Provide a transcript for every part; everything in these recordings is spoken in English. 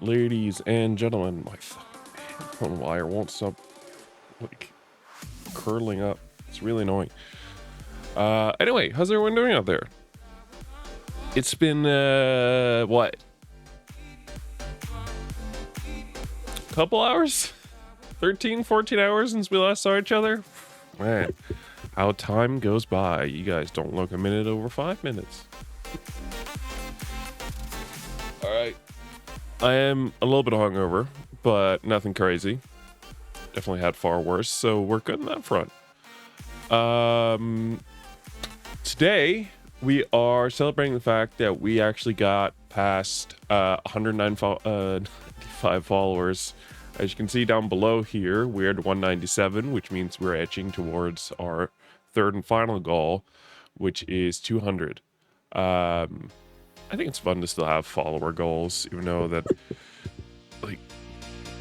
Ladies and gentlemen, my phone wire won't stop like curling up. It's really annoying. Anyway, how's everyone doing out there? It's been what, couple hours, 13-14 hours since we last saw each other. Man, how time goes by. You guys don't look a minute over 5 minutes. All right, I am a little bit hungover, but nothing crazy. Definitely had far worse, so we're good on that front. Today we are celebrating the fact that we actually got past 195 followers. As you can see down below here, we're at 197, which means we're edging towards our third and final goal, which is 200. I think it's fun to still have follower goals, even though that, like,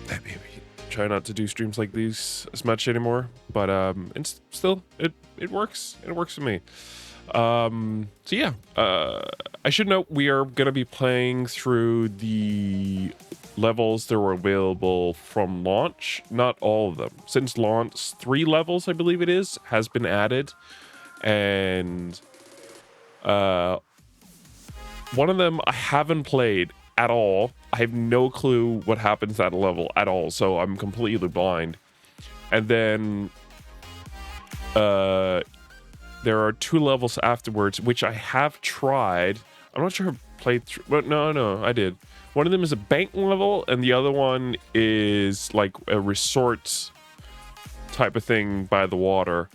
maybe try not to do streams like these as much anymore. But it's still it works. It works for me. So yeah, I should note we are gonna be playing through the levels that were available from launch. Not all of them. Since launch, 3 levels, I believe it is, has been added, and one of them I haven't played at all. I have no clue what happens at a level at all, so I'm completely blind. And then there are 2 levels afterwards, which I have tried. I'm not sure I played through, but no, I did. One of them is a bank level, and the other one is like a resort type of thing by the water.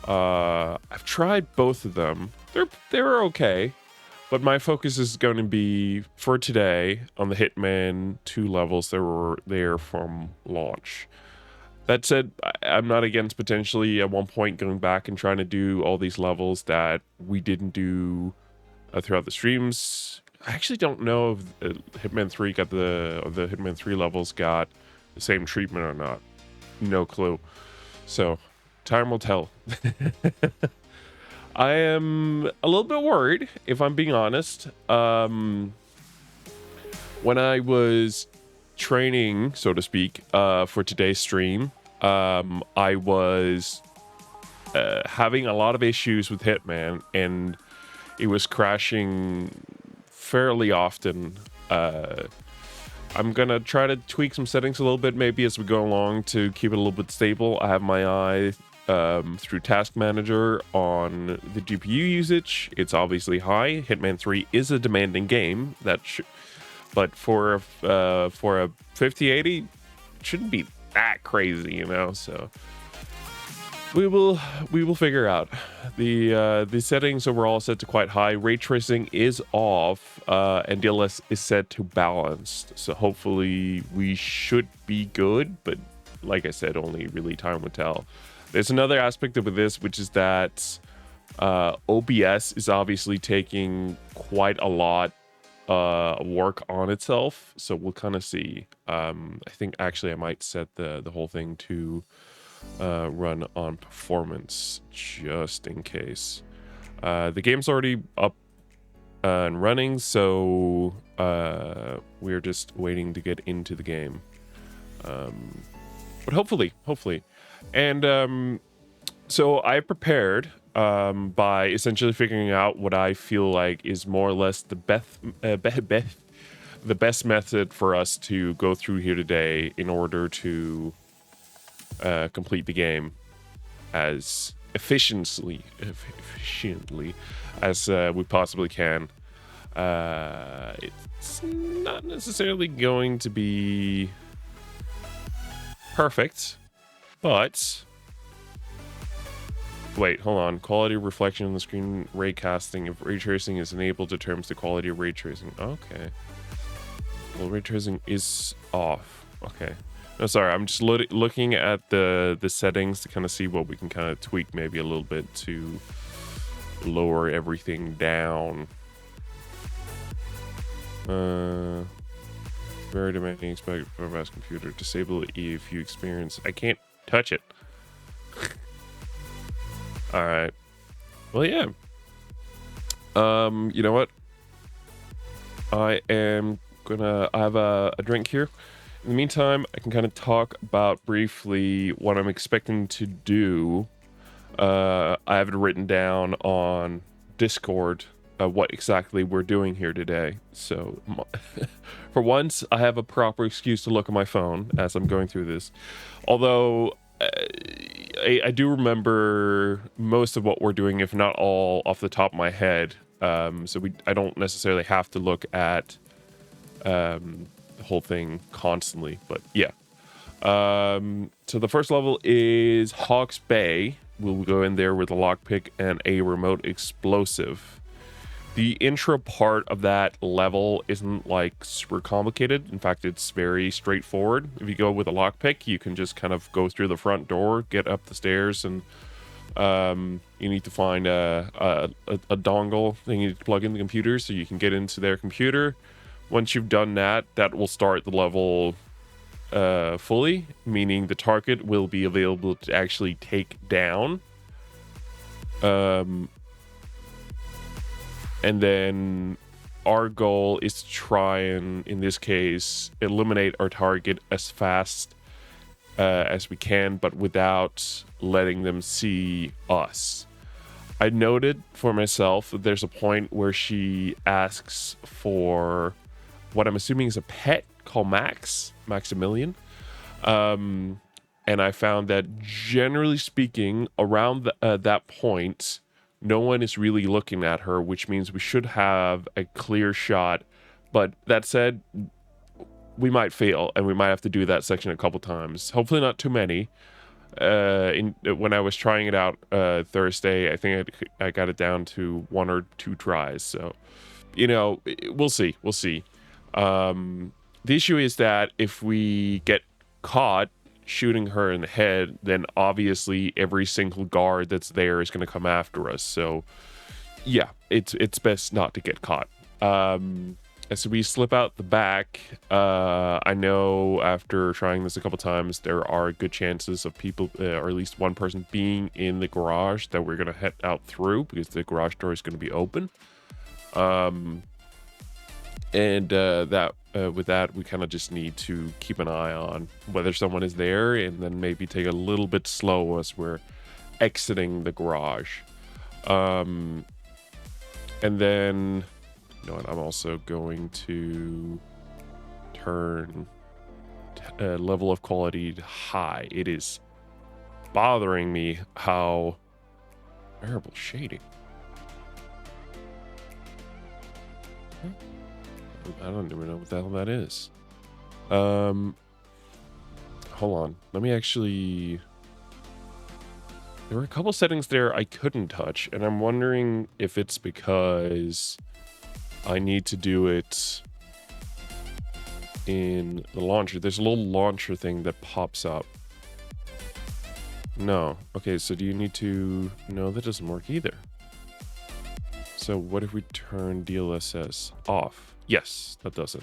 I've tried both of them. They're okay. But my focus is going to be, for today, on the Hitman 2 levels that were there from launch. That said, I'm not against potentially at one point going back and trying to do all these levels that we didn't do throughout the streams. I actually don't know if Hitman 3 got the Hitman 3 levels got the same treatment or not. No clue. So, time will tell. I am a little bit worried, if I'm being honest. When I was training, so to speak, for today's stream, I was having a lot of issues with Hitman, and it was crashing fairly often. I'm gonna try to tweak some settings a little bit, maybe as we go along, to keep it a little bit stable. I have my eye through Task Manager on the GPU usage. It's obviously high. Hitman 3 is a demanding game, but for a 5080, it shouldn't be that crazy, you know. So we will figure out. The settings overall set to quite high. Ray tracing is off, and DLS is set to balanced. So hopefully we should be good, but like I said, only really time will tell. There's another aspect of this, which is that OBS is obviously taking quite a lot of work on itself, so we'll kind of see. I think actually I might set the whole thing to run on performance just in case. The game's already up and running, so we're just waiting to get into the game. But hopefully. And so I prepared by essentially figuring out what I feel like is more or less the best method for us to go through here today in order to complete the game as efficiently as we possibly can. It's not necessarily going to be perfect, but wait, hold on. Quality of reflection on the screen, ray casting. If ray tracing is enabled, determines the quality of ray tracing. Okay. Well, ray tracing is off. Okay. No, sorry. I'm just looking at the settings to kind of see what we can kind of tweak maybe a little bit to lower everything down. Very demanding, expect from a mass computer. Disable it if you experience. I can't touch it. All right. Well, yeah. You know what? I have a drink here. In the meantime, I can kind of talk about briefly what I'm expecting to do. I have it written down on Discord, what exactly we're doing here today. So for once, I have a proper excuse to look at my phone as I'm going through this. Although I do remember most of what we're doing, if not all, off the top of my head. So I don't necessarily have to look at the whole thing constantly, but yeah. So the first level is Hawke's Bay. We'll go in there with a lockpick and a remote explosive. The intro part of that level isn't like super complicated. In fact, it's very straightforward. If you go with a lockpick, you can just kind of go through the front door, get up the stairs, and you need to find a dongle thing you need to plug in the computer so you can get into their computer. Once you've done that, that will start the level fully, meaning the target will be available to actually take down. And then our goal is to try and, in this case, eliminate our target as fast as we can, but without letting them see us. I noted for myself that there's a point where she asks for what I'm assuming is a pet called Maximilian. And I found that generally speaking, around that point, no one is really looking at her, which means we should have a clear shot. But that said, we might fail, and we might have to do that section a couple times. Hopefully not too many. When I was trying it out Thursday, I think I got it down to 1 or 2 tries. So, you know, we'll see. We'll see. The issue is that if we get caught shooting her in the head, then obviously every single guard that's there is going to come after us. So yeah, it's best not to get caught. So we slip out the back. I know after trying this a couple times, there are good chances of people, or at least one person, being in the garage that we're going to head out through, because the garage door is going to be open. With that, we kind of just need to keep an eye on whether someone is there, and then maybe take a little bit slow as we're exiting the garage. And then, you know what, I'm also going to turn level of quality to high. It is bothering me how variable shading. I don't even know what the hell that is. Hold on. Let me actually... There were a couple settings there I couldn't touch, and I'm wondering if it's because I need to do it in the launcher. There's a little launcher thing that pops up. No. Okay, so do you need to... No, that doesn't work either. So what if we turn DLSS off? Yes, that does it.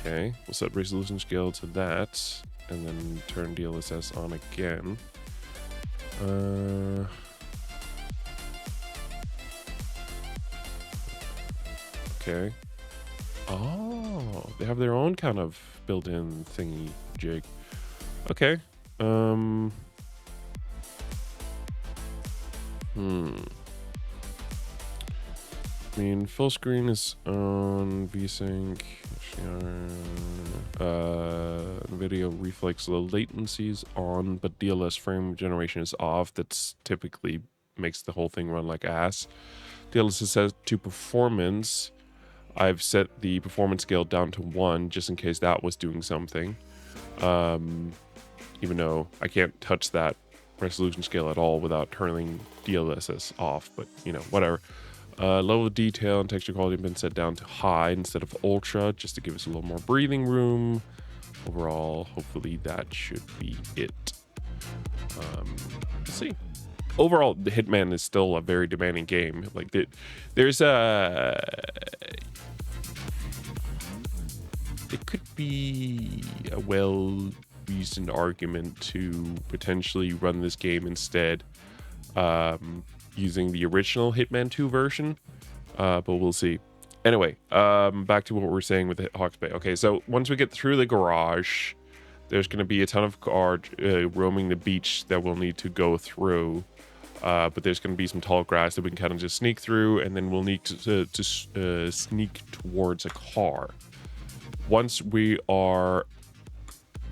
Okay, we'll set resolution scale to that, and then turn DLSS on again. Okay. Oh, they have their own kind of built-in thingy jig. Okay. I mean, full screen is on, VSync, video reflex low latencies on, but DLS frame generation is off. That's typically makes the whole thing run like ass. DLS is set to performance. I've set the performance scale down to 1 just in case that was doing something. Even though I can't touch that resolution scale at all without turning DLSS off, but you know, whatever. Level of detail and texture quality have been set down to high instead of ultra, just to give us a little more breathing room. Overall, hopefully that should be it. Let's see. overall, the Hitman is still a very demanding game. Like there's a, it could be a well-reasoned argument to potentially run this game instead, using the original Hitman 2 version, but we'll see. Anyway, back to what we were saying with Hawks Bay. Okay, so once we get through the garage, there's going to be a ton of guards roaming the beach that we'll need to go through. But there's going to be some tall grass that we can kind of just sneak through, and then we'll need to sneak towards a car. Once we are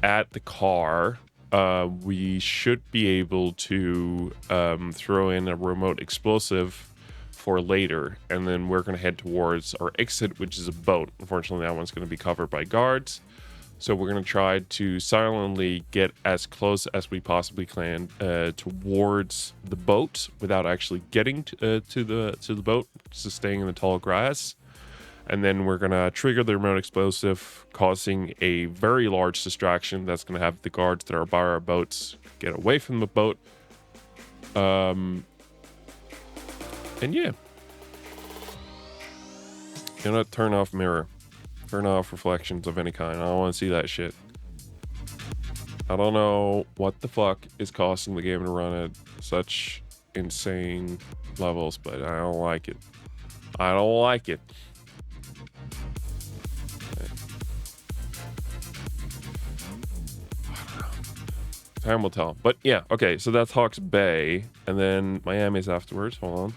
at the car, we should be able to throw in a remote explosive for later, and then we're going to head towards our exit, which is a boat. Unfortunately, that one's going to be covered by guards. So we're going to try to silently get as close as we possibly can towards the boat without actually getting to the boat, just staying in the tall grass. And then we're going to trigger the remote explosive, causing a very large distraction that's going to have the guards that are by our boats get away from the boat. And yeah. Do not turn off mirror. Turn off reflections of any kind. I don't want to see that shit. I don't know what the fuck is causing the game to run at such insane levels, but I don't like it. I don't like it. Okay. I don't know. Time will tell. But yeah, okay, so that's Hawks Bay, and then Miami's afterwards. Hold on.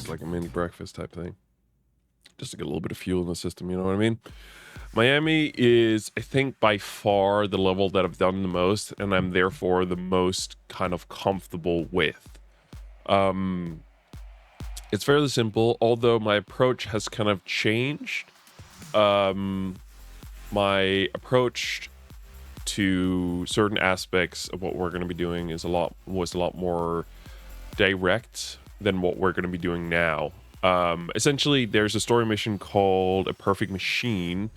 Like a mini breakfast type thing, just to get a little bit of fuel in the system, you know what I mean? Miami is, I think, by far the level that I've done the most, and I'm therefore the most kind of comfortable with. It's fairly simple, although my approach has kind of changed. My approach to certain aspects of what we're going to be doing was a lot more direct than what we're going to be doing now. Essentially, there's a story mission called A Perfect Machine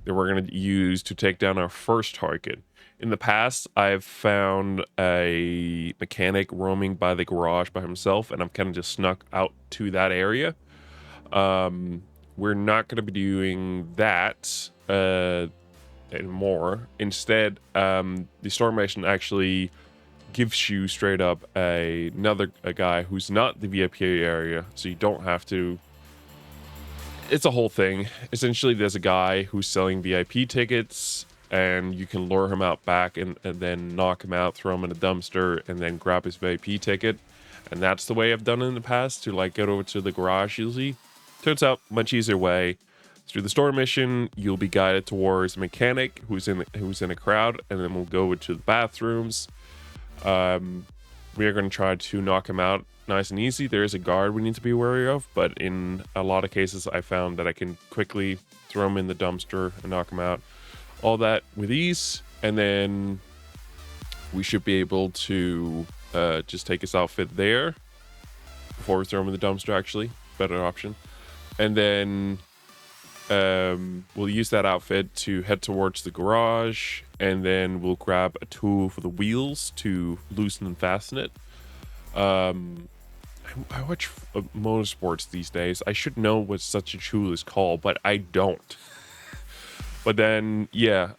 that we're going to use to take down our first target. In the past, I've found a mechanic roaming by the garage by himself, and I've kind of just snuck out to that area. We're not going to be doing that anymore. Instead, the story mission actually gives you straight up a guy who's not the VIP area, so you don't have to. It's a whole thing. Essentially, there's a guy who's selling VIP tickets, and you can lure him out back and then knock him out, throw him in a dumpster, and then grab his VIP ticket. And that's the way I've done it in the past, to like get over to the garage usually. Turns out much easier way. Through the story mission, you'll be guided towards a mechanic who's in a crowd, and then we'll go to the bathrooms. We are going to try to knock him out nice and easy. There is a guard we need to be wary of, but in a lot of cases I found that I can quickly throw him in the dumpster and knock him out. All that with ease, and then we should be able to just take his outfit there before we throw him in the dumpster, actually. Better option. And then we'll use that outfit to head towards the garage, and then we'll grab a tool for the wheels to loosen and fasten it. I watch motorsports these days. I should know what such a tool is called, but I don't. But then, yeah,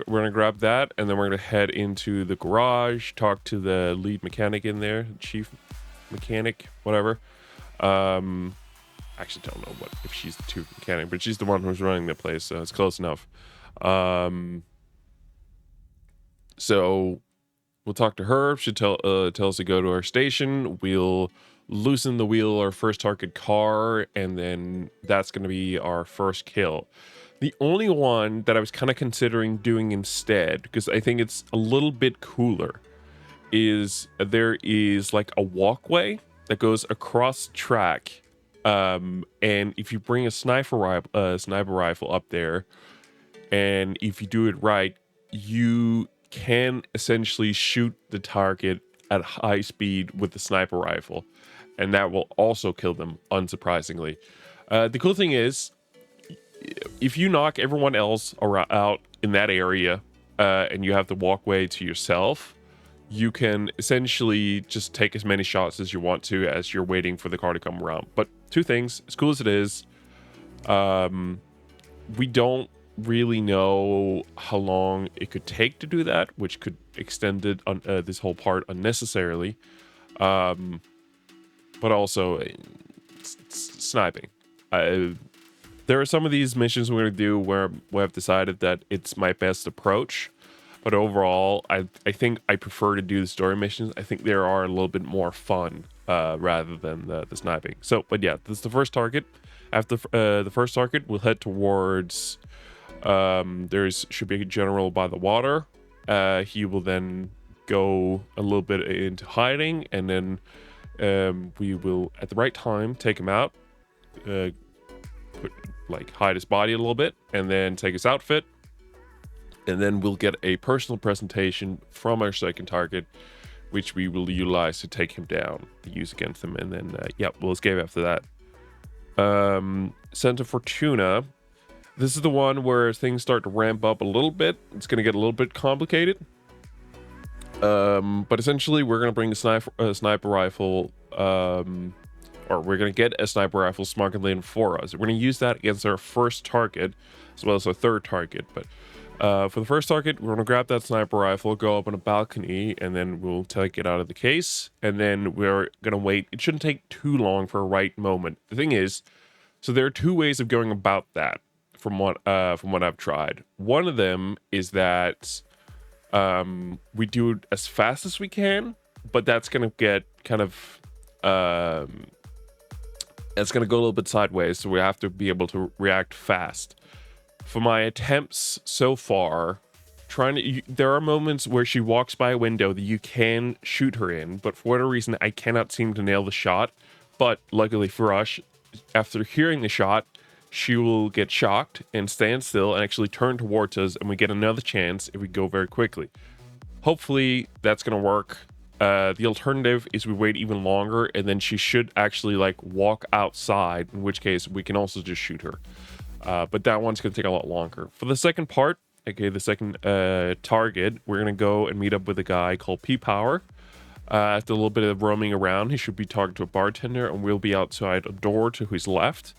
we're gonna grab that, and then we're gonna head into the garage, talk to the lead mechanic in there, chief mechanic, whatever. Actually don't know if she's the chief mechanic, but she's the one who's running the place, so it's close enough. So we'll talk to her. She'll tell us to go to our station. We'll loosen the wheel our first target car, and then that's going to be our first kill. The only one that I was kind of considering doing instead, because I think it's a little bit cooler, is there is like a walkway that goes across track. And if you bring a sniper rifle up there, and if you do it right, you can essentially shoot the target at high speed with the sniper rifle, and that will also kill them, unsurprisingly. The cool thing is, if you knock everyone else out in that area, and you have the walkway to yourself, you can essentially just take as many shots as you want to as you're waiting for the car to come around. But two things, as cool as it is, we don't really know how long it could take to do that, which could extend it on this whole part unnecessarily. But also sniping. There are some of these missions we're going to do where we have decided that it's my best approach. But overall, I think I prefer to do the story missions. I think they are a little bit more fun rather than the sniping. So, but yeah, this is the first target. After the first target, we'll head towards... should be a general by the water. He will then go a little bit into hiding, and then we will, at the right time, take him out. Hide his body a little bit, and then take his outfit. And then we'll get a personal presentation from our second target, which we will utilize to take him down, to use against him. And then, we'll escape after that. Santa Fortuna. This is the one where things start to ramp up a little bit. It's going to get a little bit complicated. But essentially, we're going to bring a sniper rifle, or we're going to get a sniper rifle smuggled in for us. We're going to use that against our first target, as well as our third target. But for the first target, we're going to grab that sniper rifle, go up on a balcony, and then we'll take it out of the case. And then we're going to wait. It shouldn't take too long for a right moment. The thing is, so there are two ways of going about that from what I've tried. One of them is that we do it as fast as we can, but that's going to get kind of... it's going to go a little bit sideways, so we have to be able to react fast. For my attempts so far, there are moments where she walks by a window that you can shoot her in, but for whatever reason, I cannot seem to nail the shot. But luckily for us, after hearing the shot, she will get shocked and stand still and actually turn towards us, and we get another chance if we go very quickly. Hopefully, that's going to work. The alternative is we wait even longer, and then she should actually walk outside, in which case we can also just shoot her. But that one's going to take a lot longer. For the second part, okay, the second target, we're going to go and meet up with a guy called P-Power. After a little bit of roaming around, he should be talking to a bartender, and we'll be outside a door to his left.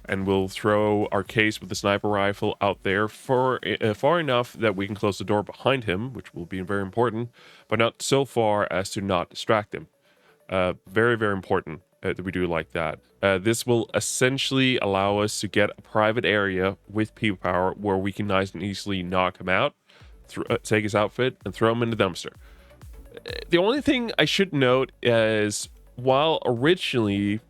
And we'll throw our case with the sniper rifle out there far enough that we can close the door behind him, which will be very important, but not so far as to not distract him. Very, very important that we do it like that. This will essentially allow us to get a private area with P-Power where we can nice and easily knock him out, take his outfit, and throw him in the dumpster. The only thing I should note is, while originally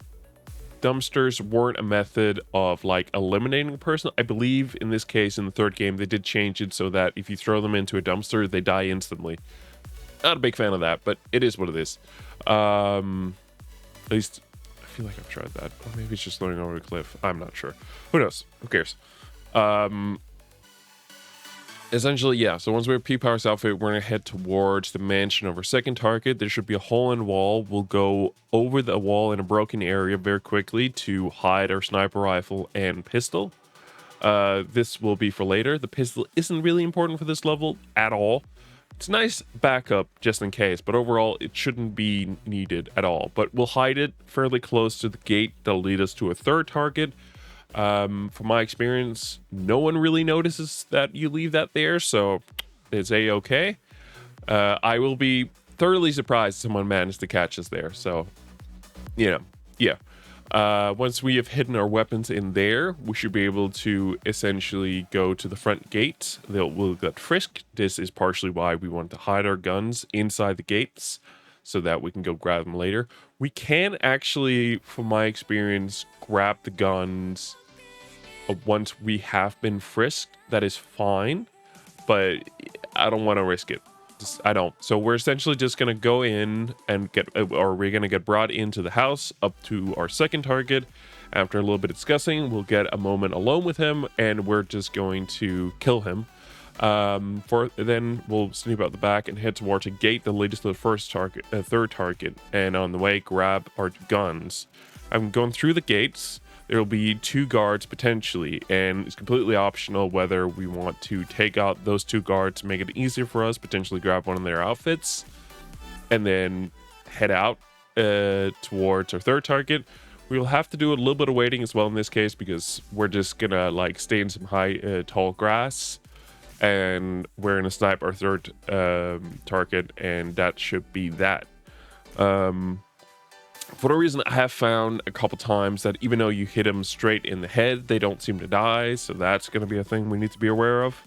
dumpsters weren't a method of eliminating a person, I believe in this case in the third game they did change it so that if you throw them into a dumpster, they die instantly. Not a big fan of that, but it is what it is. At least I feel like I've tried that. Or maybe it's just throwing over a cliff. I'm not sure. Who knows? Who cares? Essentially, yeah. So once we have P-Power's outfit, we're going to head towards the mansion of our second target. There should be a hole in the wall. We'll go over the wall in a broken area very quickly to hide our sniper rifle and pistol. This will be for later. The pistol isn't really important for this level at all. It's a nice backup just in case, but overall it shouldn't be needed at all. But we'll hide it fairly close to the gate that'll lead us to a third target. From my experience, no one really notices that you leave that there, so it's a-okay. I will be thoroughly surprised if someone managed to catch us there, so, yeah. Once we have hidden our weapons in there, we should be able to essentially go to the front gate. We'll get frisked. This is partially why we want to hide our guns inside the gates, so that we can go grab them later. We can actually, from my experience, grab the guns once we have been frisked. That is fine, but I don't want to risk it. I don't. So we're essentially just going to go in and we're going to get brought into the house up to our second target. After a little bit of discussing, we'll get a moment alone with him, and we're just going to kill him. Then we'll sneak out the back and head towards a gate that leads to the third target, and on the way grab our guns. I'm going through the gates. There will be 2 guards potentially, and it's completely optional whether we want to take out those 2 guards to make it easier for us, potentially grab one of their outfits, and then head out towards our third target. We'll have to do a little bit of waiting as well in this case, because we're just gonna like stay in some high tall grass, and we're gonna snipe our third target, and that should be that. For a reason, I have found a couple times that even though you hit them straight in the head, they don't seem to die, so that's going to be a thing we need to be aware of.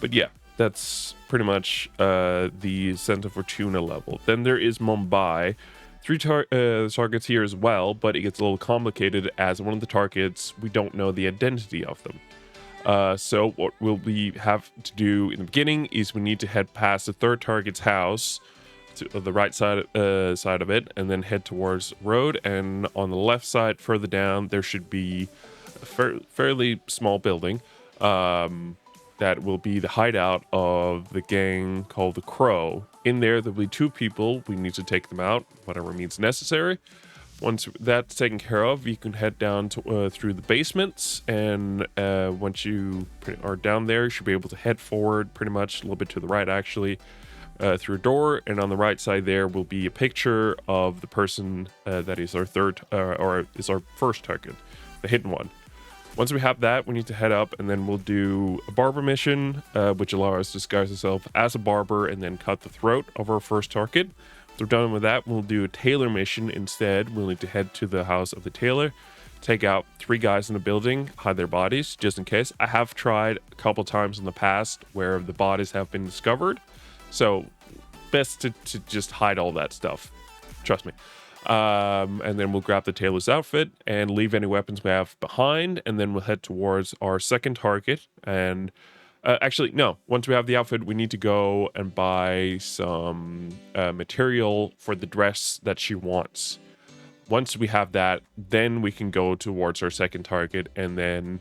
But yeah, that's pretty much the Center Fortuna level. Then there is Mumbai. 3 targets here as well, but it gets a little complicated as one of the targets, we don't know the identity of them. So what we have to do in the beginning is we need to head past the third target's house to the right side of it, and then head towards road, and on the left side further down there should be a fairly small building that will be the hideout of the gang called the Crow. In there there'll be 2 people. We need to take them out, whatever means necessary. Once that's taken care of, you can head down to, through the basements, and once you are down there, you should be able to head forward pretty much a little bit to the right actually, through a door, and on the right side there will be a picture of the person that is our third or is our first target, the hidden one. Once we have that, we need to head up, and then we'll do a barber mission, which allows us to disguise ourselves as a barber and then cut the throat of our first target. Once we're done with that, we'll do a tailor mission instead. We'll need to head to the house of the tailor, take out 3 guys in the building, hide their bodies just in case. I have tried a couple times in the past where the bodies have been discovered, so best to just hide all that stuff, trust me. And then we'll grab the tailor's outfit and leave any weapons we have behind, and then we'll head towards our second target. And actually no, once we have the outfit, we need to go and buy some material for the dress that she wants. Once we have that, then we can go towards our second target, and then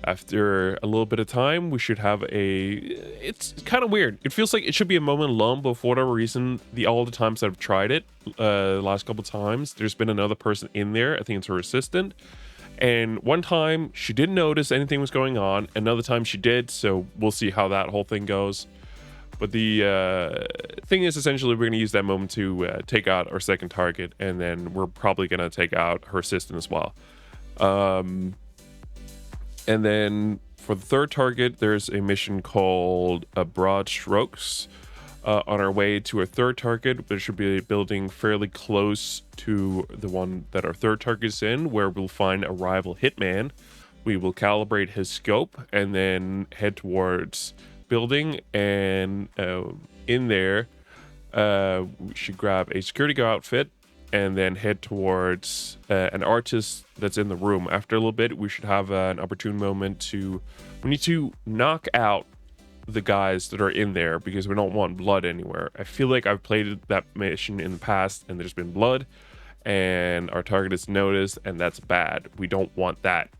after a little bit of time, we should have it's kind of weird. It feels like it should be a moment alone, but for whatever reason, all the times I've tried it, the last couple times, there's been another person in there. I think it's her assistant. And one time, she didn't notice anything was going on. Another time she did, so we'll see how that whole thing goes. But the thing is, essentially, we're going to use that moment to take out our second target, and then we're probably going to take out her assistant as well. And then for the third target, there's a mission called Broad Strokes. On our way to our third target, there should be a building fairly close to the one that our third target is in, where we'll find a rival hitman. We will calibrate his scope and then head towards building, and in there we should grab a security guard outfit and then head towards an artist that's in the room. After a little bit, we should have an opportune moment we need to knock out the guys that are in there, because we don't want blood anywhere. I feel like I've played that mission in the past and there's been blood, and our target is noticed, and that's bad. We don't want that.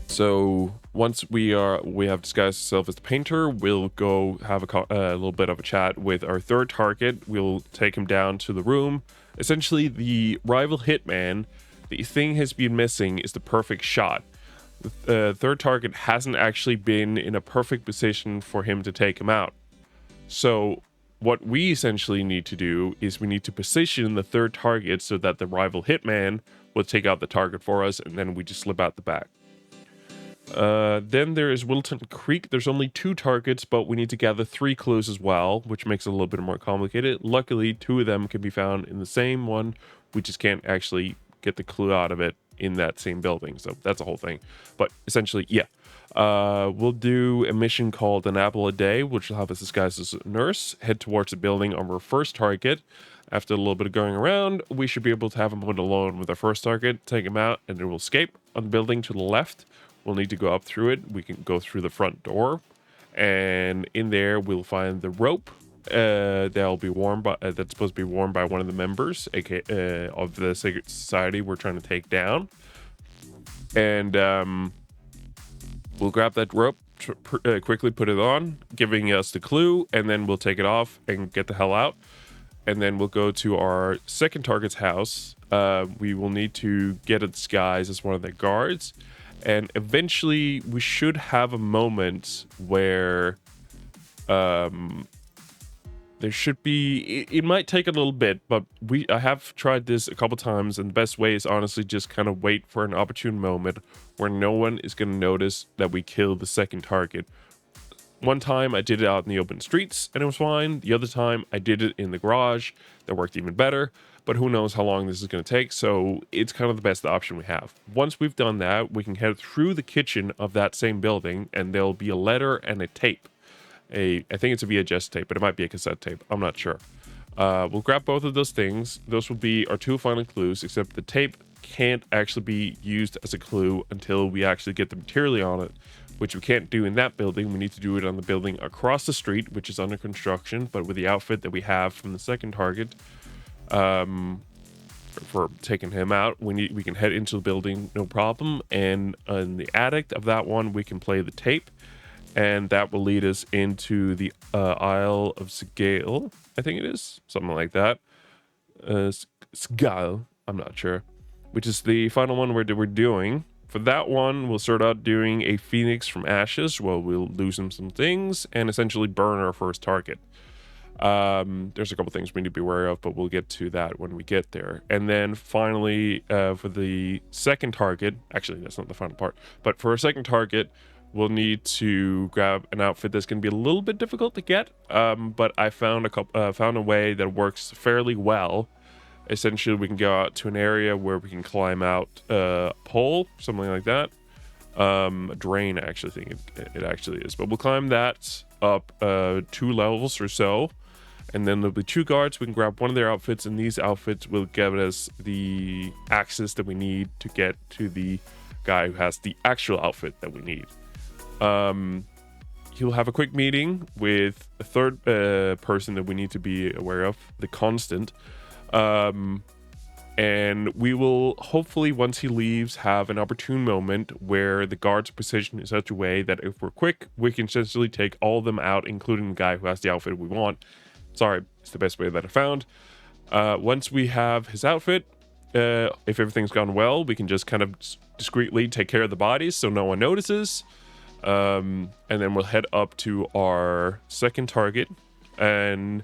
So once we have disguised ourselves as the painter, we'll go have a little bit of a chat with our third target. We'll take him down to the room. Essentially, the rival hitman, the thing has been missing is the perfect shot. The third target hasn't actually been in a perfect position for him to take him out. So what we essentially need to do is we need to position the third target so that the rival hitman will take out the target for us, and then we just slip out the back. Then there is Wilton Creek. There's only 2 targets, but we need to gather 3 clues as well, which makes it a little bit more complicated. Luckily, 2 of them can be found in the same one. We just can't actually get the clue out of it in that same building, so that's a whole thing. But essentially, yeah, we'll do a mission called An Apple a Day, which will have us disguised as a nurse, head towards the building of our first target. After a little bit of going around, we should be able to have him put alone with our first target, take him out, and then we'll escape. On the building to the left, we'll need to go up through it. We can go through the front door, and in there we'll find the rope that'll be worn by that's supposed to be worn by one of the members, aka of the secret society we're trying to take down. And we'll grab that rope, quickly put it on, giving us the clue, and then we'll take it off and get the hell out. and then we'll go to our second target's house. We will need to get a disguise as one of their guards, and eventually we should have a moment where there should be, it might take a little bit, but I have tried this a couple times, and the best way is honestly just kind of wait for an opportune moment where no one is going to notice that we killed the second target. One time I did it out in the open streets and it was fine. The other time I did it in the garage. That worked even better, but who knows how long this is going to take, so it's kind of the best option we have. Once we've done that, we can head through the kitchen of that same building, and there'll be a letter and a tape. I think it's a VHS tape, but it might be a cassette tape. I'm not sure. We'll grab both of those things. Those will be our two final clues, except the tape can't actually be used as a clue until we actually get the material on it, which we can't do in that building. We need to do it on the building across the street, which is under construction, but with the outfit that we have from the second target, for taking him out, we can head into the building, no problem. And in the attic of that one, we can play the tape, and that will lead us into the Isle of Hit3agle, I think it is, something like that. Hit3agle, I'm not sure, which is the final one we're doing. For that one, we'll start out doing a Phoenix from Ashes. Well, we'll loosen some things and essentially burn our first target. There's a couple things we need to be aware of, but we'll get to that when we get there. And then finally, for the second target, actually that's not the final part, but for a second target, we'll need to grab an outfit that's going to be a little bit difficult to get, but I found a way that works fairly well. Essentially, we can go out to an area where we can climb out a pole, something like that. A drain, I actually think it actually is. But we'll climb that up 2 levels or so. And then there'll be 2 guards. We can grab one of their outfits, and these outfits will give us the access that we need to get to the guy who has the actual outfit that we need. He'll have a quick meeting with a third person that we need to be aware of, the Constant. And we will hopefully, once he leaves, have an opportune moment where the guards are positioned in such a way that if we're quick, we can essentially take all of them out, including the guy who has the outfit we want. Sorry, it's the best way that I found. Once we have his outfit, if everything's gone well, we can just kind of discreetly take care of the bodies so no one notices. And then we'll head up to our second target, and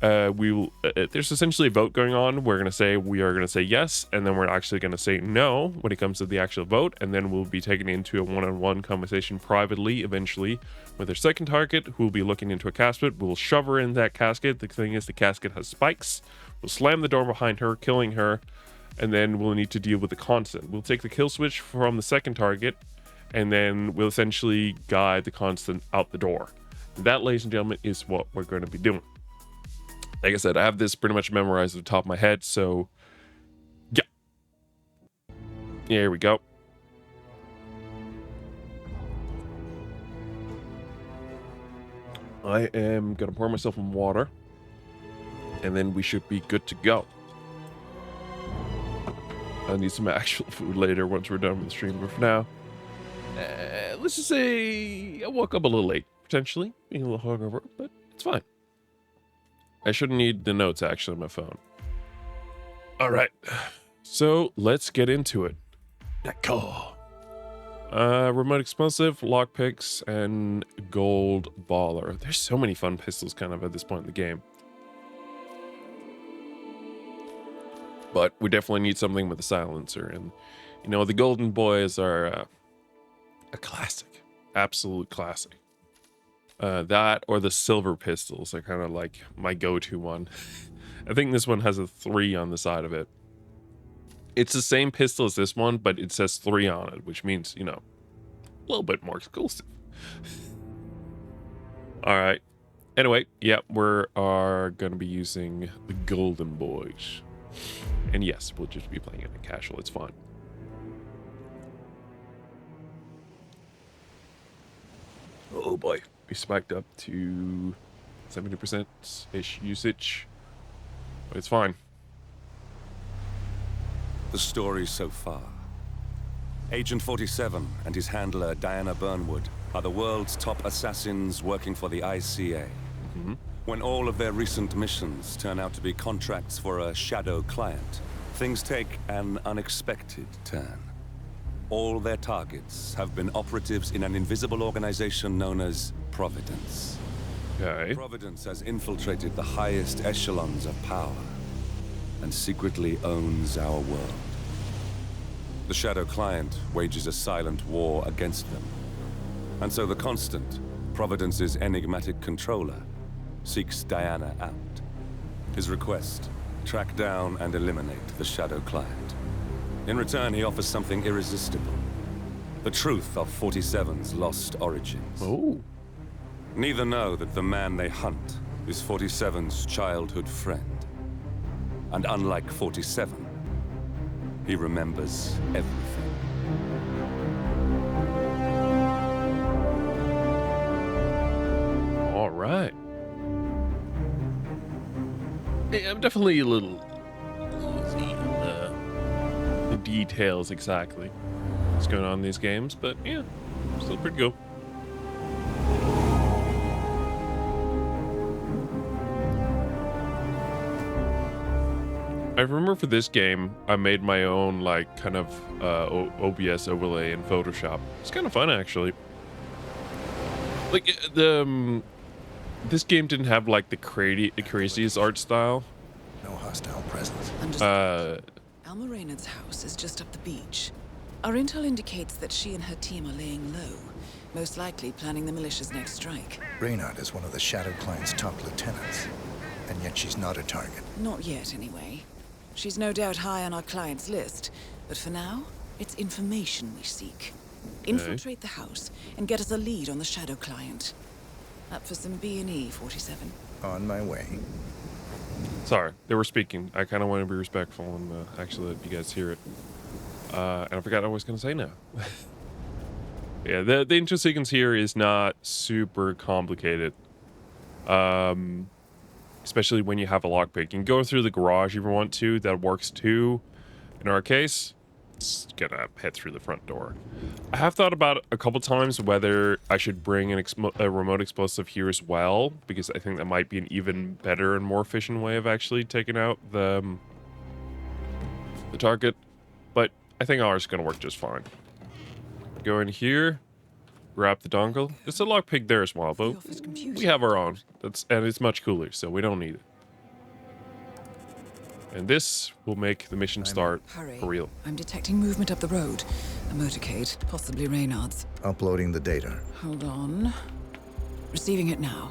we will there's essentially a vote going on. We are going to say yes, and then we're actually going to say no when it comes to the actual vote, and then we'll be taken into a one-on-one conversation privately eventually with our second target, who will be looking into a casket. We'll shove her in that casket. The thing is, the casket has spikes. We'll slam the door behind her, killing her, and then we'll need to deal with the Constant. We'll take the kill switch from the second target, and then we'll essentially guide the Constant out the door. And that, ladies and gentlemen, is what we're going to be doing. Like I said, I have this pretty much memorized at the top of my head, so yeah. Here we go. I am going to pour myself some water, and then we should be good to go. I'll need some actual food later once we're done with the stream, but for now, let's just say I woke up a little late, potentially, being a little hungover, but it's fine. I shouldn't need the notes actually on my phone. All right, so let's get into it. Remote explosive, lockpicks, and gold baller. There's so many fun pistols kind of at this point in the game. But we definitely need something with a silencer, and you know, the golden boys are a classic, absolute classic. That or the silver pistols are kind of like my go-to one. I think this one has a 3 on the side of it. It's the same pistol as this one, but it says 3 on it, which means, you know, a little bit more exclusive. All right. Anyway, yeah, we are going to be using the golden boys. And yes, we'll just be playing it in casual. It's fine. Oh boy. We spiked up to 70%-ish usage, but it's fine. The story so far. Agent 47 and his handler Diana Burnwood are the world's top assassins working for the ICA. When all of their recent missions turn out to be contracts for a shadow client, things take an unexpected turn. All their targets have been operatives in an invisible organization known as Providence. Okay. Providence has infiltrated the highest echelons of power and secretly owns our world. The Shadow Client wages a silent war against them. And so the Constant, Providence's enigmatic controller, seeks Diana out. His request, track down and eliminate the Shadow Client. In return, he offers something irresistible. The truth of 47's lost origins. Oh. Neither know that the man they hunt is 47's childhood friend. And unlike 47, he remembers everything. All right. Hey, I'm definitely a little easy in the details exactly what's going on in these games, but yeah, still pretty good. I remember for this game, I made my own like kind of OBS overlay in Photoshop. It's kind of fun actually. Like this game didn't have like the craziest art style. No hostile presence. Alma Reynard's house is just up the beach. Our intel indicates that she and her team are laying low, most likely planning the militia's next strike. Reynard is one of the Shadow Client's top lieutenants, and yet she's not a target. Not yet, anyway. She's no doubt high on our client's list, but for now, it's information we seek. Infiltrate the house and get us a lead on the Shadow Client. Up for some B&E, 47. On my way. Sorry, they were speaking. I kind of want to be respectful and actually let you guys hear it. And I forgot what I was going to say now. Yeah, the intro sequence here is not super complicated. Especially when you have a lockpick. You can go through the garage if you want to. That works too. In our case, it's gonna head through the front door. I have thought about a couple times whether I should bring a remote explosive here as well, because I think that might be an even better and more efficient way of actually taking out the target. But I think ours is gonna work just fine. Go in here, grab the dongle. There's a lockpick there as well, but we have our own. And it's much cooler, so we don't need it. And this will make the mission start for real. I'm detecting movement up the road. A motorcade, possibly Reynard's. Uploading the data. Hold on. Receiving it now.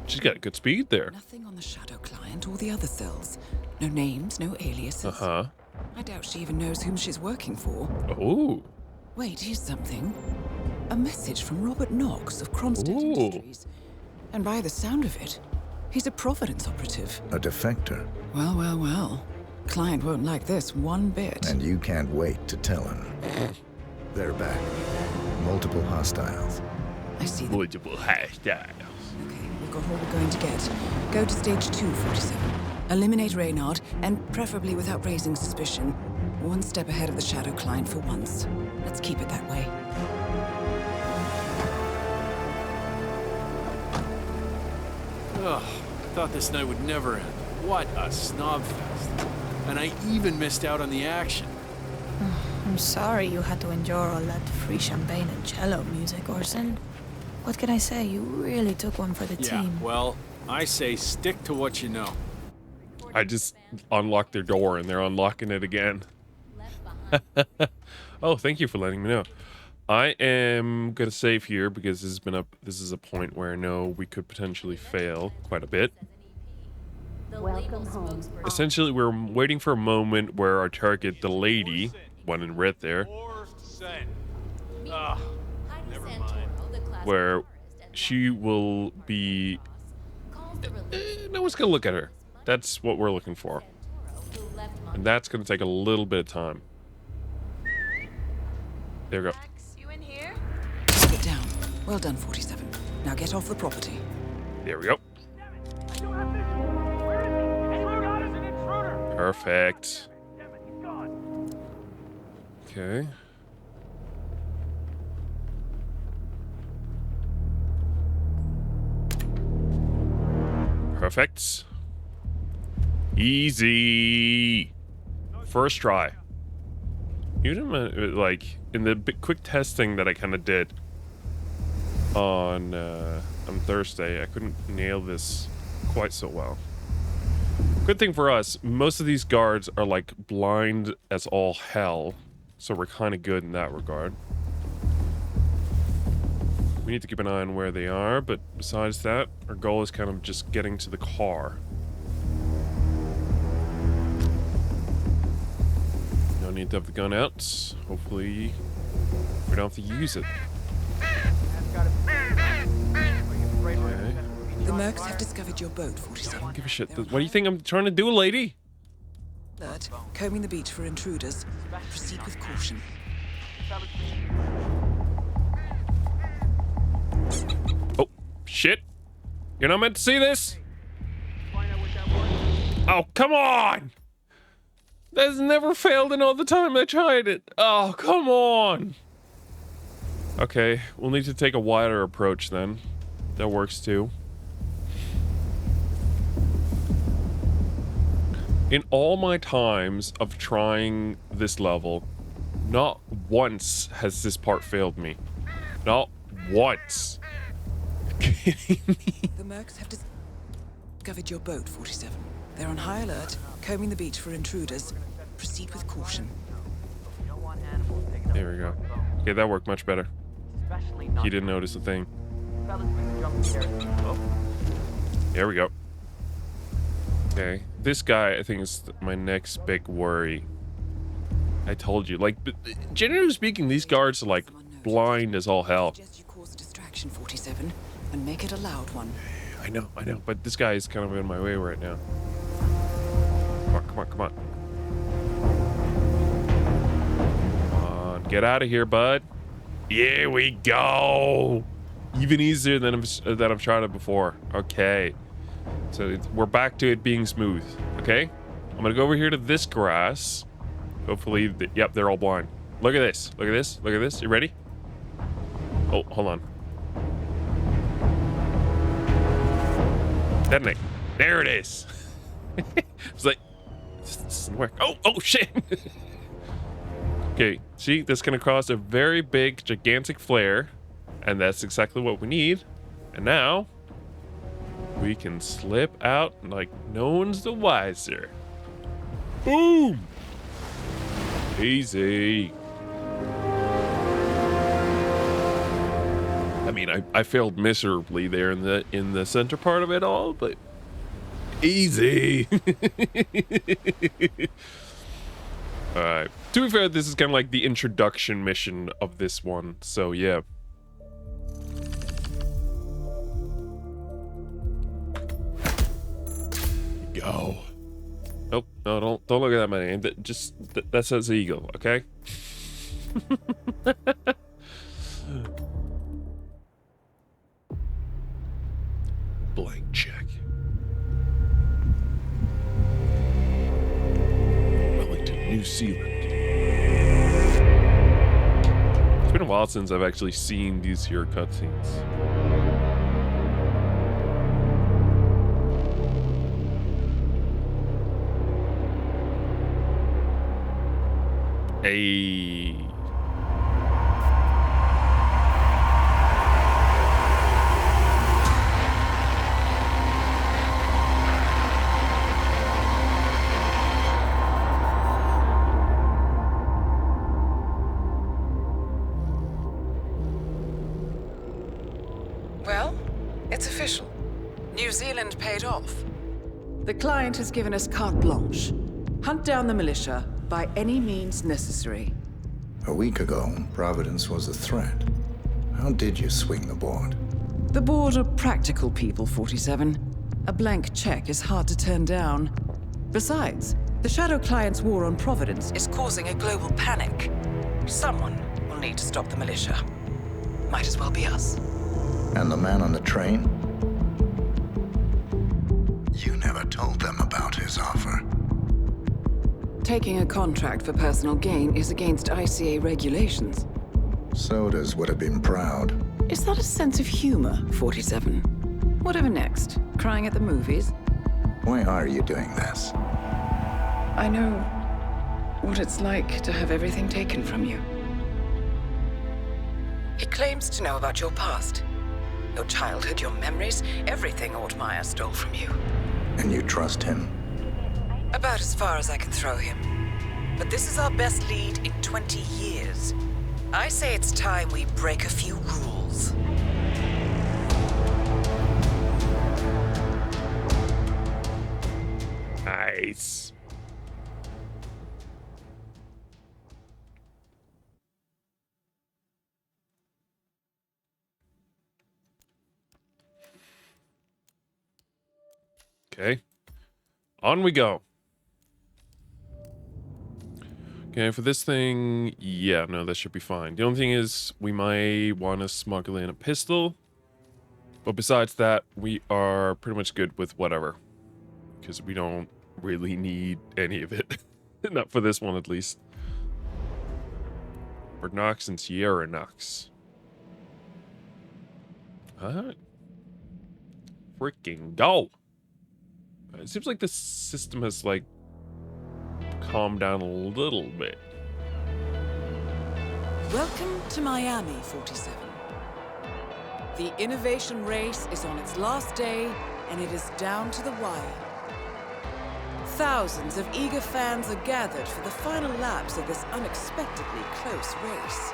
She's got good speed there. Nothing on the Shadow Client or the other cells. No names, no aliases. Uh-huh. I doubt she even knows whom she's working for. Oh. Wait, here's something. A message from Robert Knox of Kronstadt Industries. And by the sound of it, he's a Providence operative. A defector. Well, well, well. Client won't like this one bit. And you can't wait to tell him. They're back. Multiple hostiles. I see them. Multiple hostiles. Okay, we've got all we're going to get. Go to stage 2, 47. Eliminate Reynard, and preferably without raising suspicion. One step ahead of the Shadow Client for once. Let's keep it that way. Ugh, I thought this night would never end. What a snob fest. And I even missed out on the action. I'm sorry you had to endure all that free champagne and cello music, Orson. What can I say? You really took one for the team. Well, I say stick to what you know. I just unlocked their door and they're unlocking it again. Oh, thank you for letting me know. I am gonna save here because this is a point where I know we could potentially fail quite a bit. Welcome home. Essentially, we're waiting for a moment where our target, the lady, one in red there, where she will be. No one's gonna look at her. That's what we're looking for, and that's gonna take a little bit of time. There we go. Get down. Well done, 47. Now get off the property. There we go. Perfect. Okay. Perfect. Easy. First try. Even like in the quick testing that I kind of did on Thursday, I couldn't nail this quite so well. Good thing for us, most of these guards are like blind as all hell, so we're kind of good in that regard. We need to keep an eye on where they are, but besides that, our goal is kind of just getting to the car. No need to have the gun out. Hopefully, we don't have to use it. Okay. The Mercs have discovered your boat, 47. I don't give a shit. What do you think I'm trying to do, lady? Alert. Combing the beach for intruders. Proceed with caution. Oh, shit. You're not meant to see this? Oh, come on! That's never failed in all the time I tried it. Oh, come on! Okay, we'll need to take a wider approach then. That works too. In all my times of trying this level, not once has this part failed me. Not once. Kidding me? The Mercs have discovered your boat, 47. They're on high alert, combing the beach for intruders. Proceed with caution. There we go. Okay, that worked much better. He didn't notice a thing. There we go. Okay, this guy I think is my next big worry. I told you, like, generally speaking, these guards are like blind as all hell. Suggest you cause a distraction, 47, and make it a loud one. I know, but this guy is kind of in my way right now. Come on, come on, come on. Come on, get out of here, bud. Here we go. Even easier than I've tried it before. Okay. So we're back to it being smooth. Okay. I'm gonna go over here to this grass. Hopefully, yep, they're all blind. Look at this. Look at this. Look at this. You ready? Oh, hold on. Detonate. There it is. It's like, this doesn't work. Oh shit. Okay, see, this is gonna cause a very big, gigantic flare, and that's exactly what we need. And now, we can slip out like no one's the wiser. Boom! Easy. I mean, I failed miserably there in the center part of it all, but easy. All right. To be fair, this is kind of like the introduction mission of this one, so yeah. Go. Nope. No, don't look at that my name. That says Eagle, okay? Blank check. Wellington, New Zealand. It's been a while since I've actually seen these here cutscenes. Hey. Well, it's official. New Zealand paid off. The client has given us carte blanche. Hunt down the militia by any means necessary. A week ago, Providence was a threat. How did you swing the board? The board are practical people, 47. A blank check is hard to turn down. Besides, the Shadow Client's war on Providence is causing a global panic. Someone will need to stop the militia. Might as well be us. And the man on the train? You never told them about his offer. Taking a contract for personal gain is against ICA regulations. Sodas would have been proud. Is that a sense of humor, 47? Whatever next? Crying at the movies? Why are you doing this? I know what it's like to have everything taken from you. He claims to know about your past. Your childhood, your memories, everything Ortmeyer stole from you. And you trust him? About as far as I can throw him. But this is our best lead in 20 years. I say it's time we break a few rules. Nice. Okay. On we go. Okay, for this thing, yeah, no, that should be fine. The only thing is, we might want to smuggle in a pistol. But besides that, we are pretty much good with whatever. Because we don't really need any of it. Not for this one, at least. For Nox and Sierra Nox. What? Freaking go! It seems like the system has, like, calmed down a little bit. Welcome to Miami, 47. The innovation race is on its last day, and it is down to the wire. Thousands of eager fans are gathered for the final laps of this unexpectedly close race.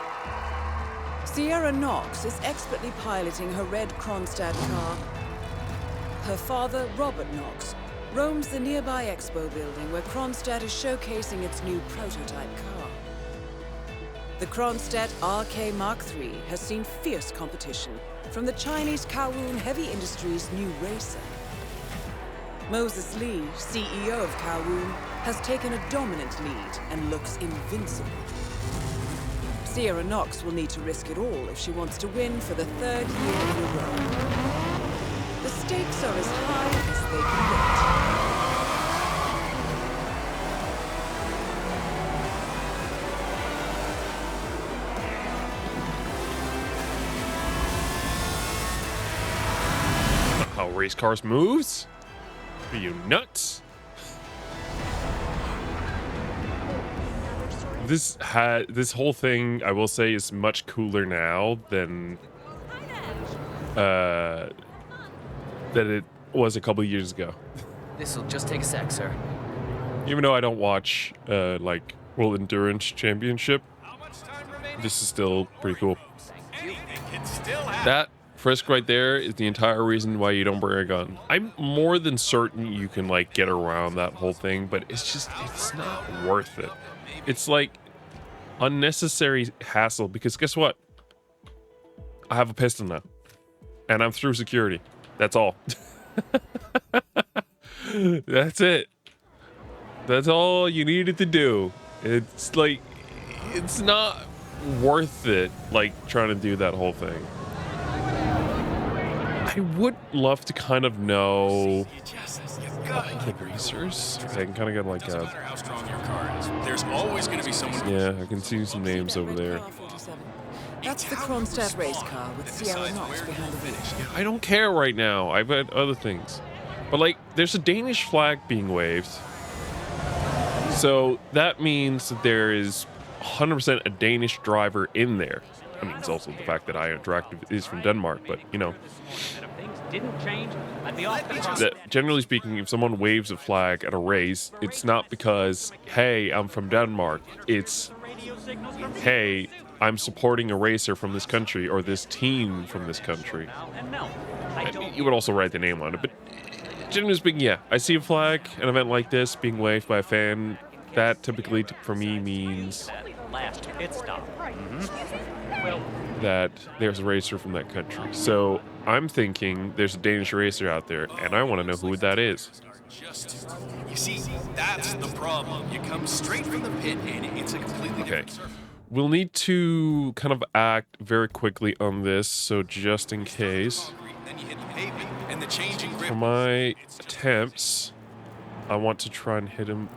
Sierra Knox is expertly piloting her red Kronstadt car. Her father, Robert Knox, roams the nearby expo building where Kronstadt is showcasing its new prototype car. The Kronstadt RK Mark III has seen fierce competition from the Chinese Kowloon Heavy Industries' new racer. Moses Lee, CEO of Kowloon, has taken a dominant lead and looks invincible. Sierra Knox will need to risk it all if she wants to win for the third year in a row. The stakes are as high as they can get. How race cars moves? Are you nuts? This whole thing, I will say, is much cooler now than it was a couple years ago. This'll just take a sec, sir. Even though I don't watch like World Endurance Championship, this is still pretty cool. That frisk right there is the entire reason why you don't bring a gun. I'm more than certain you can like get around that whole thing, but it's not worth it. It's like unnecessary hassle because guess what? I have a pistol now and I'm through security. That's all. That's it. That's all you needed to do. It's like, it's not worth it, like trying to do that whole thing. I would love to kind of know the racers. I can kind of get like a... There's always going to be someone. Yeah, I can see some names over there. That's the Kronstadt race car with Sierra Knox behind the wheel. I don't care right now. I've had other things. But like, there's a Danish flag being waved. So that means that there is 100% a Danish driver in there. I mean, it's also the fact that I Interactive is from Denmark, but you know. That, generally speaking, if someone waves a flag at a race, it's not because, hey, I'm from Denmark. It's, hey, I'm supporting a racer from this country or this team from this country. You would also write the name on it, but generally speaking, yeah, I see a flag, an event like this being waved by a fan. That typically, for me, means that there's a racer from that country. So I'm thinking there's a Danish racer out there, and I want to know who that is. You see, that's the problem. You come straight from the pit, and it's a completely different surface. We'll need to kind of act very quickly on this, so just in case. For my attempts, I want to try and hit him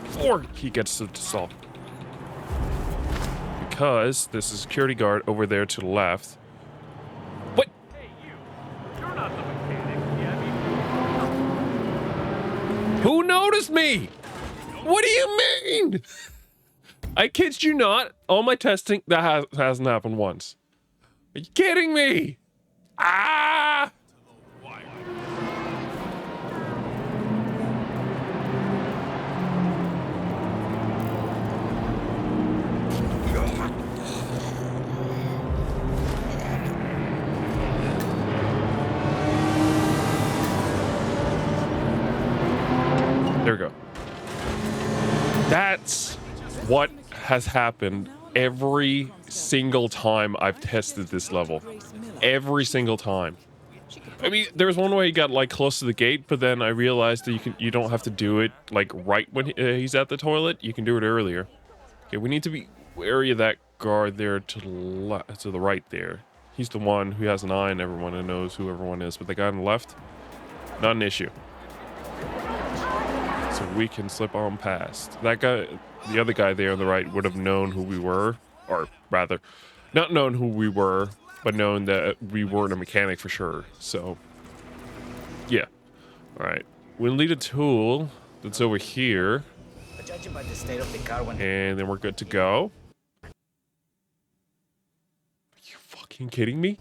before he gets to the stall. Because there's a security guard over there to the left. What? Hey, you. You're not the mechanic. Who noticed me? What do you mean? I kid you not. All my testing, that hasn't happened once. Are you kidding me? Ah! There we go. That's what has happened every single time I've tested this level. Every single time. I mean, there's one way he got like close to the gate, but then I realized that you don't have to do it like right when he's at the toilet. You can do it earlier. Okay, we need to be wary of that guard there to the right there. He's the one who has an eye on everyone and knows who everyone is, but the guy on the left, not an issue. So we can slip on past. That guy, the other guy there on the right would have known who we were, or rather, not known who we were, but known that we weren't a mechanic for sure. So, yeah. All right. We'll need a tool that's over here. Judging by the state of the car when And then we're good to go. Are you fucking kidding me?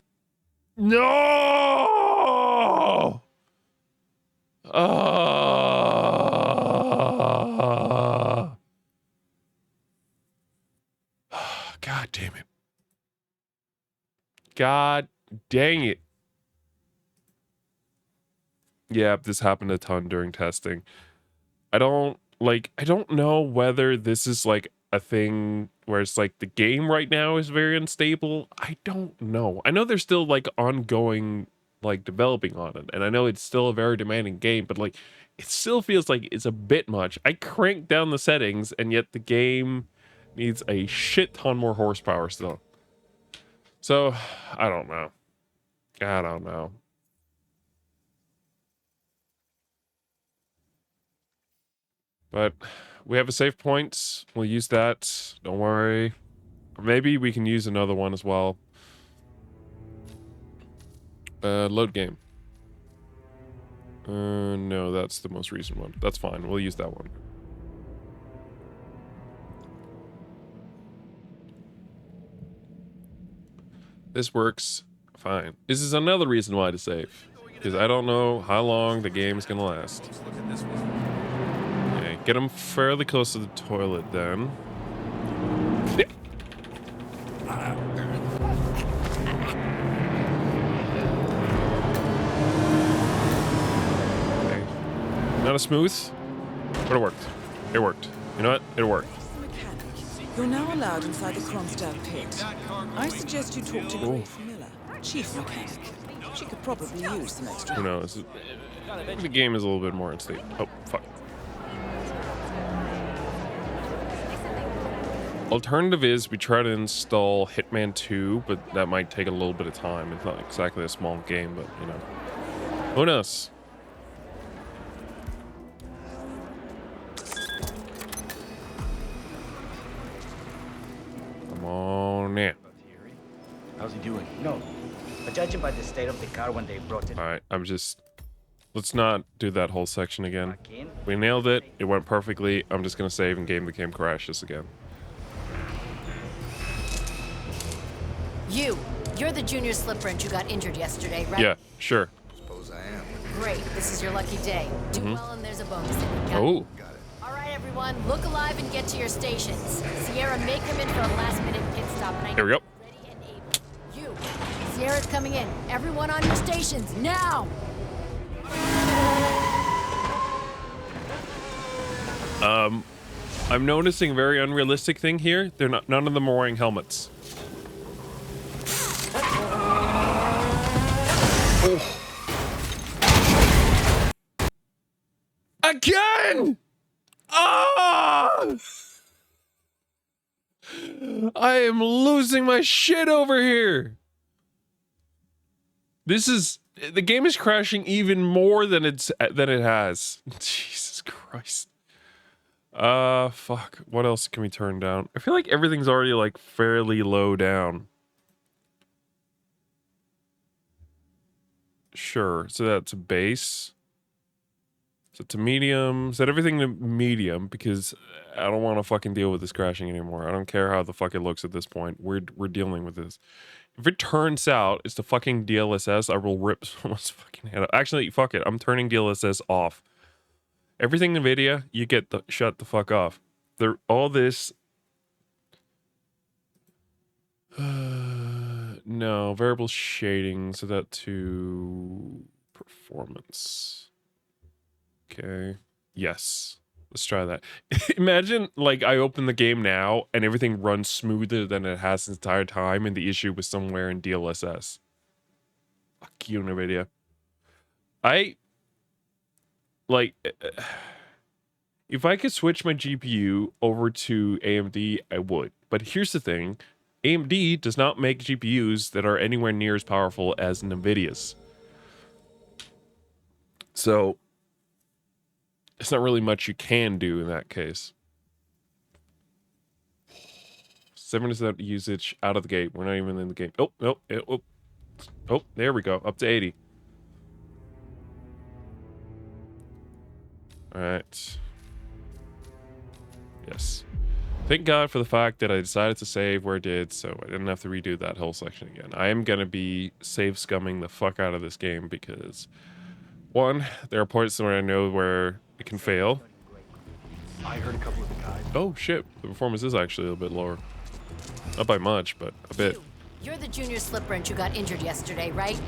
No! God damn it. God dang it. Yeah, this happened a ton during testing. I don't know whether this is like a thing where it's like the game right now is very unstable. I don't know. I know there's still like ongoing like developing on it, and I know it's still a very demanding game, but like it still feels like it's a bit much. I cranked down the settings and yet the game needs a shit ton more horsepower still. So, I don't know. I don't know. But we have a save point. We'll use that. Don't worry. Or maybe we can use another one as well. Load game. No, that's the most recent one. That's fine. We'll use that one. This works fine. This is another reason why to save. Because I don't know how long the game is going to last. Okay, get him fairly close to the toilet then. Yeah. Okay. Not as smooth, but it worked. It worked. You know what? It worked. You're now allowed inside the Kronstadt pit. I suggest you talk to Grace Miller, chief mechanic. She could probably use some extra. Who knows? Maybe the game is a little bit more unstable. Oh, fuck. Alternative is we try to install Hitman 2, but that might take a little bit of time. It's not exactly a small game, but you know. Who knows? Come on now. how's he doing? No, but judging by the state of the car when they brought it. All right, let's not do that whole section again. We nailed it. It went perfectly. I'm just gonna save and game the game crashes again. You're the junior slip wrench who got injured yesterday, right? Yeah, sure. Suppose I am. Great, this is your lucky day. Do well and there's a bonus. Oh, All right, everyone, look alive and get to your stations. Sierra may come in for a last-minute pit stop, and I here we go. ready and able. Sierra's coming in. Everyone on your stations, now! I'm noticing a very unrealistic thing here. None of them are wearing helmets. Oh. Again! Ah! I am losing my shit over here. The game is crashing even more than it has. Jesus Christ. Fuck. What else can we turn down? I feel like everything's already like fairly low down. Sure. So that's base. Set to medium. Set everything to medium because I don't want to fucking deal with this crashing anymore. I don't care how the fuck it looks at this point. We're dealing with this. If it turns out it's the fucking DLSS, I will rip someone's fucking head off. Actually, fuck it. I'm turning DLSS off. Everything NVIDIA, you get the shut the fuck off. All this. No, variable shading. So that to performance. Okay. Yes. Let's try that. Imagine, like, I open the game now and everything runs smoother than it has this entire time, and the issue was somewhere in DLSS. Fuck you, NVIDIA. If I could switch my GPU over to AMD, I would. But here's the thing. AMD does not make GPUs that are anywhere near as powerful as NVIDIA's. So it's not really much you can do in that case. 70% usage out of the gate. We're not even in the game. Oh, no. Oh, there we go. Up to 80. All right. Yes. Thank God for the fact that I decided to save where I did, so I didn't have to redo that whole section again. I am going to be save scumming the fuck out of this game because, one, there are parts where I know where it can fail. I heard a couple of the guys. Oh shit, the performance is actually a little bit lower. Not by much, but a bit. You're the junior slip wrench who got injured yesterday, right?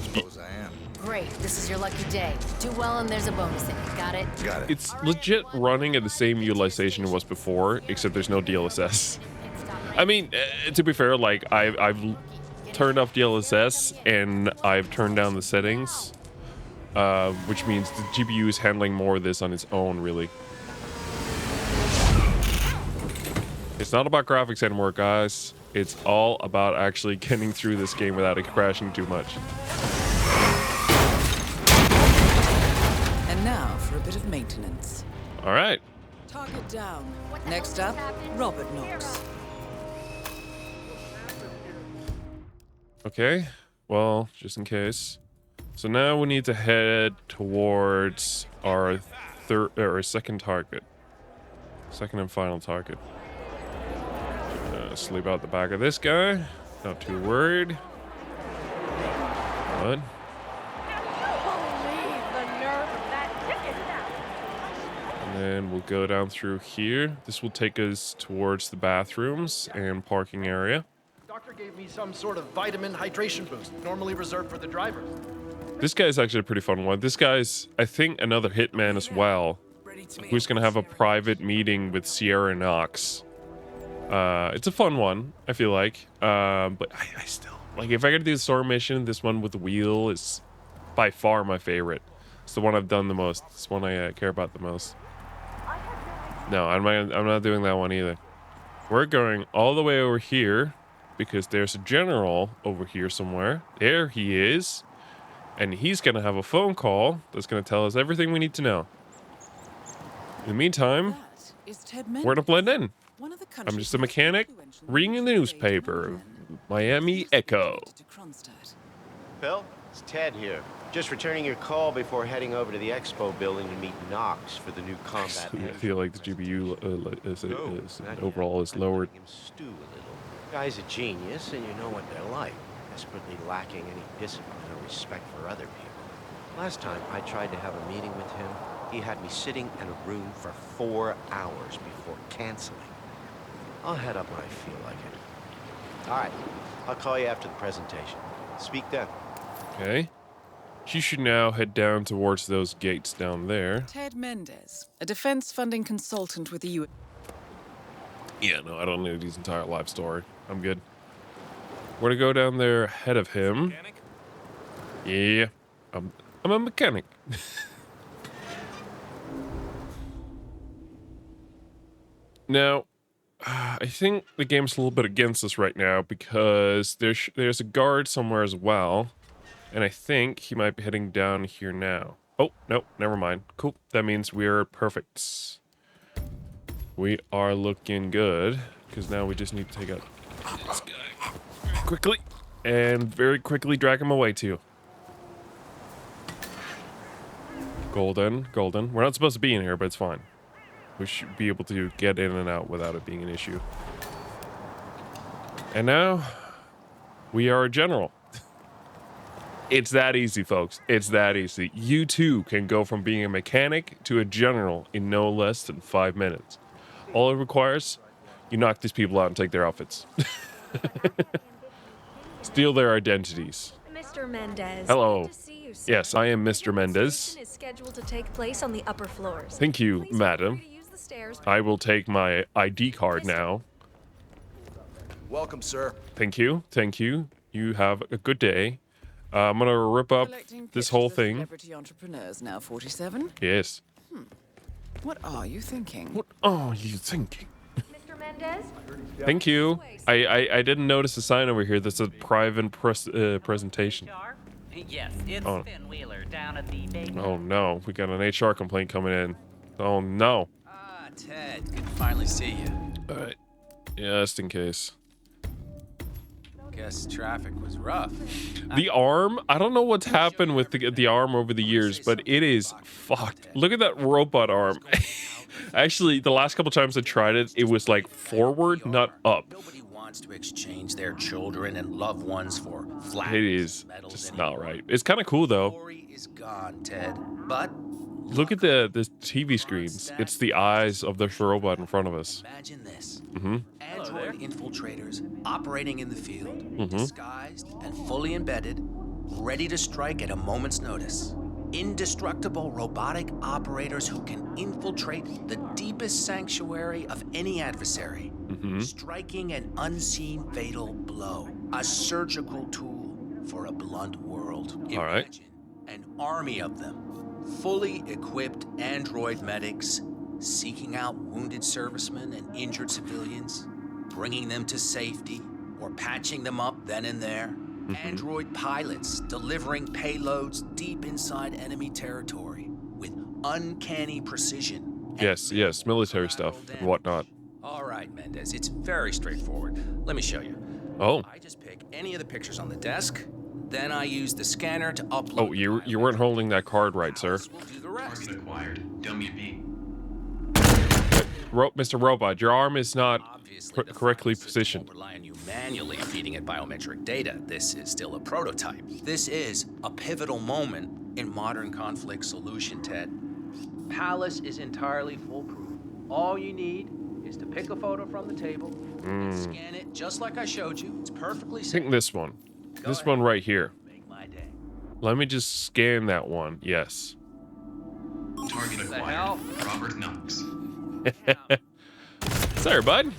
Suppose I am. Great, this is your lucky day. Do well and there's a bonus in it, got it? Got it. It's legit running at the same utilization it was before, except there's no DLSS. I mean, to be fair, like, I've turned off DLSS and I've turned down the settings, which means the GPU is handling more of this on its own, really. It's not about graphics anymore, guys. It's all about actually getting through this game without it crashing too much. And now for a bit of maintenance. All right. Target down. Next up, Robert Knox. Okay. Well, just in case. So now we need to head towards our second target. Second and final target. Sleep out the back of this guy. Not too worried. But and then we'll go down through here. This will take us towards the bathrooms and parking area. Doctor gave me some sort of vitamin hydration boost, normally reserved for the driver. This guy's actually a pretty fun one. This guy's, I think, another hitman as well, who's gonna have a private meeting with Sierra Knox. It's a fun one, I feel like. But I still, like, if I gotta do the story mission, this one with the wheel is by far my favorite. It's the one I've done the most. It's the one I care about the most. No, I'm not doing that one either. We're going all the way over here because there's a general over here somewhere. There he is. And he's gonna have a phone call that's gonna tell us everything we need to know. In the meantime, we're gonna blend in. I'm just a mechanic reading the newspaper. Miami Echo. Bill, it's Ted here. Just returning your call before heading over to the expo building to meet Knox for the new combat. I feel like the GPU overall is lowered. Stew a little. Guy's a genius, and you know what they're like. Desperately lacking any discipline or respect for other people. Last time I tried to have a meeting with him, he had me sitting in a room for 4 hours before canceling. I'll head up when I feel like it. All right, I'll call you after the presentation. Speak then. Okay. She should now head down towards those gates down there. Ted Mendez, a defense funding consultant with the U.S. Yeah, no, I don't need his entire life story. I'm good. We're gonna go down there ahead of him. Mechanic? Yeah, I'm a mechanic. Now, I think the game's a little bit against us right now because there's a guard somewhere as well, and I think he might be heading down here now. Oh, no, never mind. Cool, that means we're perfect. We are looking good because now we just need to take out this guy quickly and very quickly drag him away too. Golden. We're not supposed to be in here, but it's fine. We should be able to get in and out without it being an issue. And now, we are a general. It's that easy, folks. It's that easy. You too can go from being a mechanic to a general in no less than 5 minutes. All it requires, you knock these people out and take their outfits. Steal their identities. Mr. Mendez. Hello. Good to see you, sir. Yes, I am Mr. Mendez. Is scheduled to take place on the upper floors. Thank you, Please madam. feel free to use the stairs. I will take my ID card now. Welcome, sir. Thank you. Thank you. You have a good day. I'm gonna rip up Collecting this pictures whole of thing. Celebrity entrepreneurs now 47. Yes. What are you thinking? What are you thinking? Mr. Mendez? Thank you. I didn't notice a sign over here that said private presentation. Yes, it's Oh. Finn Wheeler down at the bake. Oh no, we got an HR complaint coming in. Oh no. Ah, Ted, good to finally see you. Alright. Just in case. Guess traffic was rough. The arm, I don't know what's happened with the arm over the years, but it is fucked. Look at that robot arm. Actually, the last couple times I tried it, it was like forward, not up. Nobody wants to exchange their children and loved ones for flat. It is just not right. It's kind of cool though. Glory is gone, Ted. But Look at the TV screens. It's the eyes of this robot in front of us. imagine this. Mm-hmm. Android infiltrators operating in the field, disguised and fully embedded, ready to strike at a moment's notice. Indestructible robotic operators who can infiltrate the deepest sanctuary of any adversary, striking an unseen fatal blow. A surgical tool for a blunt world. All right. Imagine an army of them, fully equipped android medics, seeking out wounded servicemen and injured civilians, bringing them to safety or patching them up then and there. Android pilots delivering payloads deep inside enemy territory with uncanny precision. Yes, yes, military stuff and whatnot. All right, Mendez, it's very straightforward. Let me show you. Oh. I just pick any of the pictures on the desk, then I use the scanner to upload. Oh, you weren't holding that card right, sir. We'll do the rest. Acquired. WB. Mr. Robot, your arm is not Obviously, the correctly pharmacist positioned. won't rely on you manually feeding it biometric data. This is still a prototype. This is a pivotal moment in modern conflict solution, Ted. Palace is entirely foolproof. All you need is to pick a photo from the table and scan it just like I showed you. It's perfectly I safe. think this one. Go This ahead. one right here. Make my day. Let me just scan that one. Yes. Target The acquired. hell? Robert Knox. Sorry, bud.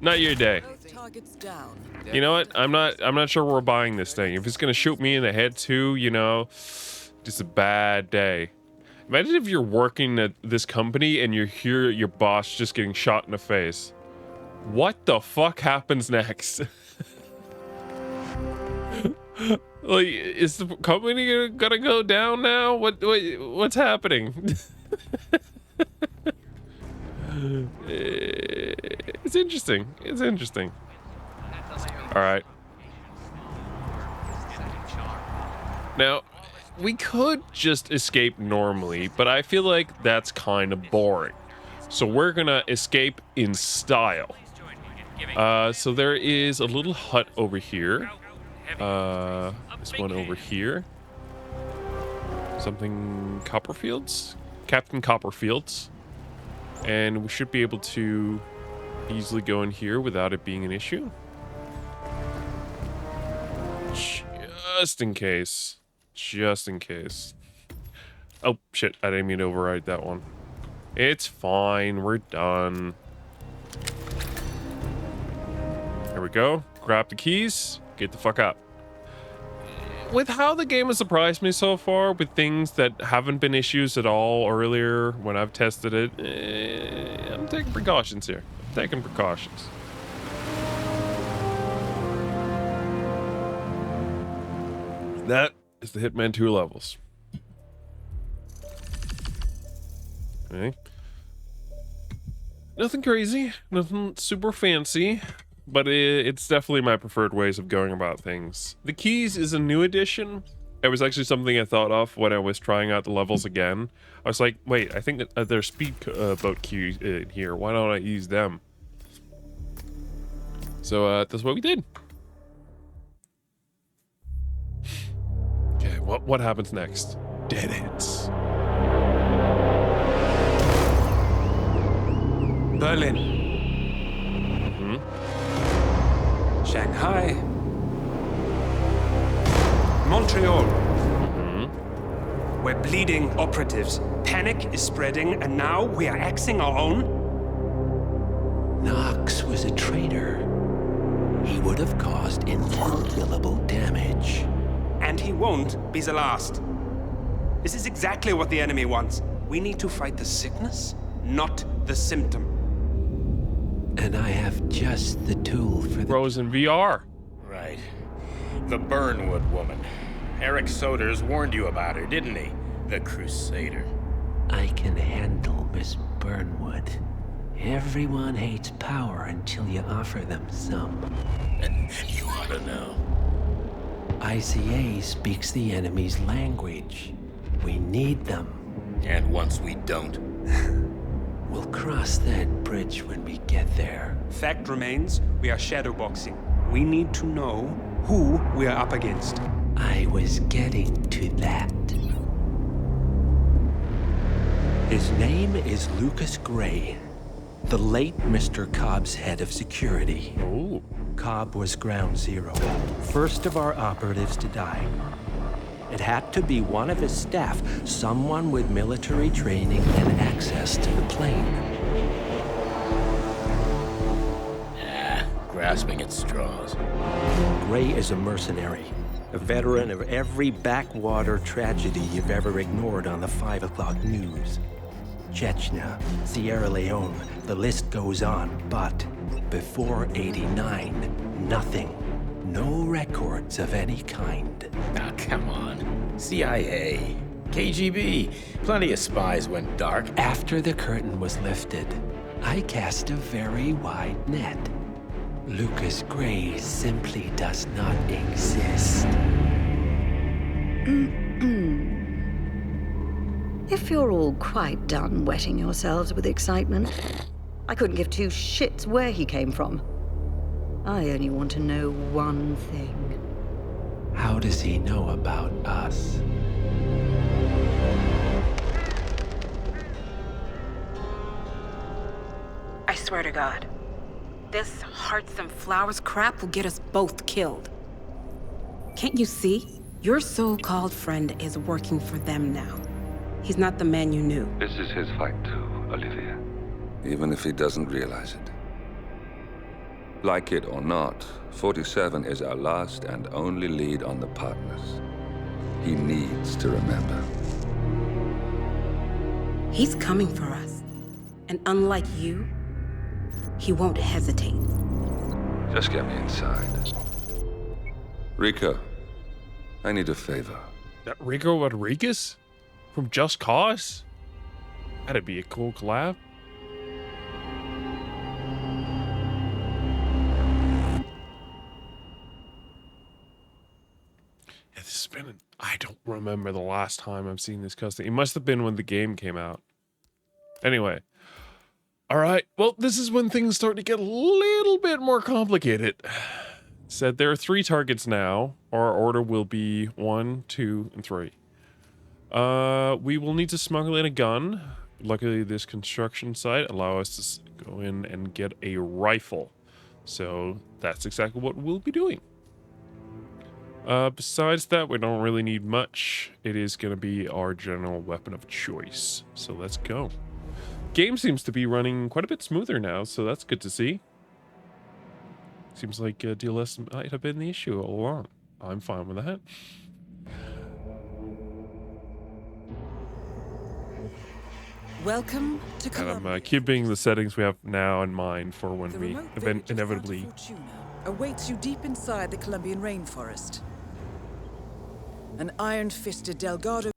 Not your day. Both targets down. You know what? I'm not sure we're buying this thing. If it's gonna shoot me in the head too, you know, just a bad day. Imagine if you're working at this company and you hear your boss just getting shot in the face. What the fuck happens next? Like, is the company gonna go down now? What's happening? It's interesting. It's interesting. All right. Now, we could just escape normally, but I feel like that's kind of boring. So we're gonna escape in style. So there is a little hut over here. This one over here. Something Copperfields? Captain Copperfields. And we should be able to easily go in here without it being an issue. Just in case. Just in case. Oh, shit. I didn't mean to override that one. It's fine. We're done. There we go. Grab the keys. Get the fuck out. With how the game has surprised me so far, with things that haven't been issues at all earlier when I've tested it, I'm taking precautions here. I'm taking precautions. That is the Hitman 2 levels. Okay. Nothing crazy, nothing super fancy, but it's definitely my preferred ways of going about things. The Keys is a new addition. It was actually something I thought of when I was trying out the levels again. I was like, wait, I think that there's speed boat queues in here. Why don't I use them? So that's what we did. Okay, what happens next? Dead ends. Berlin. Shanghai. Montreal. We're bleeding operatives. Panic is spreading, and now we are axing our own? Knox was a traitor. He would have caused incalculable damage. And he won't be the last. This is exactly what the enemy wants. We need to fight the sickness, not the symptom. And I have just the tool for the... Rose in VR. Right. The Burnwood woman. Eric Soders warned you about her, didn't he? The Crusader. I can handle Miss Burnwood. Everyone hates power until you offer them some. You ought to know. ICA speaks the enemy's language. We need them. And once we don't? We'll cross that bridge when we get there. Fact remains, we are shadowboxing. We need to know who we are up against. I was getting to that. His name is Lucas Gray, the late Mr. Cobb's head of security. Oh. Cobb was ground zero, first of our operatives to die. It had to be one of his staff, someone with military training and access to the plane. Grasping at straws. Gray is a mercenary, a veteran of every backwater tragedy you've ever ignored on the 5 o'clock news. Chechnya, Sierra Leone, the list goes on, but before '89, nothing. No records of any kind. Ah, come on. CIA, KGB, plenty of spies went dark. After the curtain was lifted, I cast a very wide net. Lucas Gray simply does not exist. If you're all quite done wetting yourselves with excitement, I couldn't give two shits where he came from. I only want to know one thing. How does he know about us? I swear to God, this hearts and flowers crap will get us both killed. Can't you see? Your so-called friend is working for them now. He's not the man you knew. This is his fight too, Olivia. Even if he doesn't realize it. Like it or not, 47 is our last and only lead on the partners. He needs to remember. He's coming for us. And unlike you, he won't hesitate. Just get me inside. Rico, I need a favor. That Rico Rodriguez? From Just Cause? That'd be a cool collab. It's been, I don't remember the last time I've seen this cutscene. It must have been when the game came out. Anyway. Alright, well, this is when things start to get a little bit more complicated. Said there are 3 targets now. Our order will be 1, 2, and 3. We will need to smuggle in a gun. Luckily, this construction site allows us to go in and get a rifle. So that's exactly what we'll be doing. Besides that, we don't really need much. It is going to be our general weapon of choice. So let's go. Game seems to be running quite a bit smoother now, so that's good to see. Seems like DLS might have been the issue all along. I'm fine with that. Welcome to Columbia. I'm keeping the settings we have now in mind for when we inevitably awaits you deep inside the Colombian rainforest. An iron-fisted Delgado.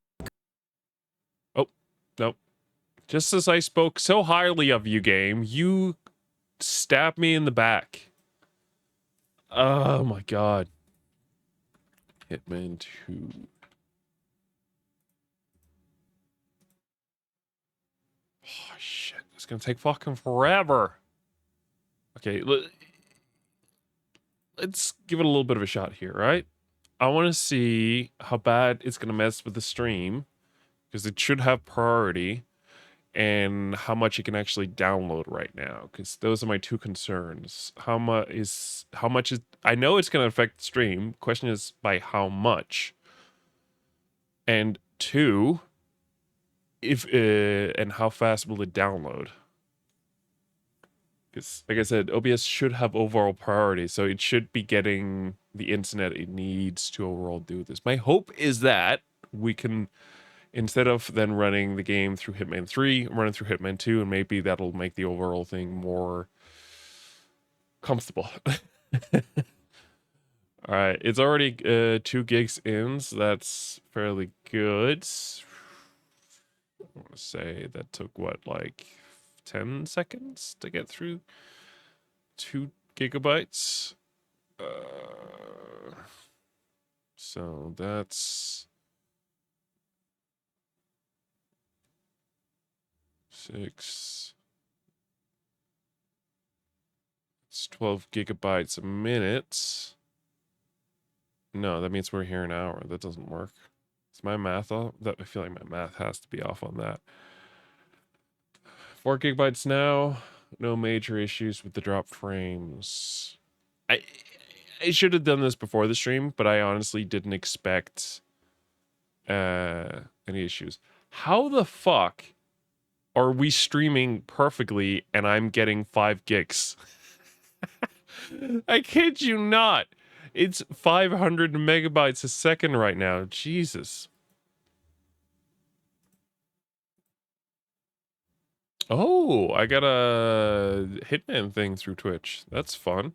Oh, no. Just as I spoke so highly of you, game, you stabbed me in the back. Oh my god. Hitman 2. Oh, shit. It's gonna take fucking forever. Okay, let's give it a little bit of a shot here, right? I want to see how bad it's gonna mess with the stream, because it should have priority, and how much it can actually download right now, because those are my two concerns. How much is I know it's gonna affect the stream. Question is by how much, and two, if and how fast will it download? Because, like I said, OBS should have overall priority, so it should be getting the internet it needs to overall do this. My hope is that we can, instead of then running the game through Hitman 3, run it through Hitman 2, and maybe that'll make the overall thing more comfortable. All right, it's already 2 gigs in, so that's fairly good. I want to say that took, what, like 10 seconds to get through 2 gigabytes. So that's 6. It's 12 gigabytes a minute. No, that means we're here an hour. That doesn't work. Is my math off? I feel like my math has to be off on that. 4 gigabytes now. No major issues with the drop frames. I should have done this before the stream, but I honestly didn't expect any issues. How the fuck are we streaming perfectly and I'm getting 5 gigs? I kid you not. It's 500 megabytes a second right now. Jesus. Oh, I got a Hitman thing through Twitch. That's fun.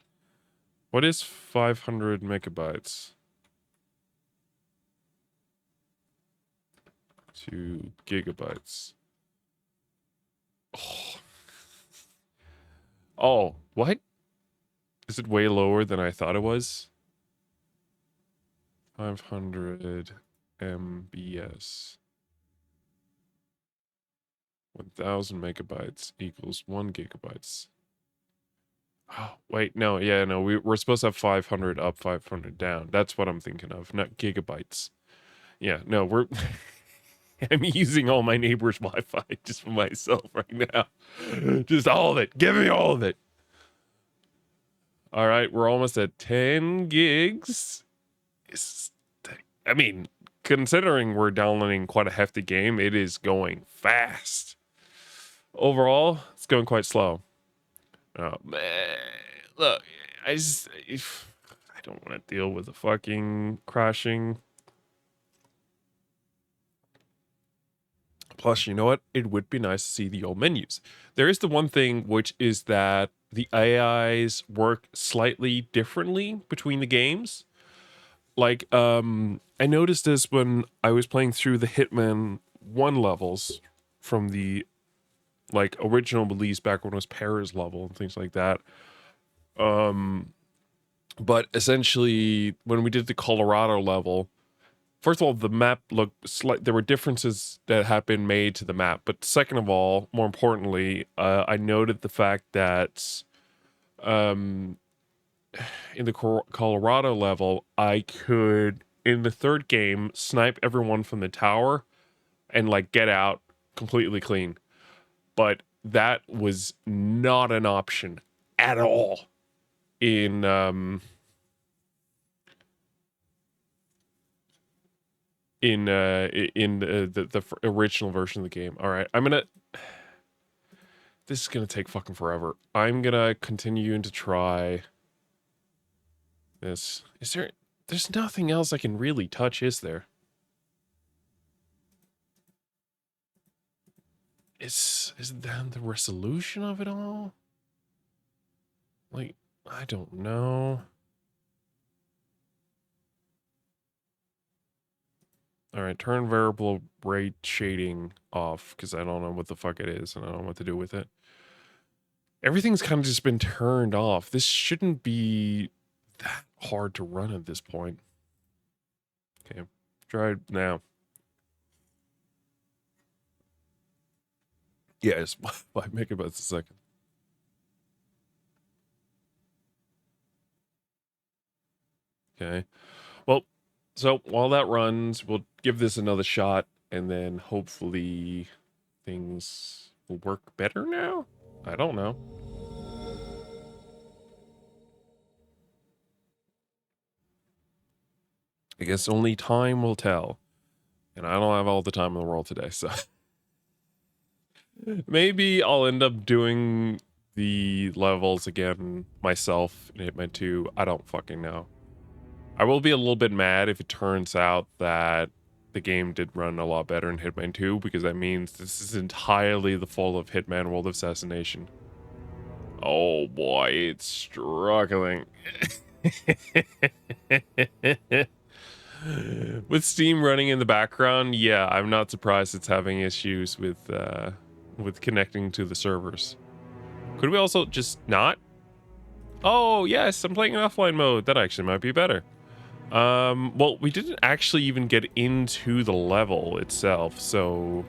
What is 500 megabytes? 2 gigabytes. Oh, what? Is it way lower than I thought it was? 500 MBS. 1000 megabytes equals 1 gigabytes. Oh, wait, no, yeah, no, we're supposed to have 500 up, 500 down. That's what I'm thinking of, not gigabytes. Yeah, no, we're... I'm using all my neighbor's Wi-Fi just for myself right now. Just all of it. Give me all of it. All right, we're almost at 10 gigs. I mean, considering we're downloading quite a hefty game, it is going fast. Overall, it's going quite slow. Oh, man. Look, I don't want to deal with the fucking crashing. Plus, you know what? It would be nice to see the old menus. There is the one thing, which is that the AIs work slightly differently between the games. Like, I noticed this when I was playing through the Hitman 1 levels from the, like, original release back when it was Paris level and things like that. But essentially, when we did the Colorado level, first of all, the map looked there were differences that had been made to the map. But second of all, more importantly, I noted the fact that in the Colorado level, I could, in the third game, snipe everyone from the tower and, like, get out completely clean. But that was not an option at all in the original version of the game. All right, this is gonna take fucking forever. I'm gonna continue to try this. There's nothing else I can really touch, is there? Is that the resolution of it all? Like, I don't know. All right, turn variable rate shading off, because I don't know what the fuck it is and I don't know what to do with it. Everything's kind of just been turned off. This shouldn't be that hard to run at this point. Okay, try it now. Yeah, just why make about a second. Okay. Well, so while that runs, we'll give this another shot, and then hopefully things will work better now? I don't know. I guess only time will tell. And I don't have all the time in the world today, so maybe I'll end up doing the levels again myself in Hitman 2. I don't fucking know. I will be a little bit mad if it turns out that the game did run a lot better in Hitman 2, because that means this is entirely the fault of Hitman World of Assassination. Oh boy, it's struggling. With Steam running in the background, yeah, I'm not surprised it's having issues with connecting to the servers. Could we also just not? Oh, yes, I'm playing in offline mode. That actually might be better. Well, we didn't actually even get into the level itself, so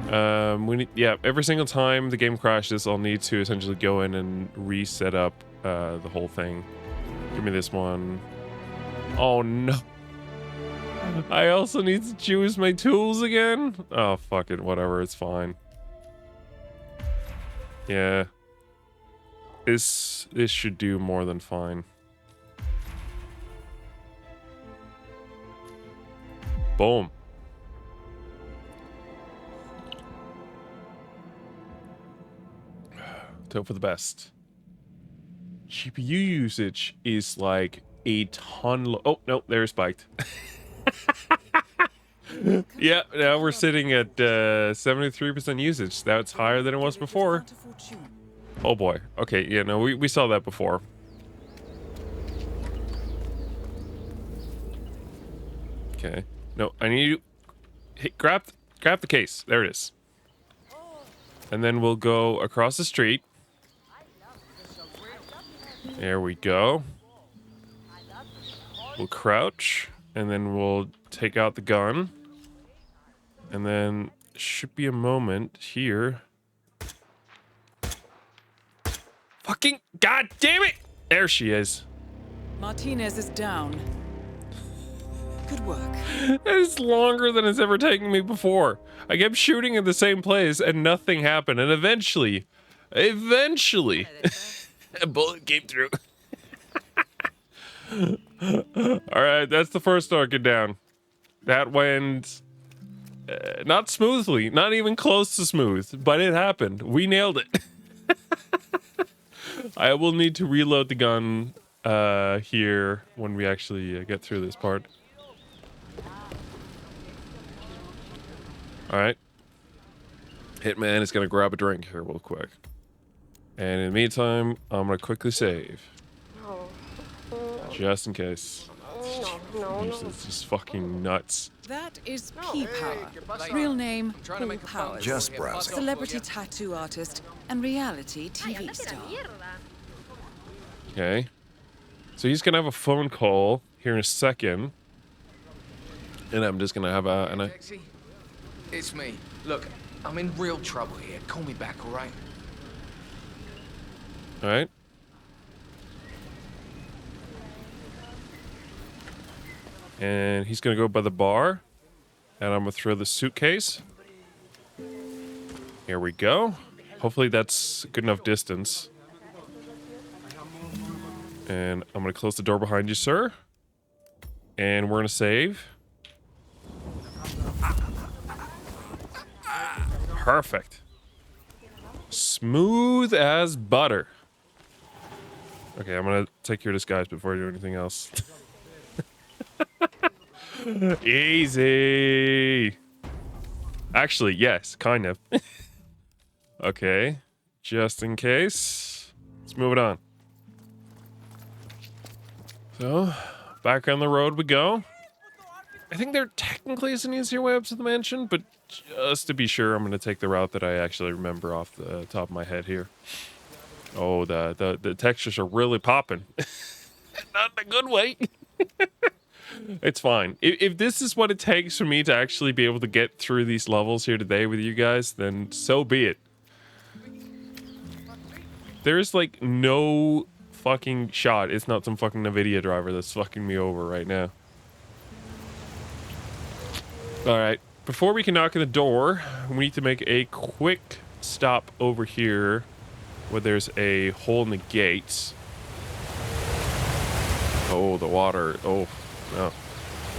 yeah, every single time the game crashes, I'll need to essentially go in and reset up the whole thing. Give me this one. Oh no. I also need to choose my tools again? Oh, fuck it, whatever, it's fine. Yeah. This should do more than fine. Boom. Hope for the best. GPU usage is like a ton low. Oh, no, there's spiked. Yeah, now we're sitting at 73% usage. That's higher than it was before. Oh boy. Okay, yeah, no, we saw that before. Okay. No, I need you. Hey, grab the case. There it is. And then we'll go across the street. There we go. We'll crouch, and then we'll take out the gun. And then should be a moment here. Fucking god damn it! There she is. Martinez is down. Good work. That is longer than it's ever taken me before. I kept shooting in the same place and nothing happened. And eventually, a bullet came through. Alright, that's the first target down. That went not smoothly, not even close to smooth, but it happened. We nailed it. I will need to reload the gun here when we actually get through this part. Alright. Hitman is going to grab a drink here real quick. And in the meantime, I'm going to quickly save. Just in case. It's just fucking nuts. That is P-Power. Real name, Paul Powers. Just browsing. Celebrity tattoo artist and reality TV star. Okay. So he's going to have a phone call here in a second. And I'm just going to have a... It's me. Look, I'm in real trouble here. Call me back, all right? All right. And he's going to go by the bar. And I'm going to throw the suitcase. Here we go. Hopefully that's good enough distance. And I'm going to close the door behind you, sir. And we're going to save. Perfect. Smooth as butter. Okay, I'm gonna take your disguise before I do anything else. Easy. Actually, yes, kind of. Okay, just in case. Let's move it on. So, back on the road we go. I think there technically is an easier way up to the mansion, but just to be sure, I'm going to take the route that I actually remember off the top of my head here. Oh, the textures are really popping. Not in a good way. It's fine. If this is what it takes for me to actually be able to get through these levels here today with you guys, then so be it. There's like no fucking shot. It's not some fucking NVIDIA driver that's fucking me over right now. Alright. Before we can knock on the door, we need to make a quick stop over here where there's a hole in the gate. Oh, the water. Oh, no.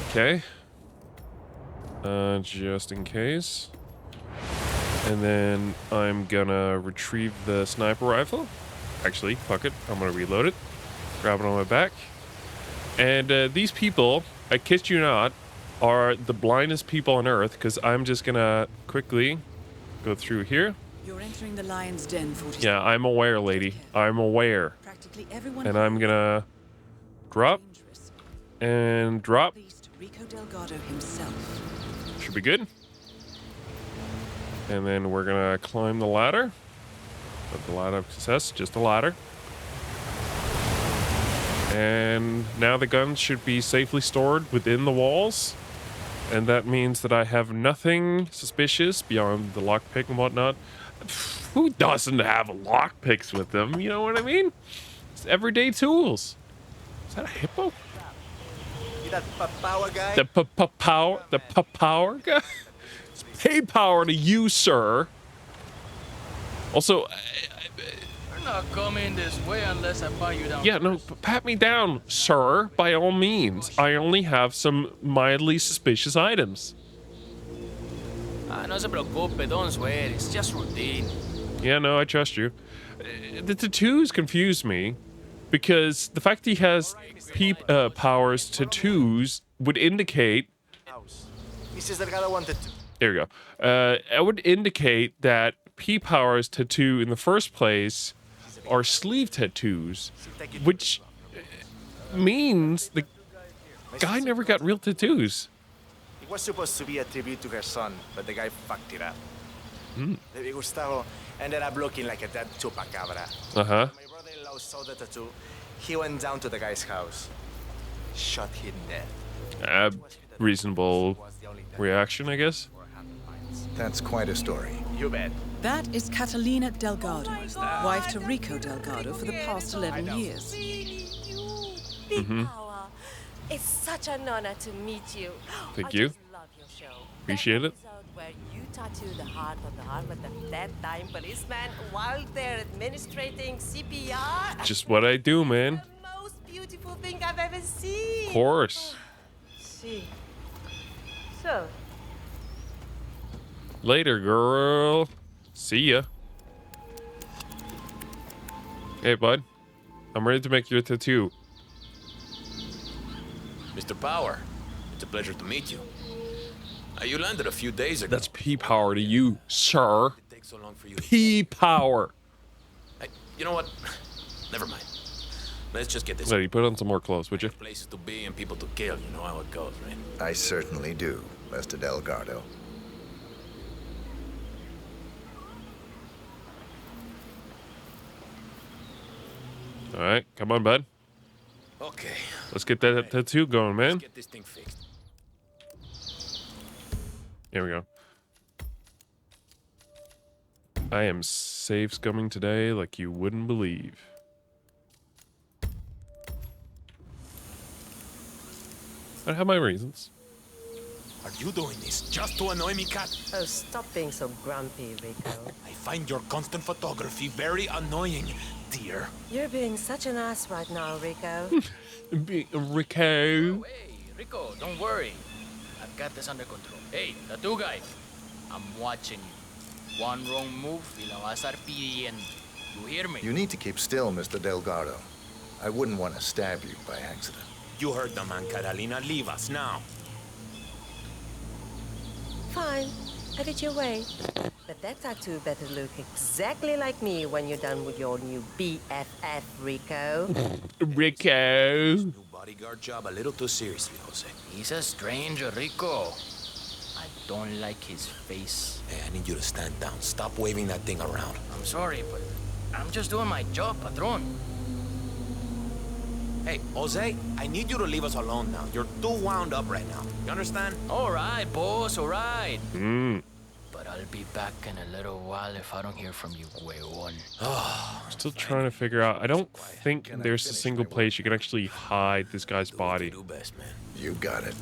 Okay. Just in case. And then I'm gonna retrieve the sniper rifle. Actually, fuck it. I'm gonna reload it. Grab it on my back. And these people, I kid you not, are the blindest people on Earth, because I'm just gonna quickly go through here. You're entering the lion's den, 47. Yeah, I'm aware, lady. I'm aware. Practically everyone And I'm gonna drop and drop. Rico Delgado himself. Should be good. And then we're gonna climb the ladder. Not the ladder of success, just a ladder. And now the guns should be safely stored within the walls. And that means that I have nothing suspicious beyond the lockpick and whatnot. Who doesn't have lockpicks with them? You know what I mean? It's everyday tools. Is that a hippo? That power guy? The power guy? It's pay power to you, sir. Also, We're not coming this way unless I buy you down. yeah, no, pat me down, sir, by all means. I only have some mildly suspicious items. No se preocupe, don't swear. It's just routine. Yeah, no, I trust you. The tattoos confuse me because the fact he has powers tattoos would indicate. Mrs. Delgado wanted to. There you go. It would indicate that P-Power's tattoo in the first place are sleeve tattoos, which means the guy never got real tattoos. It was supposed to be a tribute to her son, but the guy fucked it up. Baby Gustavo ended up looking like a dead chupacabra. Uh-huh. My brother-in-law saw the tattoo. He went down to the guy's house, shot him dead. Reasonable reaction, I guess. That's quite a story. You bet. That is Catalina Delgado, wife to Rico Delgado for the past 11 years. Mm-hmm. It's such an honor to meet you. Thank you. Love your show. Appreciate it. Where you tattoo the heart of the heart with the dead-time policeman while they're administrating CPR. Just what I do, man. The most beautiful thing I've ever seen. Of course. See. So. Later, girl. See ya. Hey, bud. I'm ready to make your tattoo. Mr. Power, it's a pleasure to meet you. You landed a few days ago. That's P-Power to you, sir. It takes so long for you. P-Power. You know what? Never mind. Let's just get this. Lady, put on some more clothes, would you? Places to be and people to kill. You know how it goes, right? I certainly do, Mr. Delgado. All right, come on, bud. Okay. Let's get that tattoo going, man. Let's get this thing fixed. Here we go. I am safe scumming today like you wouldn't believe. I have my reasons. Are you doing this just to annoy me, Kat? Oh, stop being so grumpy, Rico. I find your constant photography very annoying, dear. You're being such an ass right now, Rico. Rico. Hey, Rico, don't worry. I've got this under control. Hey, tattoo guy. I'm watching you. One wrong move y la vas a estar pidiendo. You hear me? You need to keep still, Mr. Delgado. I wouldn't want to stab you by accident. You heard the man, Catalina. Leave us now. Fine. Have it your way. But that tattoo better look exactly like me when you're done with your new BFF, Rico. Rico. New bodyguard job a little too seriously, Jose. He's a stranger, Rico. I don't like his face. Hey, I need you to stand down. Stop waving that thing around. I'm sorry, but I'm just doing my job, Patron. Hey, Jose, I need you to leave us alone now. You're too wound up right now. You understand? All right, boss, all right. Mm. But I'll be back in a little while if I don't hear from you, Huevon. Still trying to figure out. I don't think there's a single place you can actually hide this guy's body. You got it.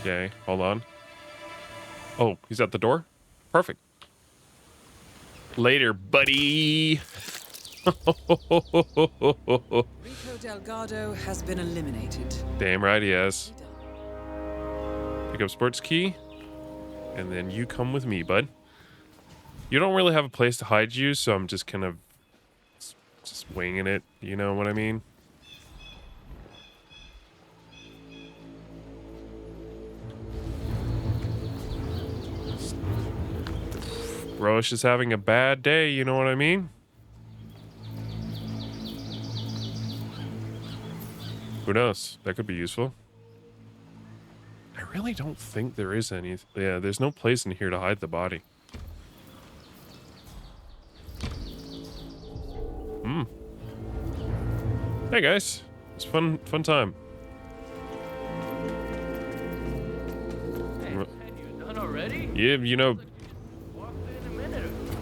Okay, hold on. Oh, he's at the door? Perfect. Later, buddy. Rico Delgado has been eliminated. Damn right he has. Pick up sports key. And then you come with me, bud. You don't really have a place to hide you, so I'm just kind of just winging it. You know what I mean? Bro's just having a bad day, you know what I mean? Who knows? That could be useful. I really don't think there is any. Yeah, there's no place in here to hide the body. Hmm. Hey guys, it's fun time. Hey, you done already? Yeah, you know.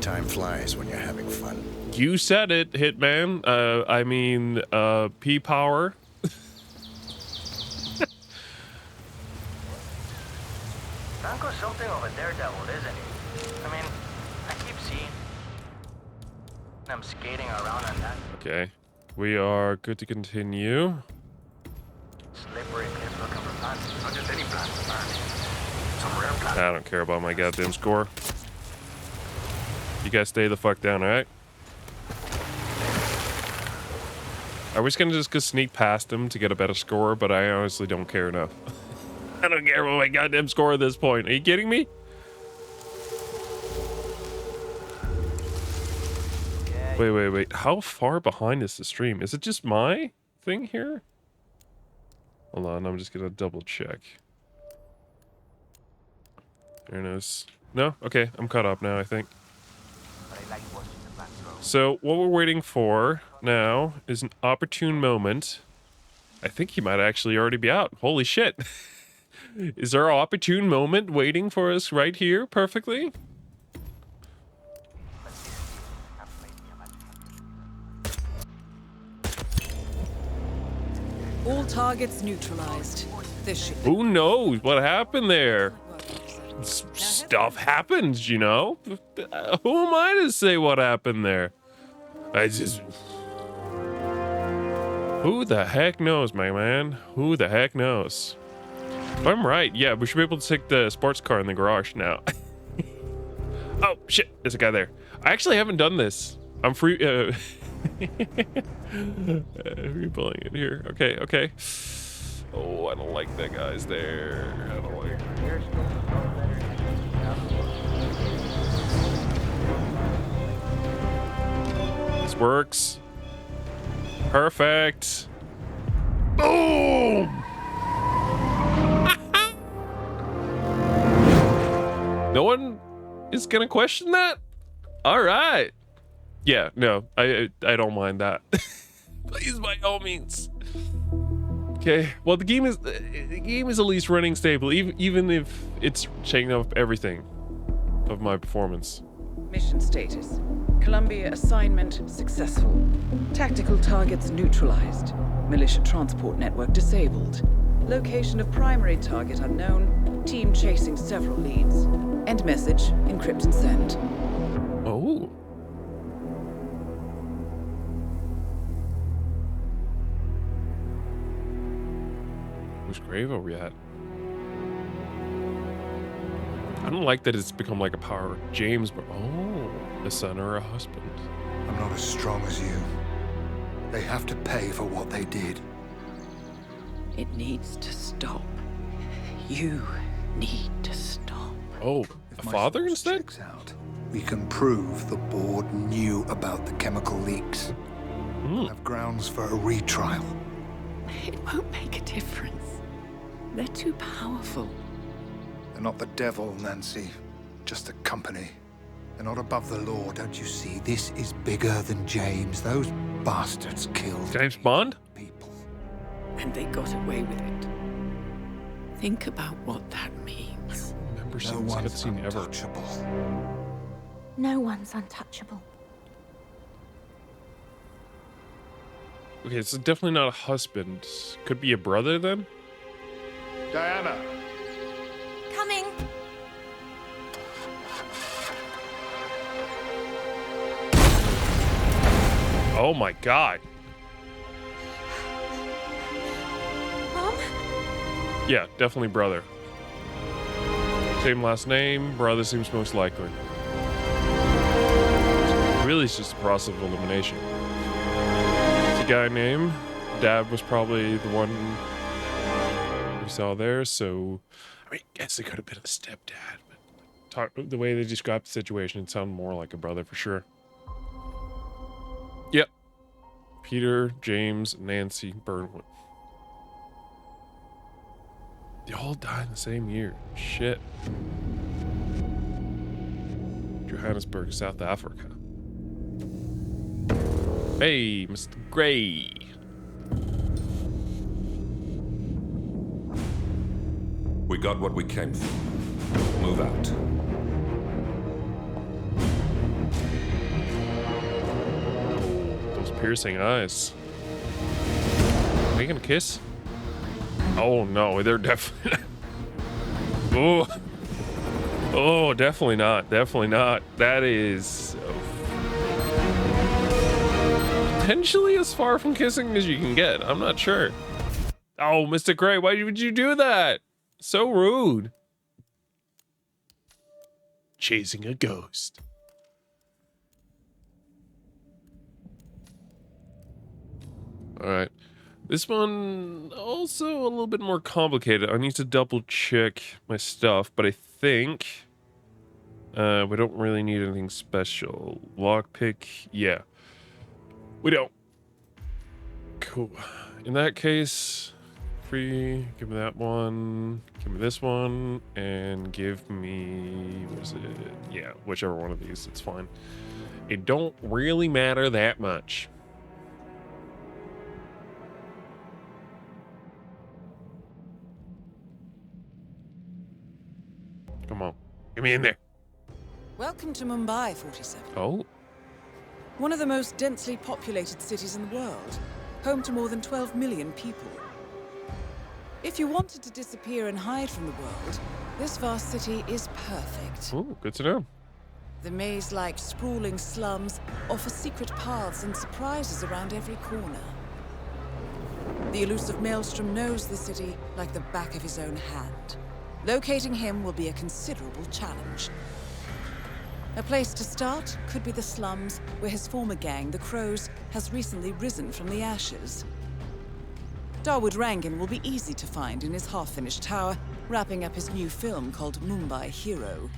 Time flies when you're having fun. You said it, Hitman. I mean, P power. Franco's something of a daredevil, isn't he? I mean, I keep seeing him skating around on that Okay, we are good to continue. slippery place looking for plants. Not just any plants, apparently. Some rare plants. I don't care about my goddamn score. You guys stay the fuck down, alright? I was gonna just go sneak past him to get a better score, but I honestly don't care enough. I don't care about my goddamn score at this point. Are you kidding me? Wait. How far behind is the stream? Is it just my thing here? Hold on, I'm just gonna double check. There it is. No? Okay, I'm caught up now, I think. So, what we're waiting for now is an opportune moment. I think he might actually already be out. Holy shit. Is there an opportune moment waiting for us right here perfectly? All targets neutralized. This should be Who knows what happened there? Stuff happens, you know? Who am I to say what happened there? Who the heck knows, my man? Who the heck knows? If I'm right, yeah, we should be able to take the sports car in the garage now. Oh, shit, there's a guy there. I actually haven't done this. I'm free, repulling it here. Okay. Oh, I don't like that guy's there. I don't like it. This works. Perfect. Boom! No one is gonna question that? All right. Yeah, no, I don't mind that. Please, by all means. Okay. Well, the game is at least running stable, even if it's changing up everything of my performance. mission status. Columbia assignment successful. Tactical targets neutralized. Militia transport network disabled. Location of primary target unknown. Team chasing several leads. End message, encrypt and send. Oh. Whose grave are we at? I don't like that it's become like a power. James, but oh, a son or a husband. I'm not as strong as you. They have to pay for what they did. It needs to stop. You need to stop. Oh, a father instead? We can prove the board knew about the chemical leaks. We'll have grounds for a retrial. It won't make a difference. They're too powerful. They're not the devil, Nancy. Just a company. They're not above the law, don't you see? This is bigger than James. Those bastards killed James Bond? people. And they got away with it. Think about what that means. Remember seeing this cutscene ever. No one's untouchable. Okay, it's definitely not a husband. Could be a brother then? Diana. Coming. Oh my god. Mom? Yeah, definitely brother. Same last name, brother seems most likely. Really, it's just a process of elimination. It's a guy named Dad was probably the one we saw there, so I mean, I guess it could have been a stepdad, but the way they described the situation, it sounded more like a brother for sure. Yep. Peter, James, Nancy, Burnwood. They all died in the same year. Shit. Johannesburg, South Africa. Hey, Mr. Gray. We got what we came for. Move out. Those piercing eyes. Are they gonna kiss? Oh no, they're definitely. Oh. Oh, definitely not. Definitely not. That is potentially as far from kissing as you can get. I'm not sure. Oh, Mr. Gray, why would you do that? So rude. Chasing a ghost. All right. This one also a little bit more complicated. I need to double check my stuff, but I think we don't really need anything special. Lockpick, yeah. We don't. Cool. In that case, free, give me that one, give me this one, and give me, what is it? Yeah, whichever one of these, it's fine. It don't really matter that much. Come on, get me in there. Welcome to Mumbai, 47. Oh. One of the most densely populated cities in the world, home to more than 12 million people. If you wanted to disappear and hide from the world, this vast city is perfect. Oh, good to know. The maze-like sprawling slums offer secret paths and surprises around every corner. The elusive Maelstrom knows the city like the back of his own hand. Locating him will be a considerable challenge. A place to start could be the slums where his former gang, the Crows, has recently risen from the ashes. Dawood Rangan will be easy to find in his half-finished tower, wrapping up his new film called Mumbai Hero.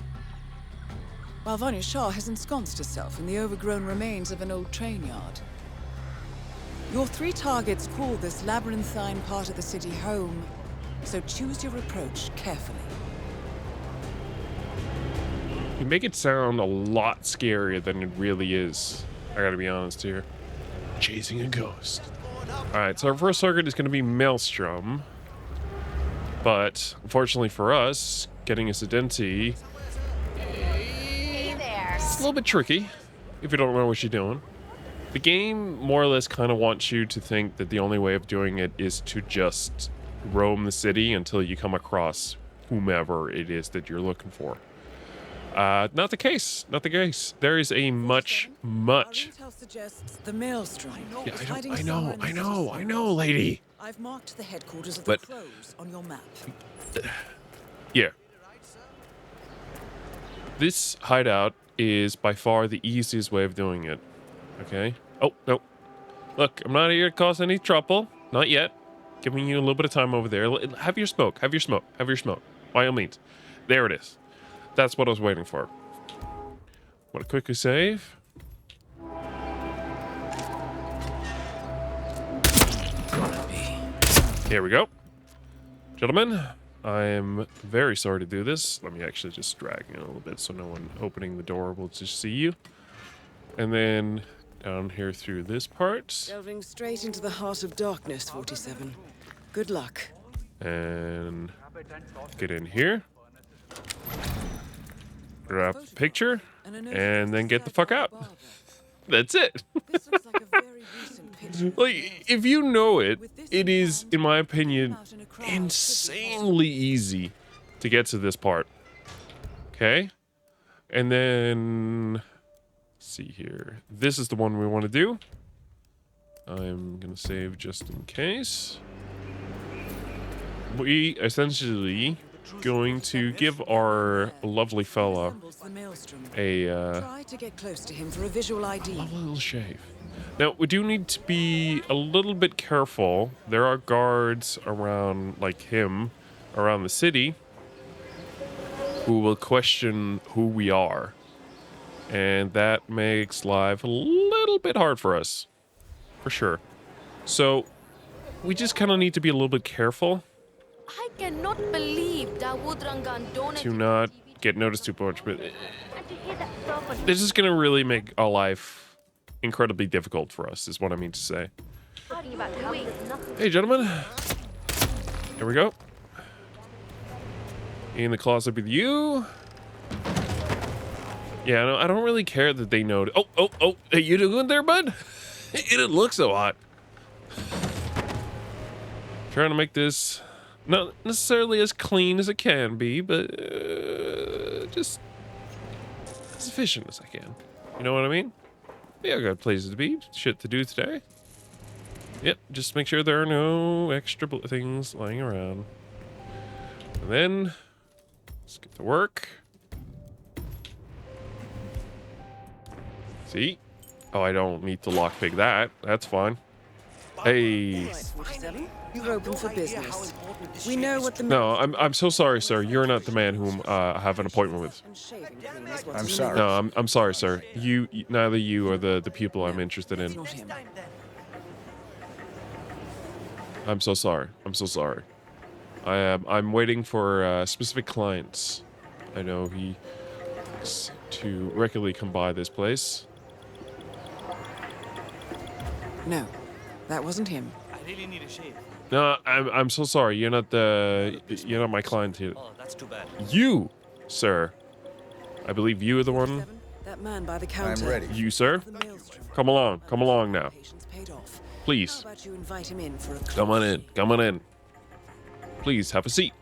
While Vanya Shah has ensconced herself in the overgrown remains of an old train yard. Your three targets call this labyrinthine part of the city home, so choose your approach carefully. You make it sound a lot scarier than it really is. I gotta be honest here. Chasing a ghost. Alright, so our first target is gonna be Maelstrom. But, unfortunately for us, getting his identity Hey there. it's a little bit tricky if you don't know what you're doing. The game more or less kind of wants you to think that the only way of doing it is to just roam the city until you come across whomever it is that you're looking for. Not the case. Not the case. There is a much. Our intel suggests the Maelstrom. Yeah, is hiding I somewhere in the city. know, lady. I've marked the headquarters of But- the Crows on your map. Yeah. This hideout is by far the easiest way of doing it. Okay? Oh, no. Look, I'm not here to cause any trouble. Not yet. Giving you a little bit of time over there. Have your smoke. Have your smoke. Have your smoke. By all means. There it is. That's what I was waiting for. Want to quickly save? Here we go. Gentlemen, I am very sorry to do this. Let me actually just drag in a little bit so no one opening the door will just see you. And then down here through this part. Delving straight into the heart of darkness, 47. Good luck. And get in here. Grab the picture. And then get the fuck out. That's it. Like, if you know it, it is, in my opinion, insanely easy to get to this part. Okay? And then, let's see here. This is the one we want to do. I'm going to save just in case. We essentially going to give our lovely fella a Try to get close to him for a visual ID. little shave. Now, we do need to be a little bit careful. There are guards around, like him, around the city, who will question who we are. And that makes life a little bit hard for us. For sure. So, we just kind of need to be a little bit careful. I cannot believe that Woodrangan donated To not get noticed too much, but this is going to really make our life incredibly difficult for us, is what I mean to say. Hey, gentlemen. Here we go. In the closet with you. Yeah, no, I don't really care that they know. Oh, hey, you doing there, bud? It didn't look so hot. Trying to make this not necessarily as clean as it can be, but just as efficient as I can. You know what I mean? Yeah, I got places to be, shit to do today. Yep, just make sure there are no extra things lying around. And then, let's get to work. See? Oh, I don't need to lockpick that. That's fine. Hey. You're open for business. We know what the No, I'm so sorry, sir. You're not the man whom I have an appointment with. I'm sorry. No, I'm sorry, sir. Neither you or the people I'm interested in. I'm so sorry. I'm so sorry. I'm waiting for specific clients. I know he likes to regularly come by this place. No, that wasn't him. I really need a shave. No, I'm so sorry. You're not my client here. Oh, that's too bad. You, sir. I believe you are the one. That man by the counter. I'm ready. You, sir. Come along now. Please. How about you invite him in for a Come on in. Please have a seat.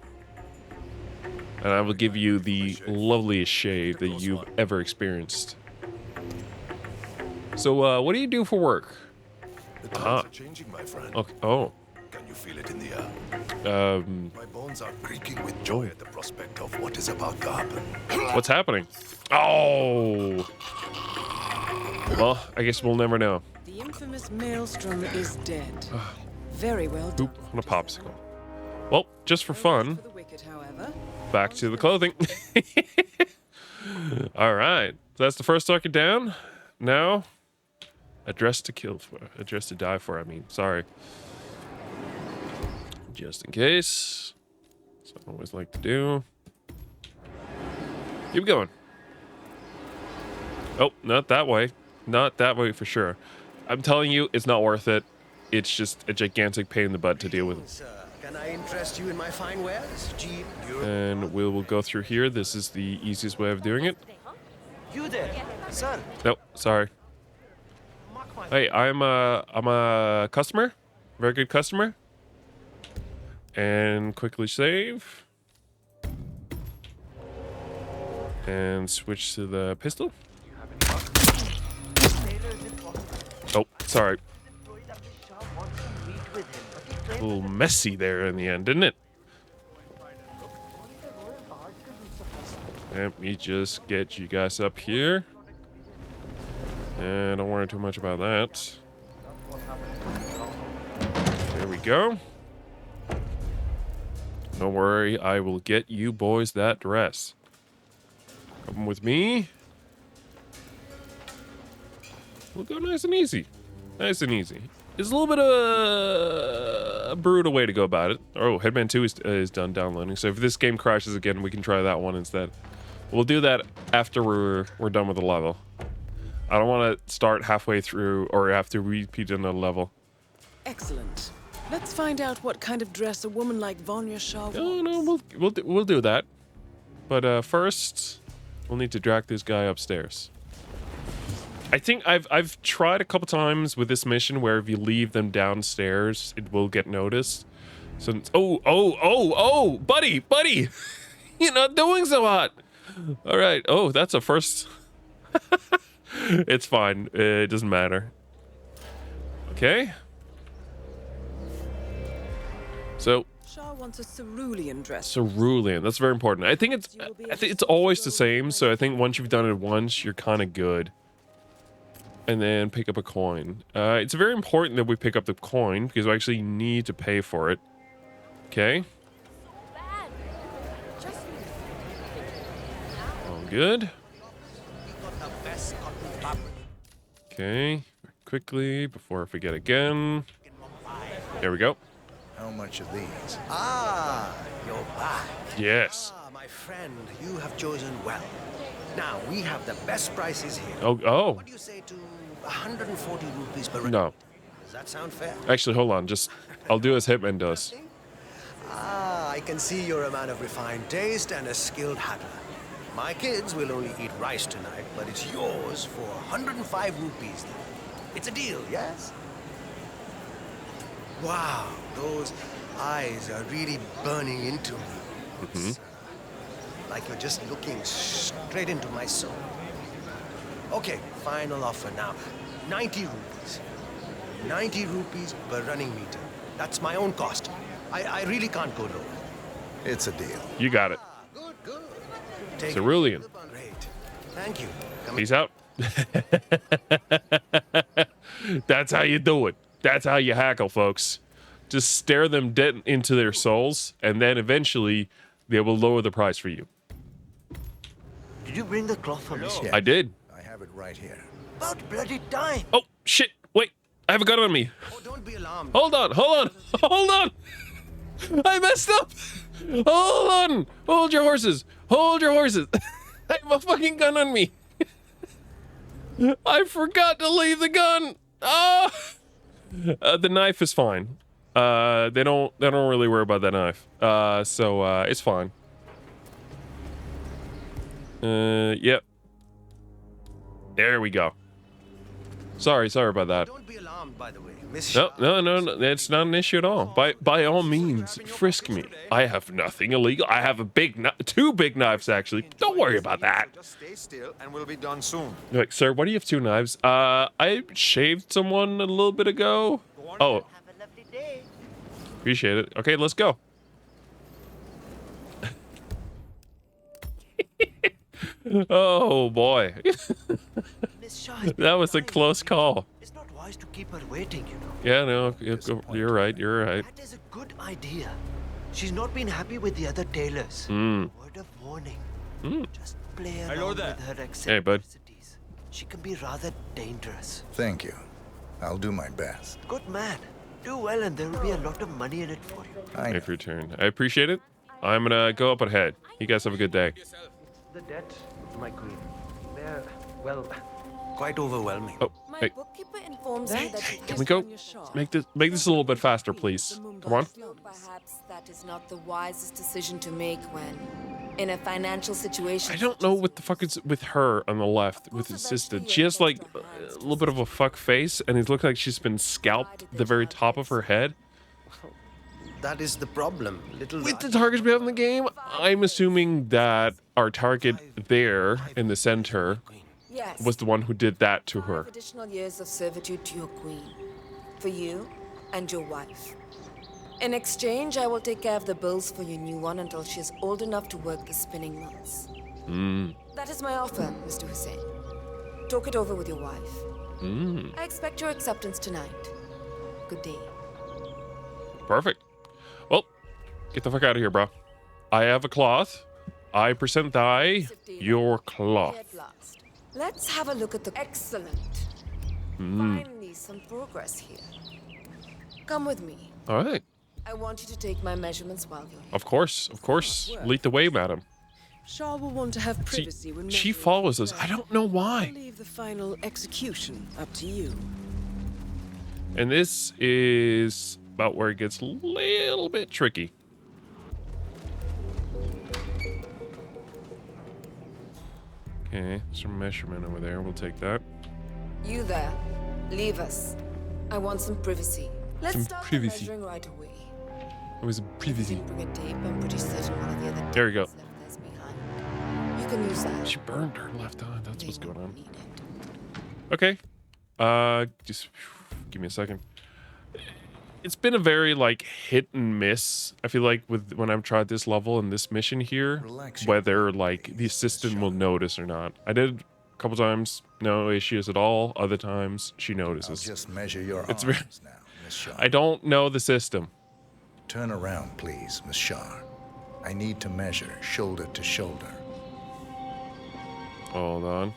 And I will give you the loveliest shave that you've ever experienced. So, what do you do for work? The times are changing, my friend. Okay. Oh. Can you feel it in the air? My bones are creaking with joy at the prospect of what is about to happen. What's happening? Oh. Well, I guess we'll never know. The infamous Maelstrom is dead. Very well done. Oop, on a popsicle. Well, just for fun. Back to the clothing. All right. So that's the first target down. Now, address to kill for. Address to die for, I mean. Sorry. Just in case. That's what I always like to do. Keep going. Oh, not that way. Not that way for sure. I'm telling you, it's not worth it. It's just a gigantic pain in the butt to deal with. Sir, can I interest you in my fine wares? And we will go through here. This is the easiest way of doing it. You there, sir? Nope, sorry. Hey, I'm a customer. Very good customer. And quickly save. And switch to the pistol. Oh, sorry. A little messy there in the end, didn't it? Let me just get you guys up here. And don't worry too much about that. There we go. Don't worry, I will get you boys that dress. Come with me. We'll go nice and easy. Nice and easy. It's a little bit of a brutal way to go about it. Oh, Hitman 2 is done downloading. So if this game crashes again, we can try that one instead. We'll do that after we're done with the level. I don't want to start halfway through or have to repeat another level. Excellent. Let's find out what kind of dress a woman like Vanya Shaw wants. No, we'll do that. But first, we'll need to drag this guy upstairs. I think I've tried a couple times with this mission where if you leave them downstairs, it will get noticed. So oh, buddy, you're not doing so hot. All right. Oh, that's a first. It's fine. It doesn't matter. Okay. So Shaw wants a cerulean dress. cerulean. That's very important. I think it's always the same. So I think once you've done it once, you're kind of good. And then pick up a coin. It's very important that we pick up the coin because we actually need to pay for it. Okay. All good. Okay. Quickly before I forget again. There we go. How much of these? Ah, you're back. Yes. Ah, my friend, you have chosen well. Now, we have the best prices here. Oh. What do you say to 140 rupees per No. Does that sound fair? Actually, hold on. I'll do as Hitman does. Ah, I can see you're a man of refined taste and a skilled haggler. My kids will only eat rice tonight, but it's yours for 105 rupees. It's a deal, yes? Wow, those eyes are really burning into me. It's, like you're just looking straight into my soul. Okay, final offer now. 90 rupees. 90 rupees per running meter. That's my own cost. I really can't go lower. It's a deal. You got it. Take Cerulean. Great. Thank you. Peace out. That's how you do it. That's how you hackle, folks. Just stare them dead into their souls, and then eventually they will lower the price for you. Did you bring the cloth for me? I did. I have it right here. About bloody time. Oh, shit. Wait. I have a gun on me. Oh, don't be alarmed. Hold on. I messed up. Hold on. Hold your horses. I have a fucking gun on me. I forgot to leave the gun. The knife is fine. They don't really worry about that knife. So it's fine. Yep. There we go. Sorry about that. Don't be alarmed, by the way. Miss No, it's not an issue at all. By all means, frisk me. I have nothing illegal. I have two big knives, actually. Don't worry about that. Just stay still and we'll be done soon. Like, sir, why do you have two knives? I shaved someone a little bit ago. Oh. Appreciate it. Okay, let's go. Oh, boy. That was a close call. It's not wise to keep her waiting, you know. Yeah, no, you're right. That is a good idea. She's not been happy with the other tailors. Word of warning. Just play around with her eccentricities. Hey, bud. She can be rather dangerous. Thank you. I'll do my best. Good man. Do well and there will be a lot of money in it for you. Pay for your turn. I appreciate it. I'm gonna go up ahead. You guys have a good day. The debt, my queen. They're, well, quite overwhelming. Oh, hey. Bookkeeper informs me that Can we go? Make this a little bit faster, please. Come on. Perhaps that is not the wisest decision to make when in a financial situation. I don't know what the fuck is with her on the left with his sister. She has like a little bit of a fuck face, and it looks like she's been scalped at the very top of her head. That is the problem. With the targets we have in the game, I'm assuming that our target there in the center was the one who did that to her. Additional years of servitude to your queen, for you and your wife. In exchange, I will take care of the bills for your new one until she is old enough to work the spinning months. That is my offer, Mr. Hussein. Talk it over with your wife. I expect your acceptance tonight. Good day. Perfect. Well, get the fuck out of here, bro. I have a cloth. I present thy your cloth. Let's have a look at the excellent. Finally, some progress here. Come with me. All right. I want you to take my measurements while you're here. Of course. Lead the way, madam. Shaw will want to have privacy when she follows us. I don't know why. I'll leave the final execution up to you. And this is about where it gets a little bit tricky. Okay, some measurement over there. We'll take that. You there. Leave us. I want some privacy. Let's Some start privacy. the measuring right away. It was privacy. Bring a tape. I'm pretty certain one of the other There we go. tapes left theirs behind. You can use that. She burned her left eye. That's what's going on. Okay. Just give me a second. It's been a very like hit and miss. I feel like with when I've tried this level and this mission here, whether like the assistant will notice or not. I did a couple times, no issues at all. Other times she notices. Just measure your It's arms now, Miss Shaw. I don't know the system. Turn around, please, Miss Shaw. I need to measure shoulder to shoulder. Hold on.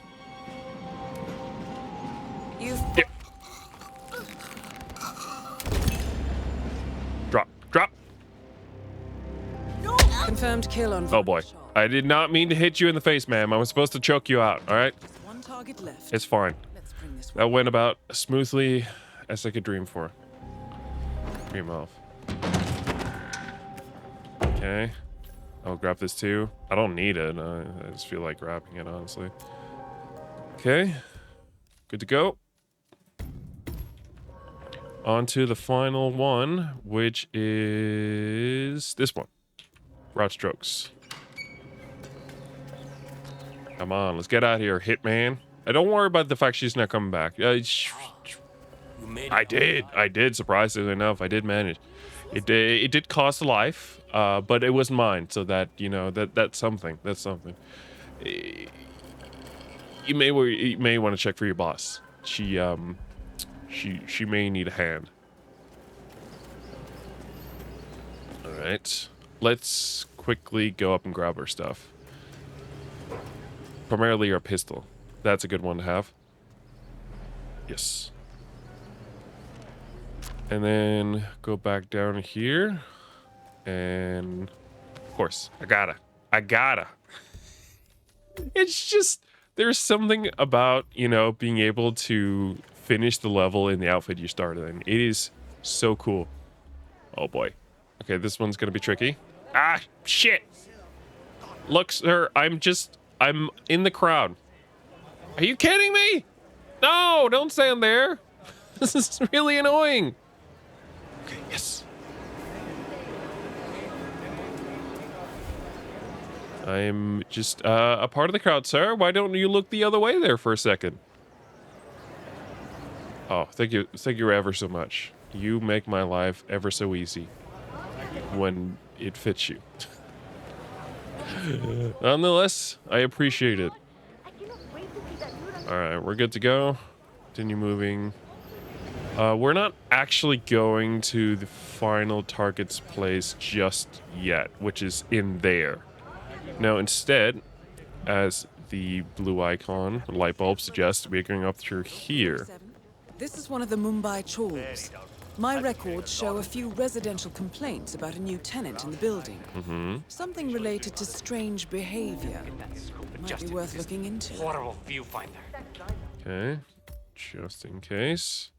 You. Drop. Confirmed kill on. Oh boy. I did not mean to hit you in the face, ma'am. I was supposed to choke you out, all right? One target left. It's fine. That went about as smoothly as I could dream for. Dream of. Okay. I'll grab this too. I don't need it. I just feel like grabbing it, honestly. Okay. Good to go. On to the final one, which is this one. Broad strokes. Come on, let's get out of here, Hitman. Don't worry about the fact she's not coming back. I did. Surprisingly enough, I did manage. It did cost a life, but it wasn't mine. So that that's something. That's something. You may want to check for your boss. She may need a hand. All right, let's quickly go up and grab her stuff. Primarily our pistol. That's a good one to have. Yes. And then go back down here. And of course, I gotta. It's just, there's something about, being able to finish the level in the outfit you started in. It is so cool. Oh boy. Okay, this one's gonna be tricky. Ah, shit. Look, sir, I'm in the crowd. Are you kidding me? No, don't stand there. This is really annoying. Okay, yes. I'm just a part of the crowd, sir. Why don't you look the other way there for a second? Oh, thank you ever so much. You make my life ever so easy when it fits you. Nonetheless, I appreciate it. All right, we're good to go. Continue moving. We're not actually going to the final target's place just yet, which is in there. Now, instead, as the blue icon, the light bulb suggests, we're going up through here. This is one of the Mumbai chores. My records show a few residential complaints about a new tenant in the building. Mm-hmm. Something related to strange behavior. Might be worth looking into. Horrible viewfinder. Okay, just in case.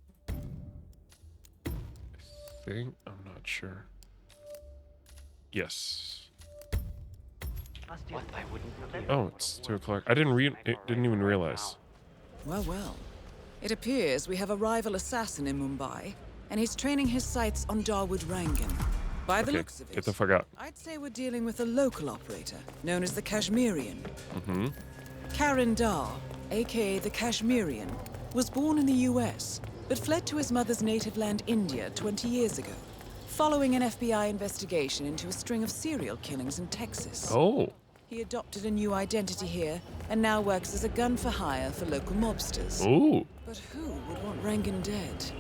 I'm not sure. Yes. Oh, it's 2 o'clock. I didn't even realize. Well. It appears we have a rival assassin in Mumbai, and he's training his sights on Dawood Rangan. By the looks of it, get the fuck out. I'd say we're dealing with a local operator, known as the Kashmirian. Mm-hmm. Karan Dar, aka the Kashmirian, was born in the US, but fled to his mother's native land, India, 20 years ago, following an FBI investigation into a string of serial killings in Texas. Oh. He adopted a new identity here, and now works as a gun for hire for local mobsters. Ooh. But who would want Rangan dead?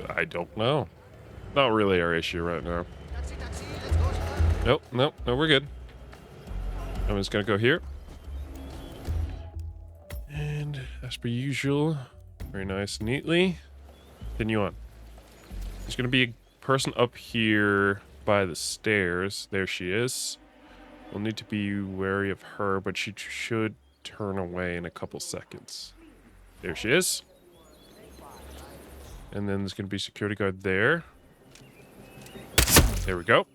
I don't know. Not really our issue right now. Nope, we're good. I'm just gonna go here. And as per usual, very nice and neatly. Continue on. There's gonna be a person up here by the stairs. There she is. We'll need to be wary of her, but she should turn away in a couple seconds. There she is. And then there's going to be a security guard there. There we go.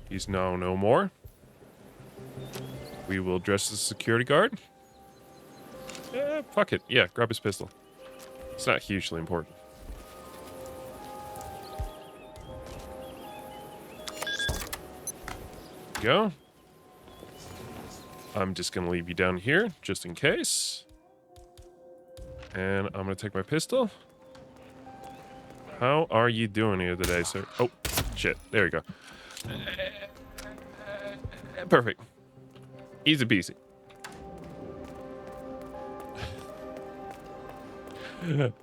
He's now no more. We will dress as a security guard. Fuck it. Yeah, grab his pistol. It's not hugely important. Go. I'm just gonna leave you down here just in case. And I'm gonna take my pistol. How are you doing here today, sir? Oh, shit. There we go. Perfect. Easy peasy.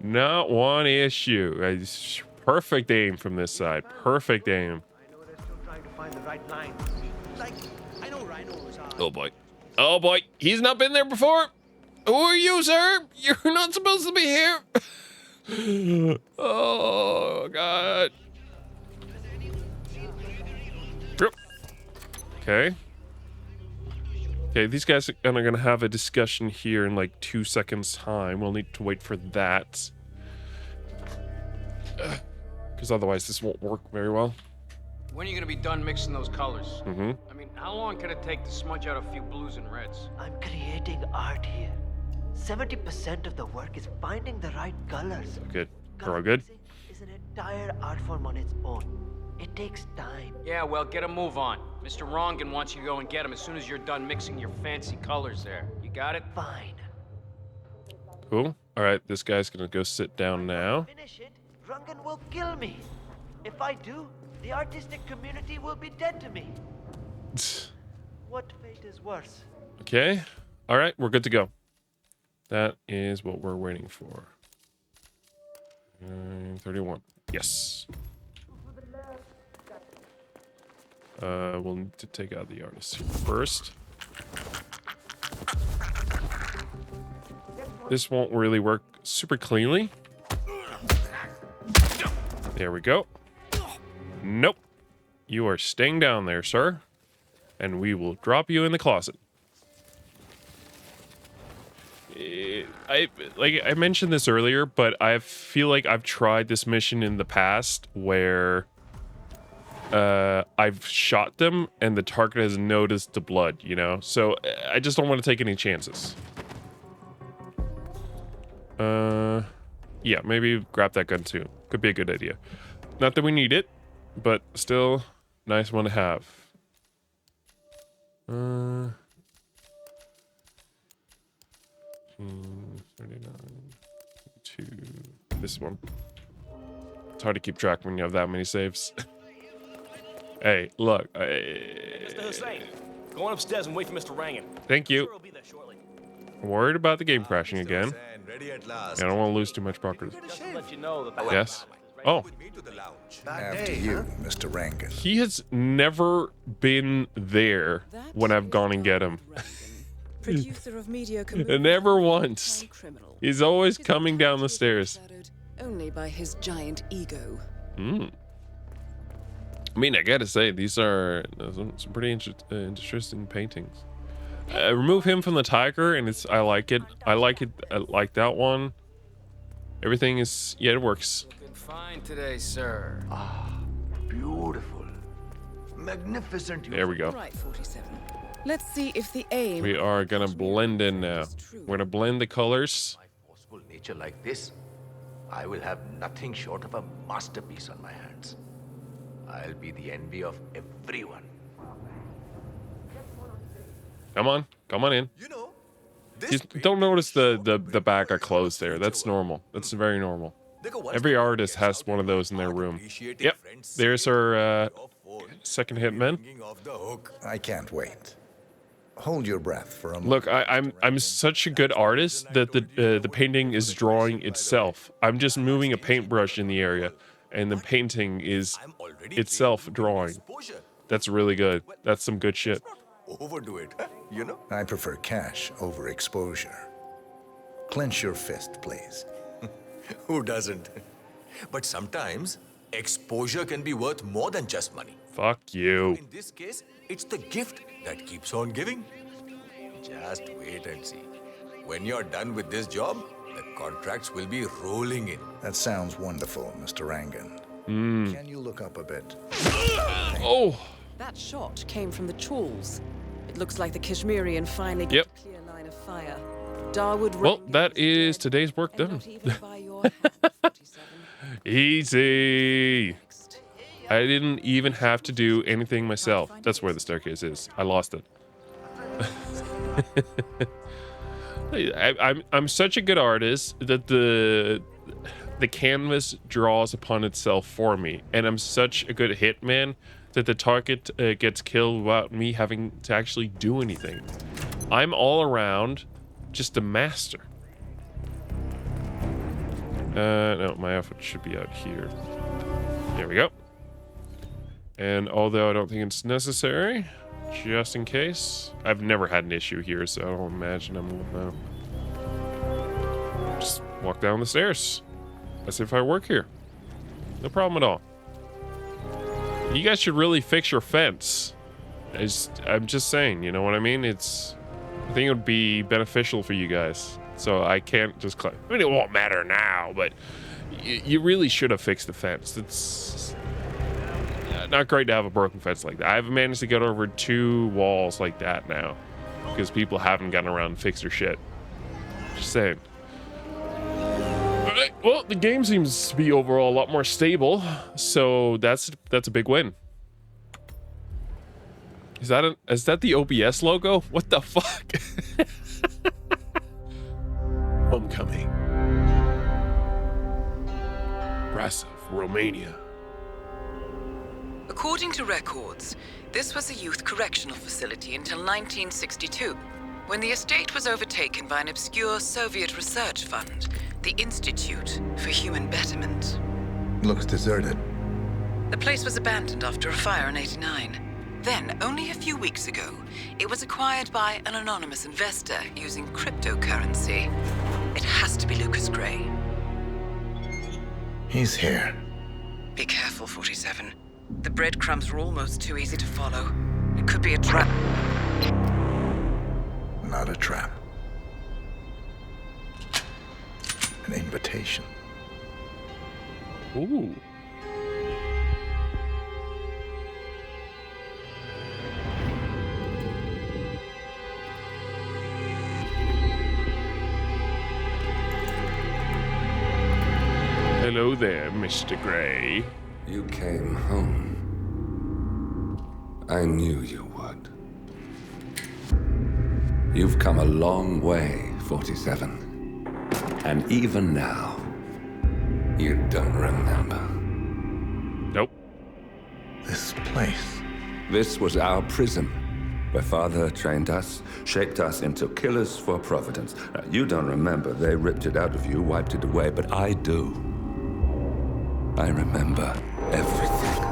Not one issue. Perfect aim from this side. Perfect aim. Trying to find the right line. Like, I know rhinos are... Oh boy. Oh boy. He's not been there before. Who are you, sir? You're not supposed to be here. Oh, God. Okay. Okay, these guys are gonna have a discussion here in like 2 seconds time. We'll need to wait for that. Because otherwise this won't work very well. When are you gonna be done mixing those colors? Mm-hmm. I mean, how long can it take to smudge out a few blues and reds? I'm creating art here. 70% of the work is finding the right colors. Good. Are all good? It's an entire art form on its own. It takes time. Yeah, well, get a move on. Mr. Rongan wants you to go and get him as soon as you're done mixing your fancy colors there. You got it? Fine. Cool. All right, this guy's gonna go sit down now. Finish it, Rungan will kill me. If I do, the artistic community will be dead to me. What fate is worse? Okay. All right, we're good to go. That is what we're waiting for. 9:31. Yes. We'll need to take out the artist here first. This won't really work super cleanly. There we go. Nope. You are staying down there, sir. And we will drop you in the closet. I mentioned this earlier, but I feel like I've tried this mission in the past where I've shot them and the target has noticed the blood, you know? So I just don't want to take any chances. Yeah, maybe grab that gun too. Could be a good idea. Not that we need it, but still nice one to have. 39, 2, this one. It's hard to keep track when you have that many saves. Hey, look. Mr. Hussein, go on upstairs and wait for Mr. Rangan. Thank you. I'm worried about the game crashing again. I don't want to lose too much progress. Yes. Oh. After you, Mr. Rangan. He has never been there when I've gone and get him. Producer of mediocre Never once. He's always coming down the stairs. Only by his giant ego. I mean, I gotta say, these are some pretty interesting paintings. Remove him from the tiger, and I like it. I like that one. Everything is, yeah, it works. Looking fine today, sir. Beautiful. Magnificent. There we go. Right, 47. Let's see if the aim... We are gonna blend in now. We're gonna blend the colors. Forceful nature like this, I will have nothing short of a masterpiece on my hands. I'll be the envy of everyone. Come on in. You know, Don't notice the back are closed there. That's normal. That's very normal. Every artist has one of those in their room. Yep. There's our second Hitman. I can't wait. Hold your breath for a moment. Look, I'm such a good artist that the painting is drawing itself. I'm just moving a paintbrush in the area, and the painting is itself drawing. That's really good. That's some good shit. Overdo it, you know? I prefer cash over exposure. Clench your fist, please. Who doesn't? But sometimes, exposure can be worth more than just money. Fuck you. In this case, it's the gift that keeps on giving. Just wait and see. When you're done with this job, the contracts will be rolling in. That sounds wonderful, Mr. Rangan. Can you look up a bit? Oh! That shot came from the trawls. It looks like the Kashmirian finally got Yep. a clear line of fire. Darwood Well, that is today's work done. Easy. I didn't even have to do anything myself. That's where the staircase is. I lost it. I'm such a good artist that the canvas draws upon itself for me, and I'm such a good hitman that the target gets killed without me having to actually do anything. I'm all around just a master. No, my outfit should be out here. There we go. And although I don't think it's necessary, just in case, I've never had an issue here, so I don't imagine I'm just walk down the stairs as if I work here. No problem at all. You guys should really fix your fence. I'm just saying, you know what I mean? I think it would be beneficial for you guys. So I can't just claim. I mean, it won't matter now, but you really should have fixed the fence. It's not great to have a broken fence like that. I've managed to get over 2 walls like that now because people haven't gotten around and fixed their shit. Just saying. Alright, well, the game seems to be overall a lot more stable, so that's a big win. Is that the OBS logo? What the fuck? Homecoming. Brasov, Romania. According to records, this was a youth correctional facility until 1962, when the estate was overtaken by an obscure Soviet research fund, the Institute for Human Betterment. Looks deserted. The place was abandoned after a fire in '89. Then, only a few weeks ago, it was acquired by an anonymous investor using cryptocurrency. It has to be Lucas Gray. He's here. Be careful, 47. The breadcrumbs are almost too easy to follow. It could be a trap. Not a trap. An invitation. Ooh. Hello there, Mr. Gray. You came home. I knew you would. You've come a long way, 47. And even now, you don't remember. Nope. This place. This was our prison, where Father trained us, shaped us into killers for Providence. Now, you don't remember. They ripped it out of you, wiped it away, but I do. I remember everything.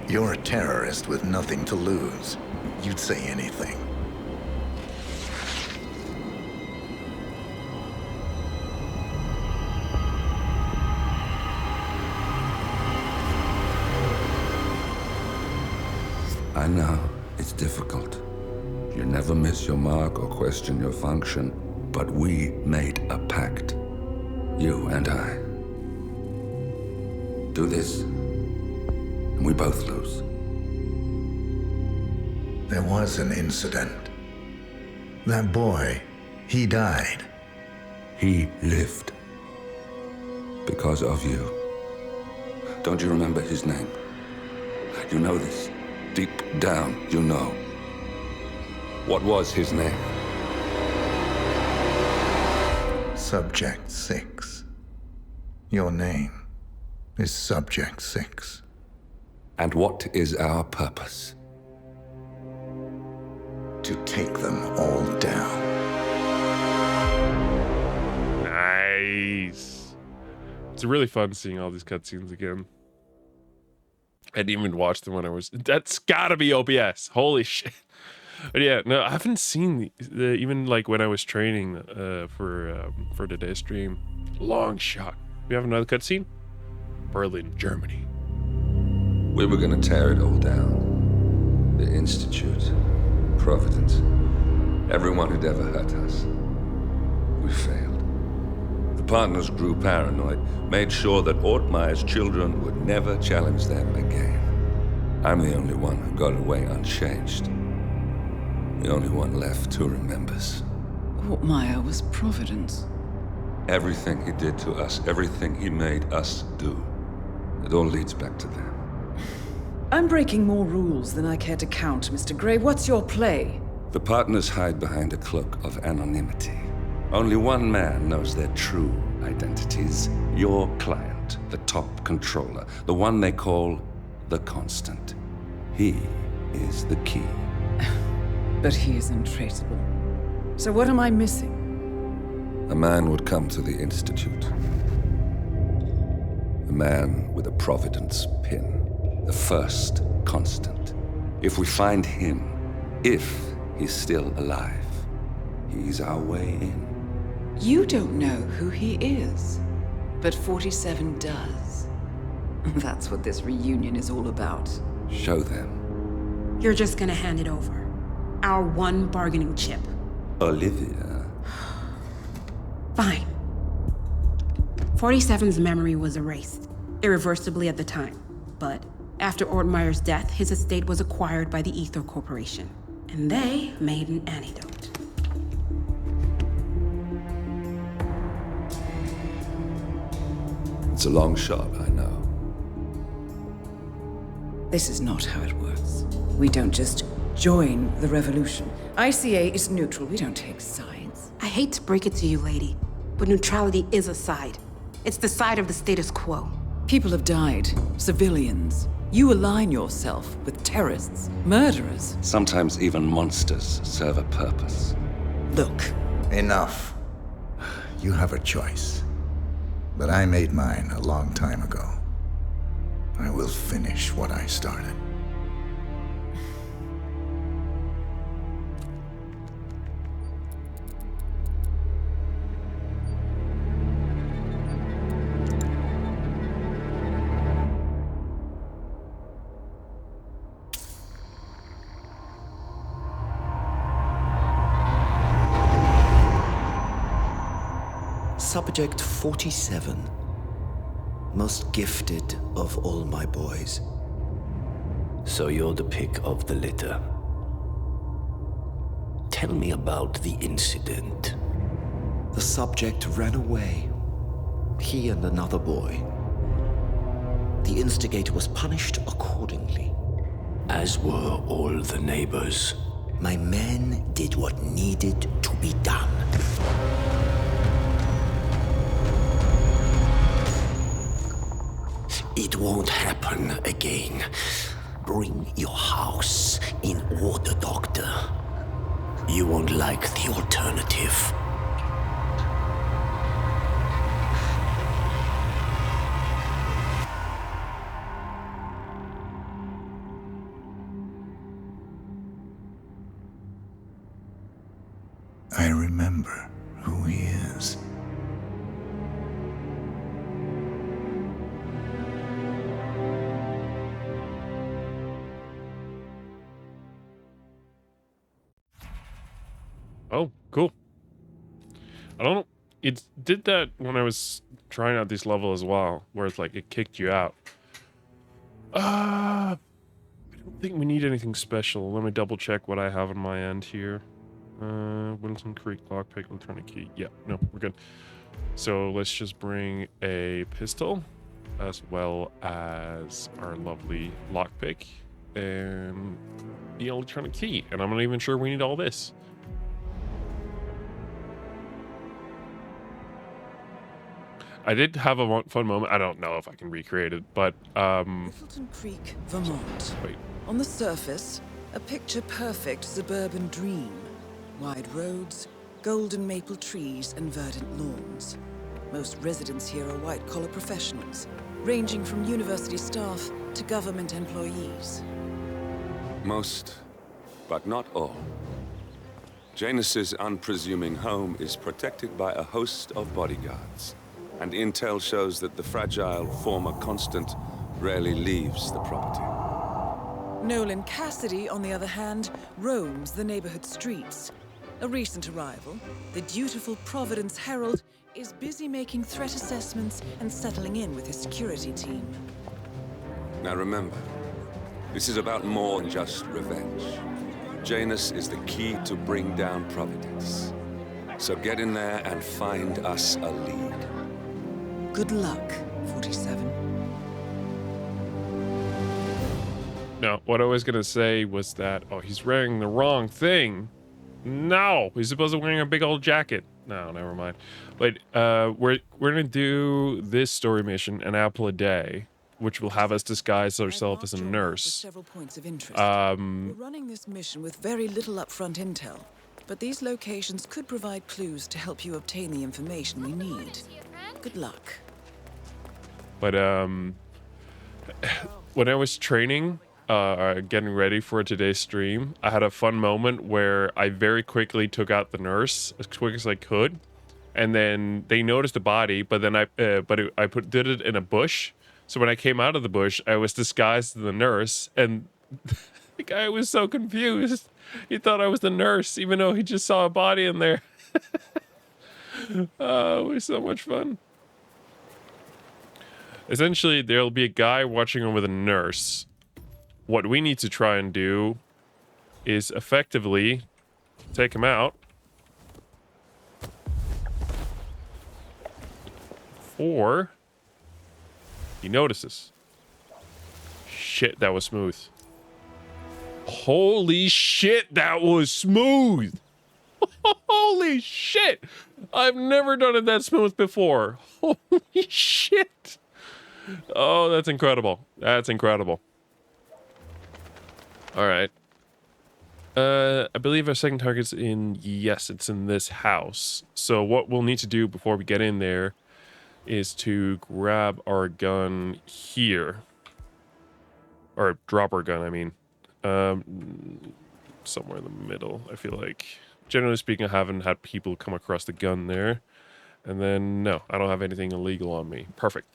You're a terrorist with nothing to lose. You'd say anything. I know, it's difficult. You never miss your mark or question your function, but we made a pact. You and I. Do this, and we both lose. There was an incident. That boy, he died. He lived. Because of you. Don't you remember his name? You know this. Deep down, you know. What was his name? Subject 6. Your name is Subject 6. And what is our purpose? To take them all down. Nice. It's really fun seeing all these cutscenes again. I didn't even watch them when I was... That's gotta be OBS. Holy shit. But yeah, no, I haven't seen the even like when I was training for today's stream. Long shot. We have another cutscene? Berlin, Germany. We were gonna tear it all down. The Institute, Providence, everyone who'd ever hurt us. We failed. The partners grew paranoid, made sure that Ortmeyer's children would never challenge them again. I'm the only one who got away unchanged. The only one left who remembers. Ortmeyer was Providence. Everything he did to us, everything he made us do, it all leads back to them. I'm breaking more rules than I care to count, Mr. Grey. What's your play? The partners hide behind a cloak of anonymity. Only one man knows their true identities. Your client, the top controller, the one they call the Constant. He is the key. But he is untraceable. So what am I missing? A man would come to the Institute. A man with a Providence pin. The first Constant. If we find him, if he's still alive, he's our way in. You don't know who he is, but 47 does. That's what this reunion is all about. Show them. You're just gonna hand it over. Our one bargaining chip. Olivia. Fine. 47's memory was erased, irreversibly at the time. But after Ortmeyer's death, his estate was acquired by the Ether Corporation. And they made an antidote. It's a long shot, I know. This is not how it works. We don't just join the revolution. ICA is neutral. We don't take sides. I hate to break it to you, lady, but neutrality is a side. It's the side of the status quo. People have died. Civilians. You align yourself with terrorists, murderers. Sometimes even monsters serve a purpose. Look. Enough. You have a choice. But I made mine a long time ago. I will finish what I started. Subject 47. Most gifted of all my boys. So you're the pick of the litter. Tell me about the incident. The subject ran away. He and another boy. The instigator was punished accordingly. As were all the neighbors. My men did what needed to be done. It won't happen again. Bring your house in order, Doctor. You won't like the alternative. I remember who he is. Oh, cool. I don't know. It did that when I was trying out this level as well, where it's like it kicked you out. I don't think we need anything special. Let me double check what I have on my end here. Wilton Creek lockpick, electronic key. Yeah, no, we're good. So let's just bring a pistol as well as our lovely lockpick and the electronic key. And I'm not even sure we need all this. I did have a fun moment. I don't know if I can recreate it, but Wilton Creek, Vermont. Wait. On the surface, a picture-perfect suburban dream. Wide roads, golden maple trees, and verdant lawns. Most residents here are white-collar professionals, ranging from university staff to government employees. Most, but not all. Janus's unpresuming home is protected by a host of bodyguards. And intel shows that the fragile former Constant rarely leaves the property. Nolan Cassidy, on the other hand, roams the neighborhood streets. A recent arrival, the dutiful Providence Herald is busy making threat assessments and settling in with his security team. Now remember, this is about more than just revenge. Janus is the key to bring down Providence. So get in there and find us a lead. Good luck, 47. No, what I was gonna say was that, oh, he's wearing the wrong thing. No, he's supposed to be wearing a big old jacket. No, never mind. But we're gonna do this story mission, an apple a day, which will have us disguise ourselves as a nurse. Several points of interest. We're running this mission with very little upfront intel, but these locations could provide clues to help you obtain the information we need. Good luck. But when I was training, getting ready for today's stream, I had a fun moment where I very quickly took out the nurse as quick as I could, and then they noticed the body, but then I did it in a bush. So when I came out of the bush, I was disguised as the nurse, and the guy was so confused. He thought I was the nurse, even though he just saw a body in there. Oh, it was so much fun. Essentially, there'll be a guy watching him with a nurse. What we need to try and do is effectively take him out before he notices. Shit, that was smooth. Holy shit, that was smooth. Holy shit. I've never done it that smooth before. Holy shit. Oh, that's incredible. That's incredible. All right. I believe our second target's in, yes, it's in this house. So what we'll need to do before we get in there is to grab our gun here. Or drop our gun, I mean. Somewhere in the middle, I feel like. Generally speaking, I haven't had people come across the gun there. And then, no, I don't have anything illegal on me. Perfect.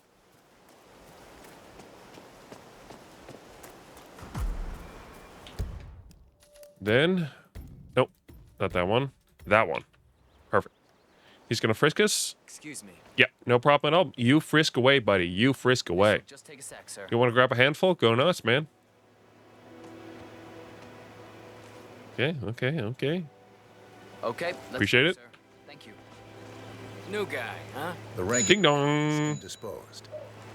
Then, nope, not that one. That one. Perfect. He's gonna frisk us. Excuse me. Yeah, no problem at all. You frisk away, buddy. You frisk away. Just take a sec, sir. You want to grab a handful? Go nuts, man. Okay, okay, okay. Okay. Appreciate it. Sir. Thank you. New guy, huh? The rank Ding dong. disposed.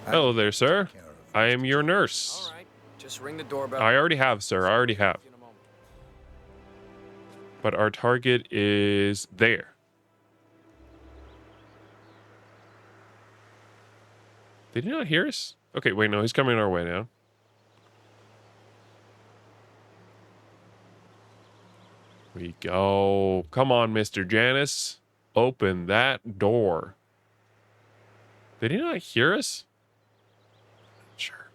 Hello there, sir. I am your nurse. All right. Just ring the doorbell. I already have, sir. I already have. But our target is there. Did he not hear us? Okay, wait, no, he's coming our way now. We go. Come on, Mr. Janus. Open that door. Did he not hear us? Sure.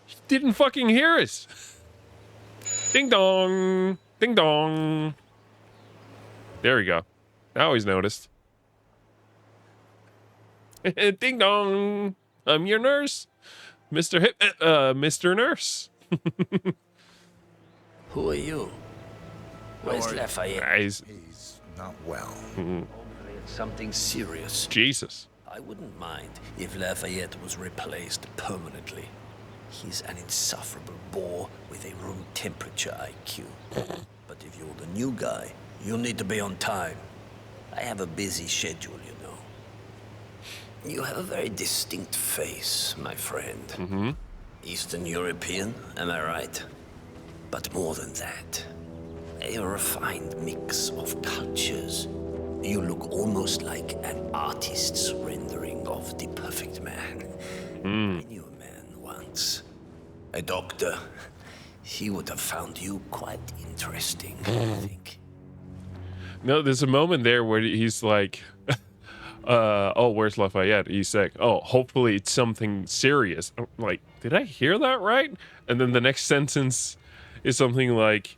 He didn't fucking hear us. Ding dong. Ding dong. There we go. Now he's noticed. Ding dong. I'm your nurse. Mr. Nurse. Who are you? Where's Lafayette? He's not well. Hopefully it's something serious. Jesus. I wouldn't mind if Lafayette was replaced permanently. He's an insufferable bore with a room temperature IQ. But if you're the new guy, you'll need to be on time. I have a busy schedule, you know. You have a very distinct face, my friend. Eastern European, am I right? But more than that, a refined mix of cultures. You look almost like an artist's rendering of the perfect man. I knew a man once, a doctor. He would have found you quite interesting, I think. No, there's a moment there where he's like, oh, where's Lafayette? He's like, oh, hopefully it's something serious. I'm like, did I hear that right? And then the next sentence is something like,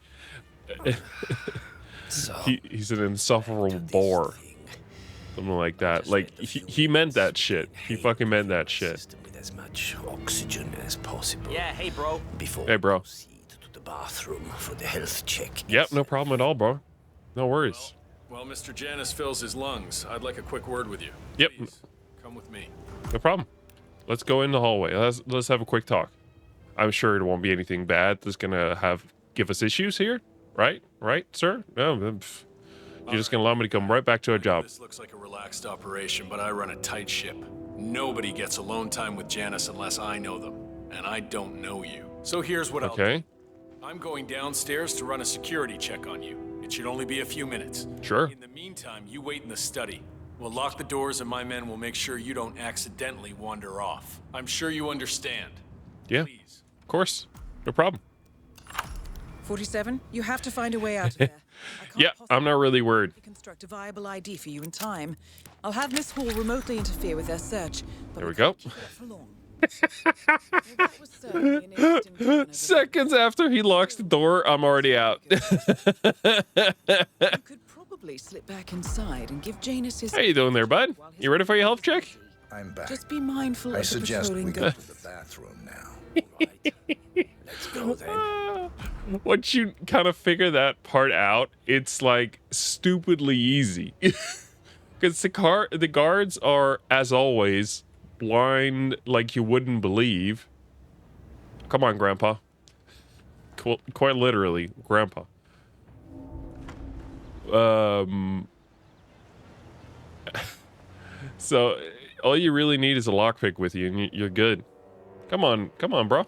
So, he's an insufferable bore. Something like that. Like, he meant that shit. He fucking meant that shit. With as much oxygen as possible. Yeah, hey, bro. Before Hey, bro. to the bathroom for the health check. Yep, no problem at all, bro. No worries. While Mr. Janus fills his lungs, I'd like a quick word with you. Yep. Please, come with me. No problem. Let's go in the hallway. Let's have a quick talk. I'm sure it won't be anything bad that's gonna give us issues here, right? Right, sir? No, you're just gonna allow me to come right back to our job. This looks like a relaxed operation, but I run a tight ship. Nobody gets alone time with Janus unless I know them, and I don't know you. So here's what I'll do. I'm going downstairs to run a security check on you. It should only be a few minutes. Sure. In the meantime, you wait in the study. We'll lock the doors and my men will make sure you don't accidentally wander off. I'm sure you understand. Yeah, of course. No problem. 47, you have to find a way out of there. Yeah, I'm not really worried. Construct a viable ID for you in time. I'll have Miss Hall remotely interfere with their search. But There we go. keep it for long. That was certainly an interesting turn. Seconds after he locks the door, I'm already out. You could probably slip back inside and give Janus his... How you doing there, bud? You ready for your health check? I'm back. Just be mindful I of the suggest patrolling we go guard. to the bathroom now. Let's go then. Once you kind of figure that part out, it's like stupidly easy. Because the guards are, as always, blind like you wouldn't believe. Come on, Grandpa. Quite literally, Grandpa. So all you really need is a lockpick with you, and you're good. Come on, bro.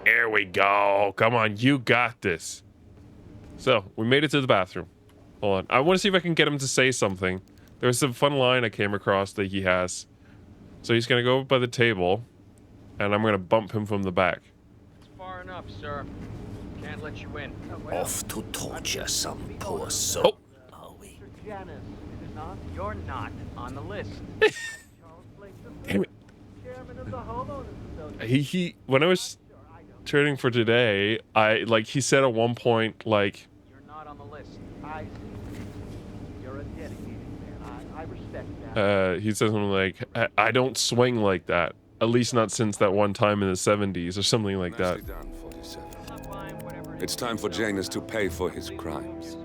There we go. Come on, you got this. So we made it to the bathroom. Hold on, I want to see if I can get him to say something. There's some fun line I came across that he has. So he's gonna go by the table, and I'm gonna bump him from the back. It's far enough, sir. Can't let you in. Off to torture some poor soul. Are we? Janus, you're not on the list. Damn it. He when I was training for today, he said at one point, like, You're not on the list. I see. You're a dedicated man. I respect that. he said something like, I don't swing like that. At least not since that one time in the 70s or something like that. Nicely done, 47. It's time for Janus to pay for his crimes.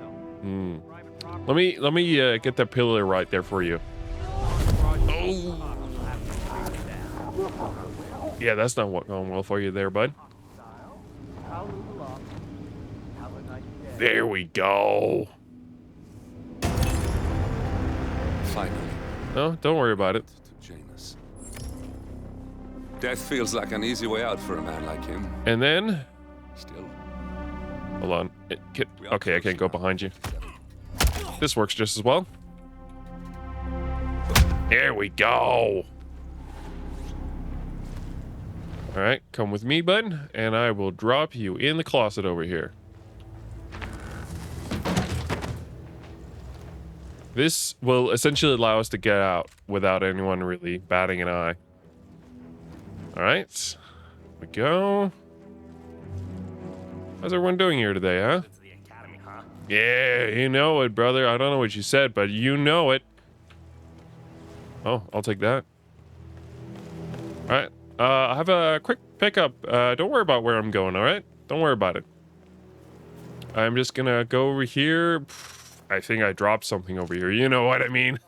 Let me get that pillar right there for you. Oh. Yeah, that's not going well for you there, bud. There we go. Finally. No, don't worry about it. To Janus. Death feels like an easy way out for a man like him. And then... Still. Hold on. Okay, I can't go behind you. This works just as well. There we go. All right, come with me, bud, and I will drop you in the closet over here. This will essentially allow us to get out without anyone really batting an eye. All right, here we go. How's everyone doing here today, huh? Yeah, you know it, brother. I don't know what you said, but you know it. Oh, I'll take that. All right. I have a quick pickup. Don't worry about where I'm going, all right? Don't worry about it. I'm just gonna go over here. I think I dropped something over here. You know what I mean?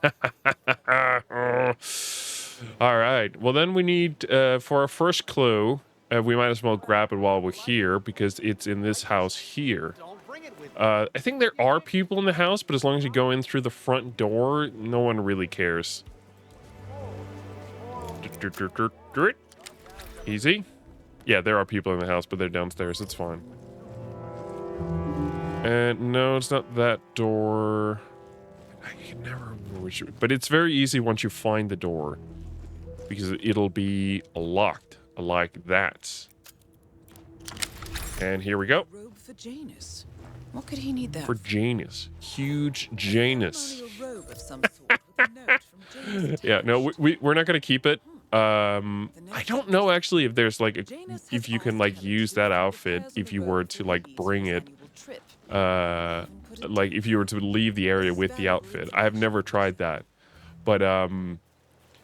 All right. Well, then we need, for our first clue, we might as well grab it while we're here because it's in this house here. I think there are people in the house, but as long as you go in through the front door, no one really cares. Easy. Yeah, there are people in the house, but they're downstairs. It's fine. And no, it's not that door. I can never remember which. But it's very easy once you find the door, because it'll be locked like that. And here we go. Robe for Janus. What could he need that for? Janus. Huge Janus. A robe of some sort with a note from Janus. Yeah, no, we're not gonna keep it. I don't know actually if there's like if you can like use that outfit if you were to like bring it. Like if you were to leave the area with the outfit. I have never tried that. but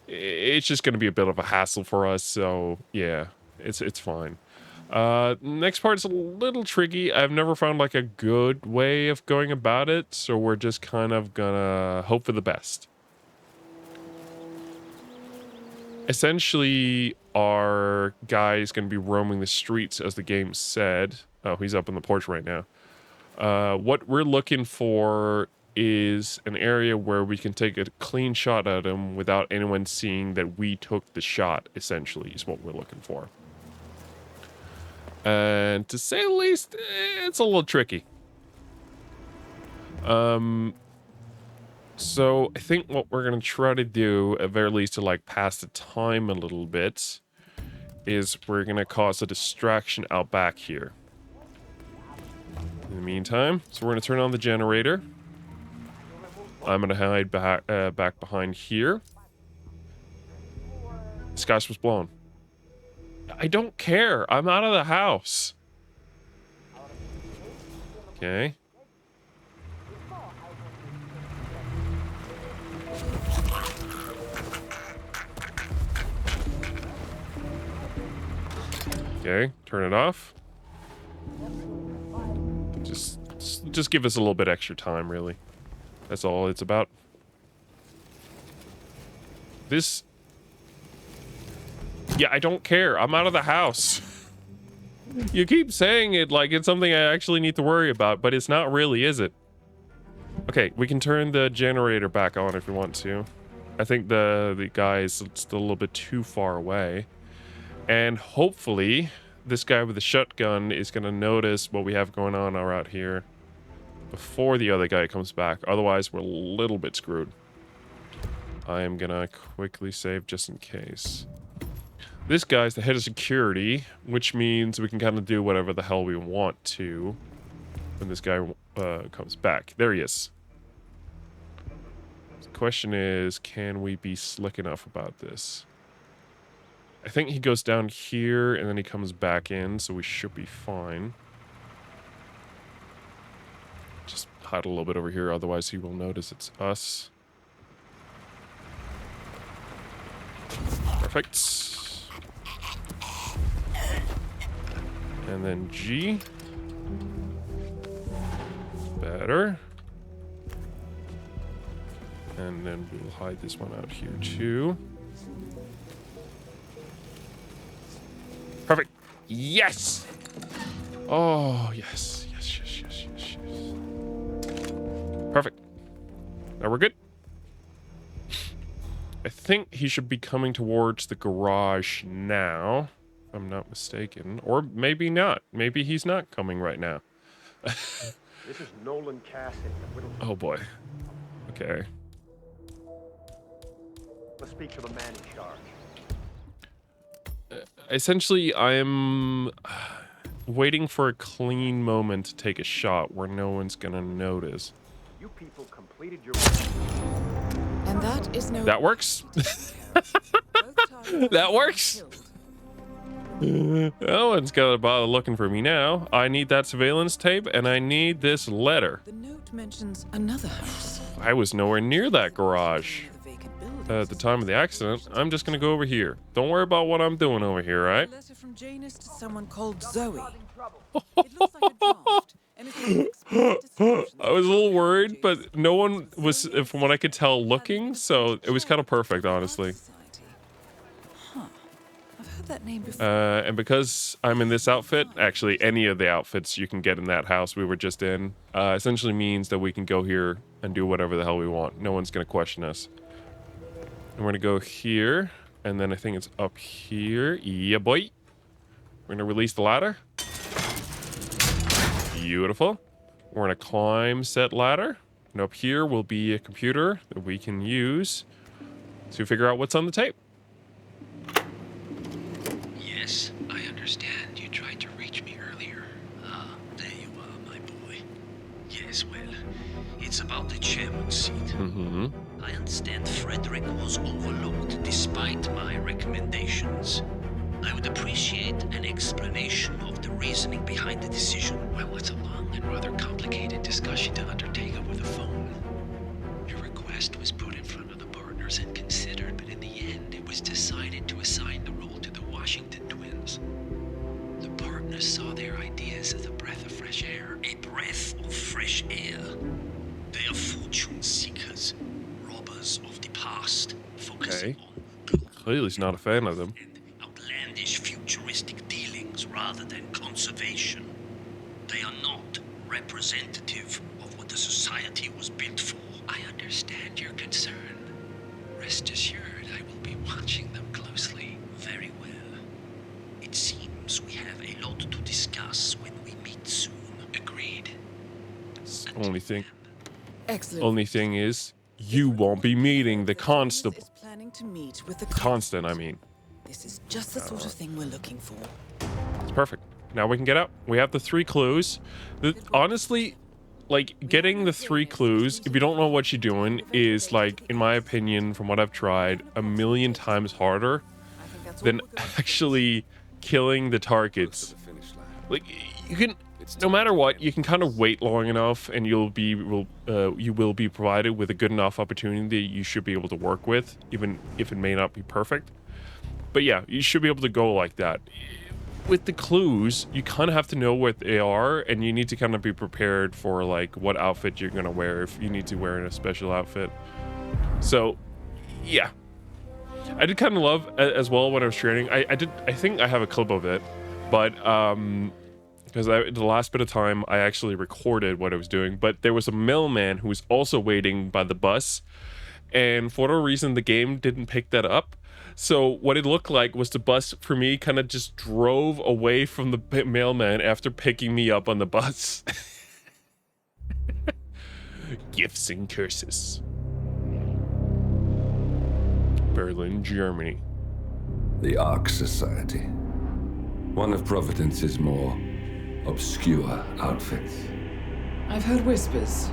it's just going to be a bit of a hassle for us. So yeah, it's fine. Next part's a little tricky. I've never found like a good way of going about it, so we're just kind of gonna hope for the best. Essentially, our guy is going to be roaming the streets, as the game said. Oh, he's up on the porch right now. What we're looking for is an area where we can take a clean shot at him without anyone seeing that we took the shot, essentially, is what we're looking for. And to say the least, it's a little tricky. So I think what we're going to try to do, at very least to like pass the time a little bit, is we're going to cause a distraction out back here. In the meantime, so we're going to turn on the generator. I'm going to hide back behind here. The sky was blown. I don't care. I'm out of the house. Okay. Okay, turn it off. Just give us a little bit extra time, really. That's all it's about. This... Yeah, I don't care. I'm out of the house. You keep saying it like it's something I actually need to worry about, but it's not really, is it? Okay, we can turn the generator back on if you want to. I think the guy is still a little bit too far away. And hopefully, this guy with the shotgun is going to notice what we have going on around here before the other guy comes back. Otherwise, we're a little bit screwed. I am going to quickly save just in case. This guy's the head of security, which means we can kind of do whatever the hell we want to when this guy comes back. There he is. The question is, can we be slick enough about this? I think he goes down here and then he comes back in, so we should be fine. Just hide a little bit over here, otherwise he will notice it's us. Perfect. And then G. Better. And then we'll hide this one out here too. Perfect. Yes! Oh, yes. Yes, yes, yes, yes, yes. Perfect. Now we're good. I think he should be coming towards the garage now, if I'm not mistaken. Or maybe not. Maybe he's not coming right now. This is Nolan Cassidy. Oh, boy. Okay. Let's speak to the man in charge. Essentially, I'm waiting for a clean moment to take a shot where no one's gonna notice. You people completed your... And that is no... That works. That works. No one's gonna bother looking for me now. I need that surveillance tape, and I need this letter. The note mentions another house. I was nowhere near that garage at the time of the accident. I'm just gonna go over here. Don't worry about what I'm doing over here, right? A letter from Janus to someone called Zoe. It looks like a draft, and it's an explicit description. I was a little worried, but no one was, from what I could tell, looking, so it was kind of perfect, honestly. That name before. And because I'm in this outfit, actually any of the outfits you can get in that house we were just in, essentially means that we can go here and do whatever the hell we want. No one's gonna question us. And we're gonna go here, and then I think it's up here. Yeah, boy. We're gonna release the ladder. Beautiful. We're gonna climb said ladder, and up here will be a computer that we can use to figure out what's on the tape. Yes, I understand. You tried to reach me earlier. Ah, there you are, my boy. Yes, well, it's about the chairman's seat. Mm-hmm. I understand Frederick was overlooked despite my recommendations. I would appreciate an explanation of the reasoning behind the decision. Well, it's a long and rather complicated discussion to undertake over the phone. Your request was put in front of the partners, authorities decided to assign the role to the Washington twins. The partners saw their ideas as a breath of fresh air. A breath of fresh air. They are fortune seekers, robbers of the past, focusing on clearly he's not a fan of them. outlandish futuristic dealings rather than conservation. They are not representative of what the society was built for. I understand your concern. Rest assured, I will be watching them closely. Very well. It seems we have a lot to discuss when we meet soon. Agreed. Only thing. Excellent. Only thing is, you won't be meeting the constable. Planning to meet with the Constant, I mean. This is just the sort of thing we're looking for. It's perfect. Now we can get out. We have the 3 clues. Honestly, like, getting the 3 clues, if you don't know what you're doing, is, like, in my opinion, from what I've tried, a million times harder than actually killing the targets. Like, you can, no matter what, you can kind of wait long enough, and you will be provided with a good enough opportunity that you should be able to work with, even if it may not be perfect. But yeah, you should be able to go like that. With the clues, you kind of have to know what they are, and you need to kind of be prepared for, like, what outfit you're gonna wear if you need to wear a special outfit. So, yeah. I did kind of love as well when I was training. I think I have a clip of it, but because the last bit of time I actually recorded what I was doing. But there was a mailman who was also waiting by the bus, and for whatever reason the game didn't pick that up. So what it looked like was the bus for me kind of just drove away from the mailman after picking me up on the bus. Gifts and curses. Berlin, Germany. The Ark Society. One of Providence's more obscure outfits. I've heard whispers.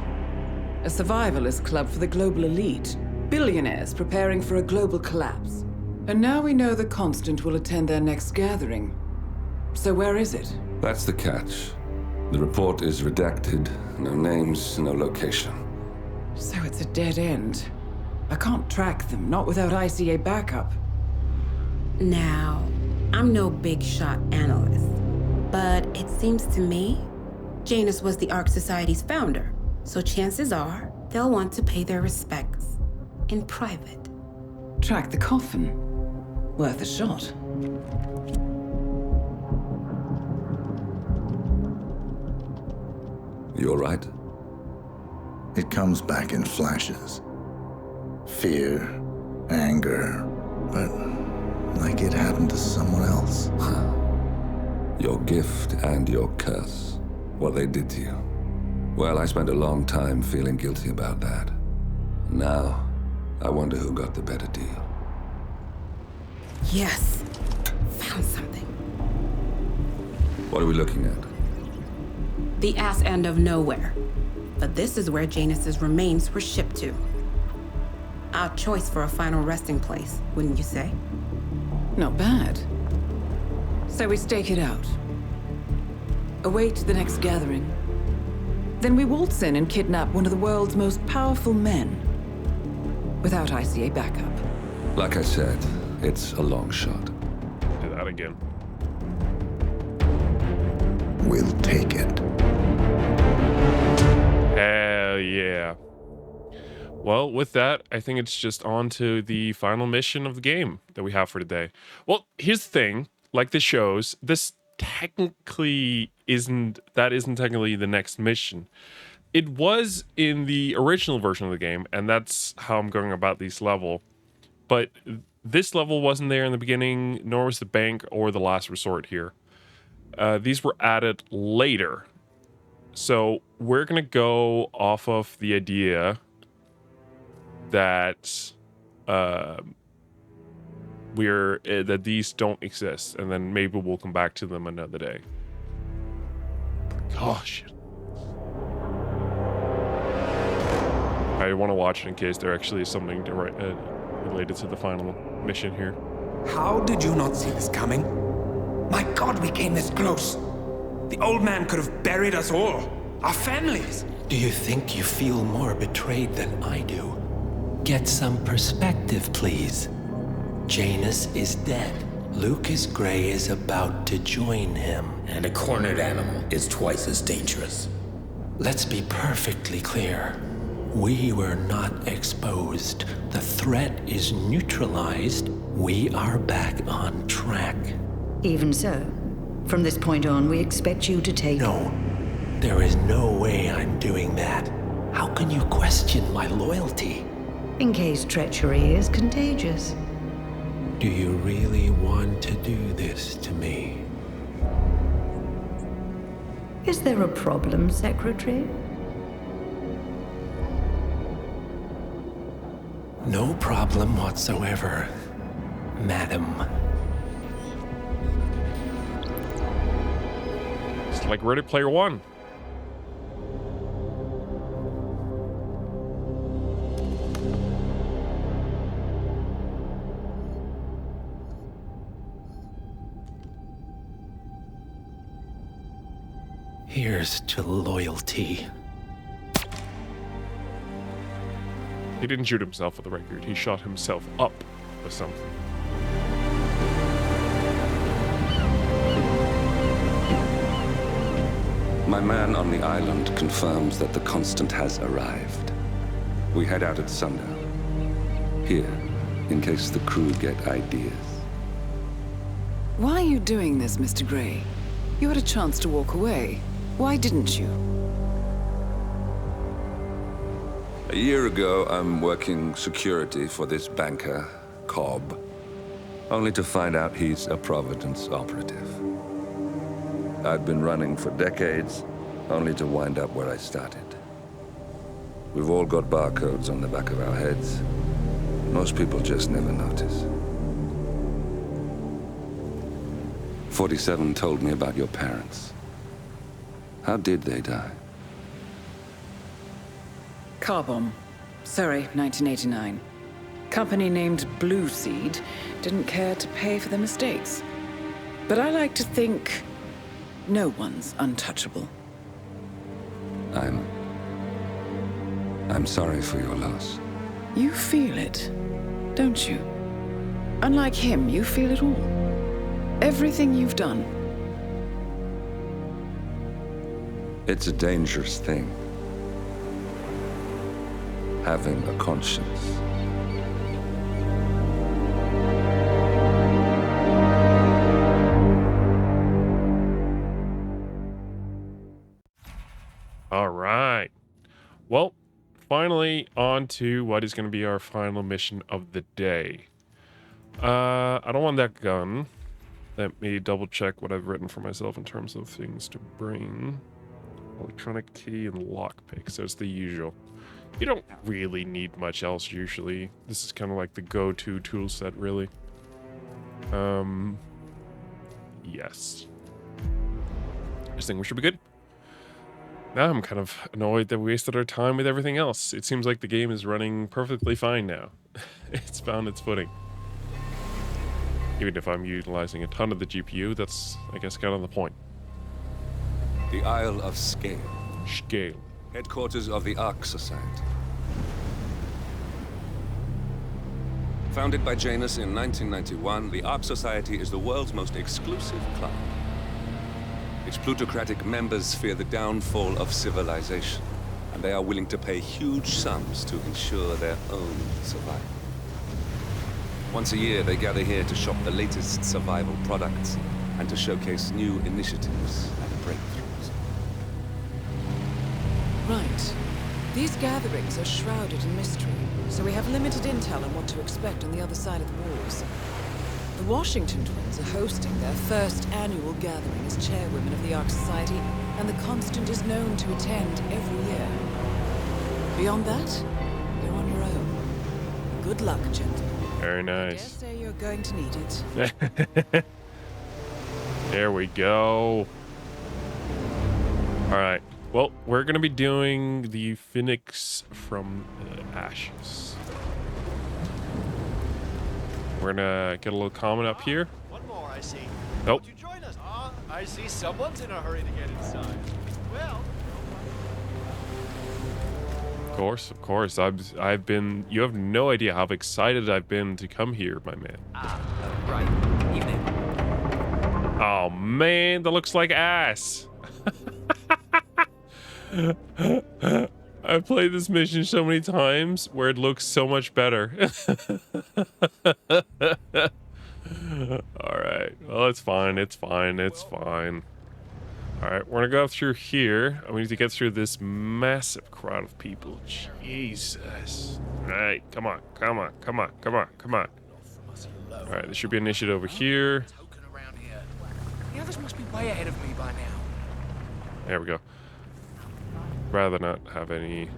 A survivalist club for the global elite. Billionaires preparing for a global collapse. And now we know the Constant will attend their next gathering. So where is it? That's the catch. The report is redacted. No names, no location. So it's a dead end. I can't track them, not without ICA backup. Now, I'm no big shot analyst, but it seems to me Janus was the Ark Society's founder, so chances are they'll want to pay their respects in private. Track the coffin. Worth a shot. You all right? It comes back in flashes. Fear, anger, but like it happened to someone else. Your gift and your curse. What they did to you. Well, I spent a long time feeling guilty about that. Now, I wonder who got the better deal. Yes, found something. What are we looking at? The ass end of nowhere. But this is where Janus's remains were shipped to. Our choice for a final resting place, wouldn't you say? Not bad. So we stake it out. Await the next gathering. Then we waltz in and kidnap one of the world's most powerful men. Without ICA backup. Like I said, it's a long shot. Do that again. We'll take it. Hell yeah. Well, with that, I think it's just on to the final mission of the game that we have for today. Well, here's the thing. Like the shows, this technically isn't technically the next mission. It was in the original version of the game, and that's how I'm going about this level. But this level wasn't there in the beginning, nor was the bank or the last resort here. These were added later. So we're going to go off of the idea that that these don't exist, and then maybe we'll come back to them another day. Gosh. I want to watch it in case there actually is something related to the final mission here. How did you not see this coming? My God, we came this close. The old man could have buried us all. Our families. Do you think you feel more betrayed than I do? Get some perspective, please. Janus is dead. Lucas Gray is about to join him. And a cornered animal is twice as dangerous. Let's be perfectly clear. We were not exposed. The threat is neutralized. We are back on track. Even so, from this point on, we expect you to take... No, there is no way I'm doing that. How can you question my loyalty? In case treachery is contagious. Do you really want to do this to me? Is there a problem, Secretary? No problem whatsoever, Madam. It's like Ready Player One. Here's to loyalty. He didn't shoot himself for the record. He shot himself up with something. My man on the island confirms that the Constant has arrived. We head out at sundown. Here, in case the crew get ideas. Why are you doing this, Mr. Gray? You had a chance to walk away. Why didn't you? A year ago, I'm working security for this banker, Cobb, only to find out he's a Providence operative. I'd been running for decades, only to wind up where I started. We've all got barcodes on the back of our heads. Most people just never notice. 47 told me about your parents. How did they die? Car bomb. Surrey, 1989. Company named Blue Seed didn't care to pay for their mistakes. But I like to think no one's untouchable. I'm sorry for your loss. You feel it, don't you? Unlike him, you feel it all. Everything you've done. It's a dangerous thing. Having a conscience. All right. Well, finally on to what is going to be our final mission of the day. I don't want that gun. Let me double check what I've written for myself in terms of things to bring. Electronic key and lockpick, so it's the usual. You don't really need much else usually. This is kind of like the go-to tool set, really. Yes. I just think we should be good. Now I'm kind of annoyed that we wasted our time with everything else. It seems like the game is running perfectly fine now. It's found its footing. Even if I'm utilizing a ton of the GPU, that's, I guess, kind of the point. The Isle of Scale. Scale. Headquarters of the Ark Society. Founded by Janus in 1991, the Ark Society is the world's most exclusive club. Its plutocratic members fear the downfall of civilization, and they are willing to pay huge sums to ensure their own survival. Once a year, they gather here to shop the latest survival products and to showcase new initiatives and breakthroughs. Right. These gatherings are shrouded in mystery, so we have limited intel on what to expect on the other side of the walls. The Washington twins are hosting their first annual gathering as chairwomen of the Ark Society, and the Constant is known to attend every year. Beyond that, you're on your own. Good luck, gentlemen. Very nice. I dare say you're going to need it. There we go. All right. Well, we're going to be doing the Phoenix from the Ashes. We're going to get a little comment up here. One more, I see. Nope. Won't you join us? I see someone's in a hurry to get inside. Well... Of course. I've been. You have no idea how excited I've been to come here, my man. Right. Evening. Oh man, that looks like ass. I've played this mission so many times where it looks so much better. All right. Well, it's fine. It's fine. It's fine. All right, we're gonna go through here. We need to get through this massive crowd of people. Jesus. All right, come on, come on, come on, come on, come on. All right, there should be an initiative over here. The others must be way ahead of me by now. There we go. Rather not have any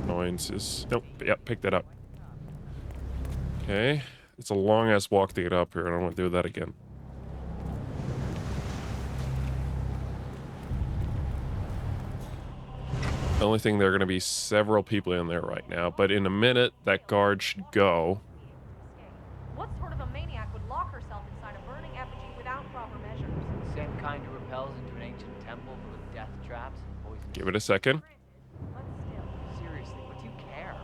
annoyances. Nope, yep, pick that up. Okay, it's a long-ass walk to get up here. I don't want to do that again. The only thing, there are going to be several people in there right now, but in a minute, that guard should go. What sort of a maniac would lock herself inside a burning effigy without proper measures? Same kind who repels into an ancient temple full of death traps and poison. Give it a second. But still, seriously, what do you care?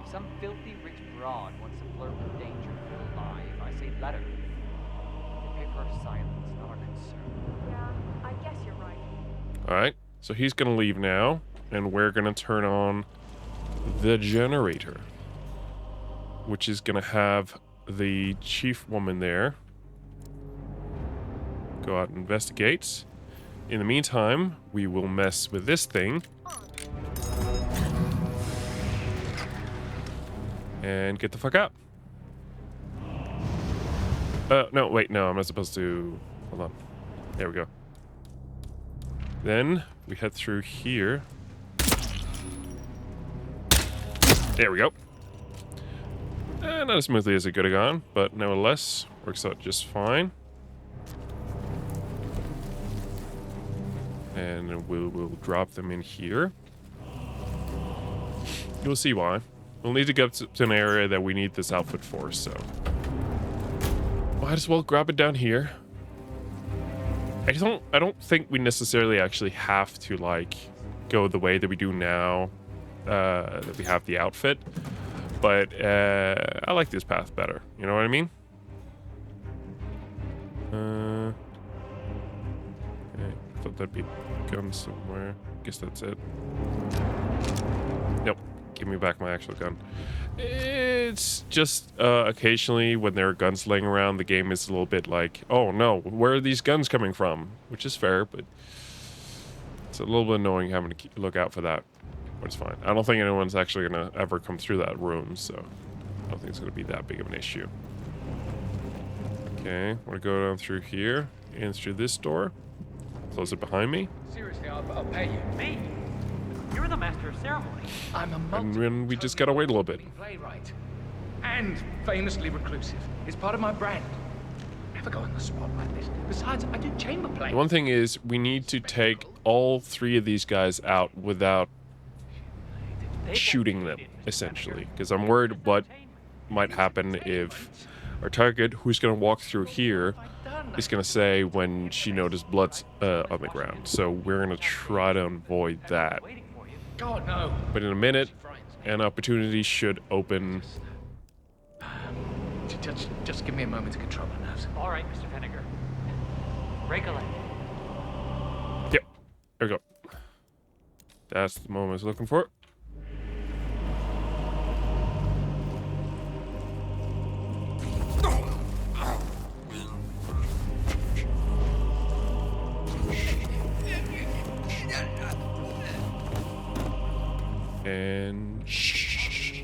If some filthy rich broad wants to flirt with danger for her life, I say let her. They pay for her silence, not our concern. Yeah, I guess you're right. All right, so he's going to leave now, and we're going to turn on the generator, which is going to have the chief woman there go out and investigate. In the meantime, we will mess with this thing and get the fuck out. No, wait, no, I'm not supposed to. Hold on. There we go. Then we head through here. There we go. Not as smoothly as it could have gone, but nevertheless, works out just fine. And we'll drop them in here. You'll see why. We'll need to get to an area that we need this outfit for, so might as well grab it down here. I don't think we necessarily actually have to like go the way that we do now, that we have the outfit, but I like this path better. You know what I mean? Okay. I thought that'd be a gun somewhere. Guess that's it. Nope. Give me back my actual gun. It's just occasionally when there are guns laying around, the game is a little bit like, oh no, where are these guns coming from? Which is fair, but it's a little bit annoying having to look out for that. But it's fine. I don't think anyone's actually going to ever come through that room, so I don't think it's going to be that big of an issue. Okay, I'm going to go down through here and through this door. Close it behind me. Seriously, I'll pay you. Me? You're the master of ceremony. I'm a And then we just gotta wait a little bit. playwright. And famously reclusive. It's part of my brand. Never go in the spot like this. Besides, I do chamber play. The one thing is, we need to take all three of these guys out without shooting them, essentially. Because I'm worried what might happen if our target, who's going to walk through here, is going to say when she noticed blood on the ground. So we're going to try to avoid that. God, no. But in a minute, an opportunity should open. Just give me a moment to control my nerves. All right, Mr. Vinegar. Break a leg. Yep. There we go. That's the moment I was looking for. And shh.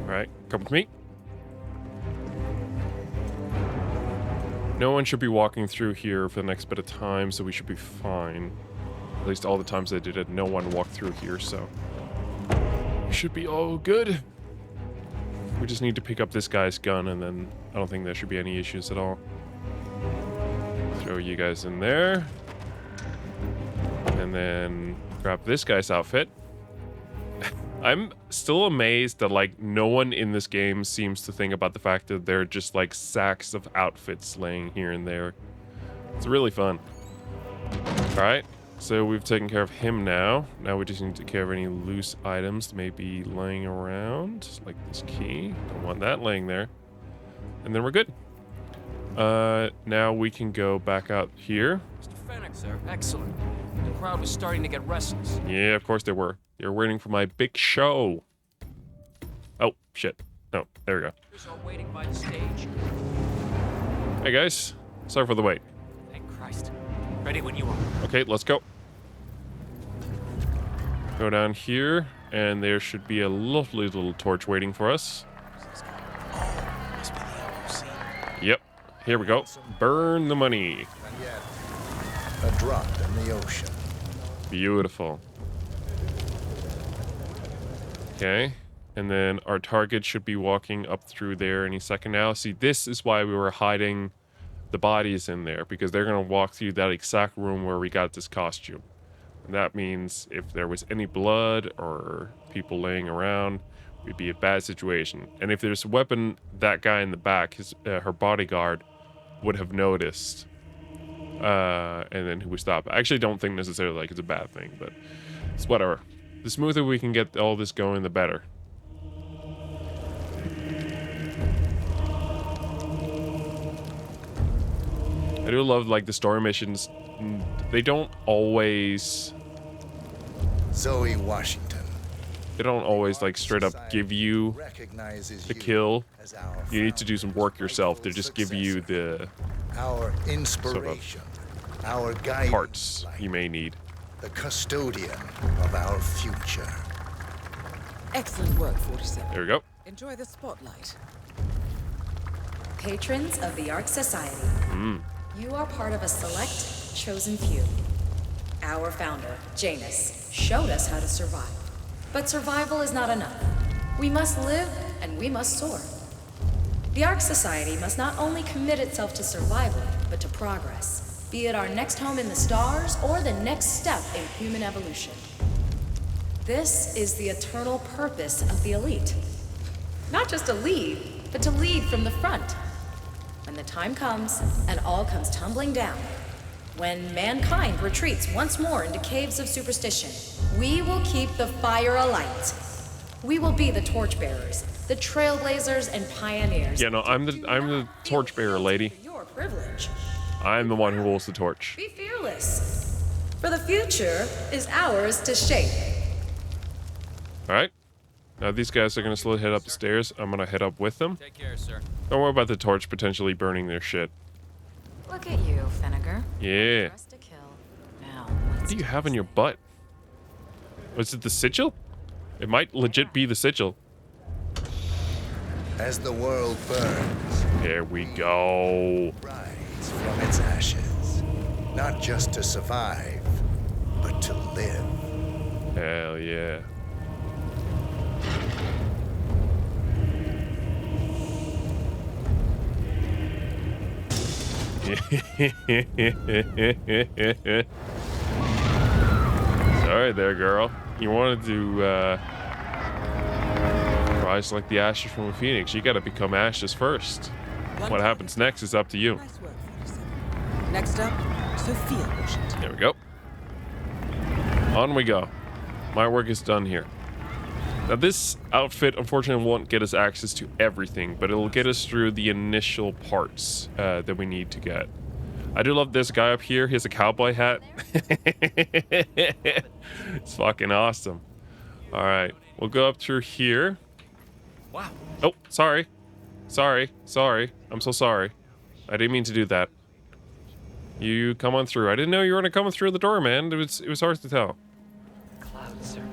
Alright, come with me. No one should be walking through here for the next bit of time, so we should be fine. At least all the times I did it, no one walked through here, so we should be all good. We just need to pick up this guy's gun, and then I don't think there should be any issues at all. Throw you guys in there. And then grab this guy's outfit. I'm still amazed that like no one in this game seems to think about the fact that there are just like sacks of outfits laying here and there. It's really fun. All right, So we've taken care of him now. Now we just need to take care of any loose items that may be laying around, like this key. Don't want that laying there. And then we're good. Now we can go back out here. Mr. Fennec, sir. Excellent. The crowd was starting to get restless. Yeah, of course they were. They were waiting for my big show. Oh, shit. No, there we go. Waiting by the stage. Hey, guys. Sorry for the wait. Thank Christ. Ready when you are. Okay, let's go. Go down here, and there should be a lovely little torch waiting for us. Yep. Here we go. Burn the money. And yet, a drop in the ocean. Beautiful. Okay. And then our target should be walking up through there any second now. See, this is why we were hiding the bodies in there, because they're going to walk through that exact room where we got this costume. And that means if there was any blood or people laying around, we'd be a bad situation. And if there's a weapon, that guy in the back, her bodyguard, would have noticed. And then he would stop. I actually don't think necessarily like it's a bad thing, but it's whatever. The smoother we can get all this going, the better. I do love, like, the story missions. They don't always... Zoe Washington. They don't always, like, straight up give you the kill. You need to do some work yourself to just give you the... Our inspiration. Sort of our guiding parts you may need. The custodian of our future. Excellent work, 47. There we go. Enjoy the spotlight. Patrons of the Ark Society. You are part of a select, chosen few. Our founder, Janus, showed us how to survive. But survival is not enough. We must live, and we must soar. The Ark Society must not only commit itself to survival, but to progress, be it our next home in the stars or the next step in human evolution. This is the eternal purpose of the elite. Not just to lead, but to lead from the front. When the time comes, and all comes tumbling down, when mankind retreats once more into caves of superstition, we will keep the fire alight. We will be the torchbearers, the trailblazers and pioneers. Yeah, no, I'm the torchbearer, lady. Your privilege. I'm the one who holds the torch. Be fearless. For the future is ours to shape. All right. Now these guys are gonna slowly head up the stairs. I'm gonna head up with them. Take care, sir. Don't worry about the torch potentially burning their shit. Look at you, Finnegar. Yeah. Press to kill. Now, What do you have in your butt? Was it the sigil? It might legit be the sigil. As the world burns, there we go. Rise from its ashes, not just to survive, but to live. Hell yeah. Sorry there, girl. You wanted to rise like the ashes from a phoenix. You gotta become ashes first. What happens next is up to you. Nice work, 47. Next up, Sophia Washington. There we go. On we go. My work is done here. Now this outfit unfortunately won't get us access to everything, but it'll get us through the initial parts that we need to get. I do love this guy up here. He has a cowboy hat. It's fucking awesome. All right, we'll go up through here. Wow. Oh, sorry. Sorry. I'm so sorry. I didn't mean to do that. You come on through. I didn't know you were gonna come through the door, man. It was hard to tell.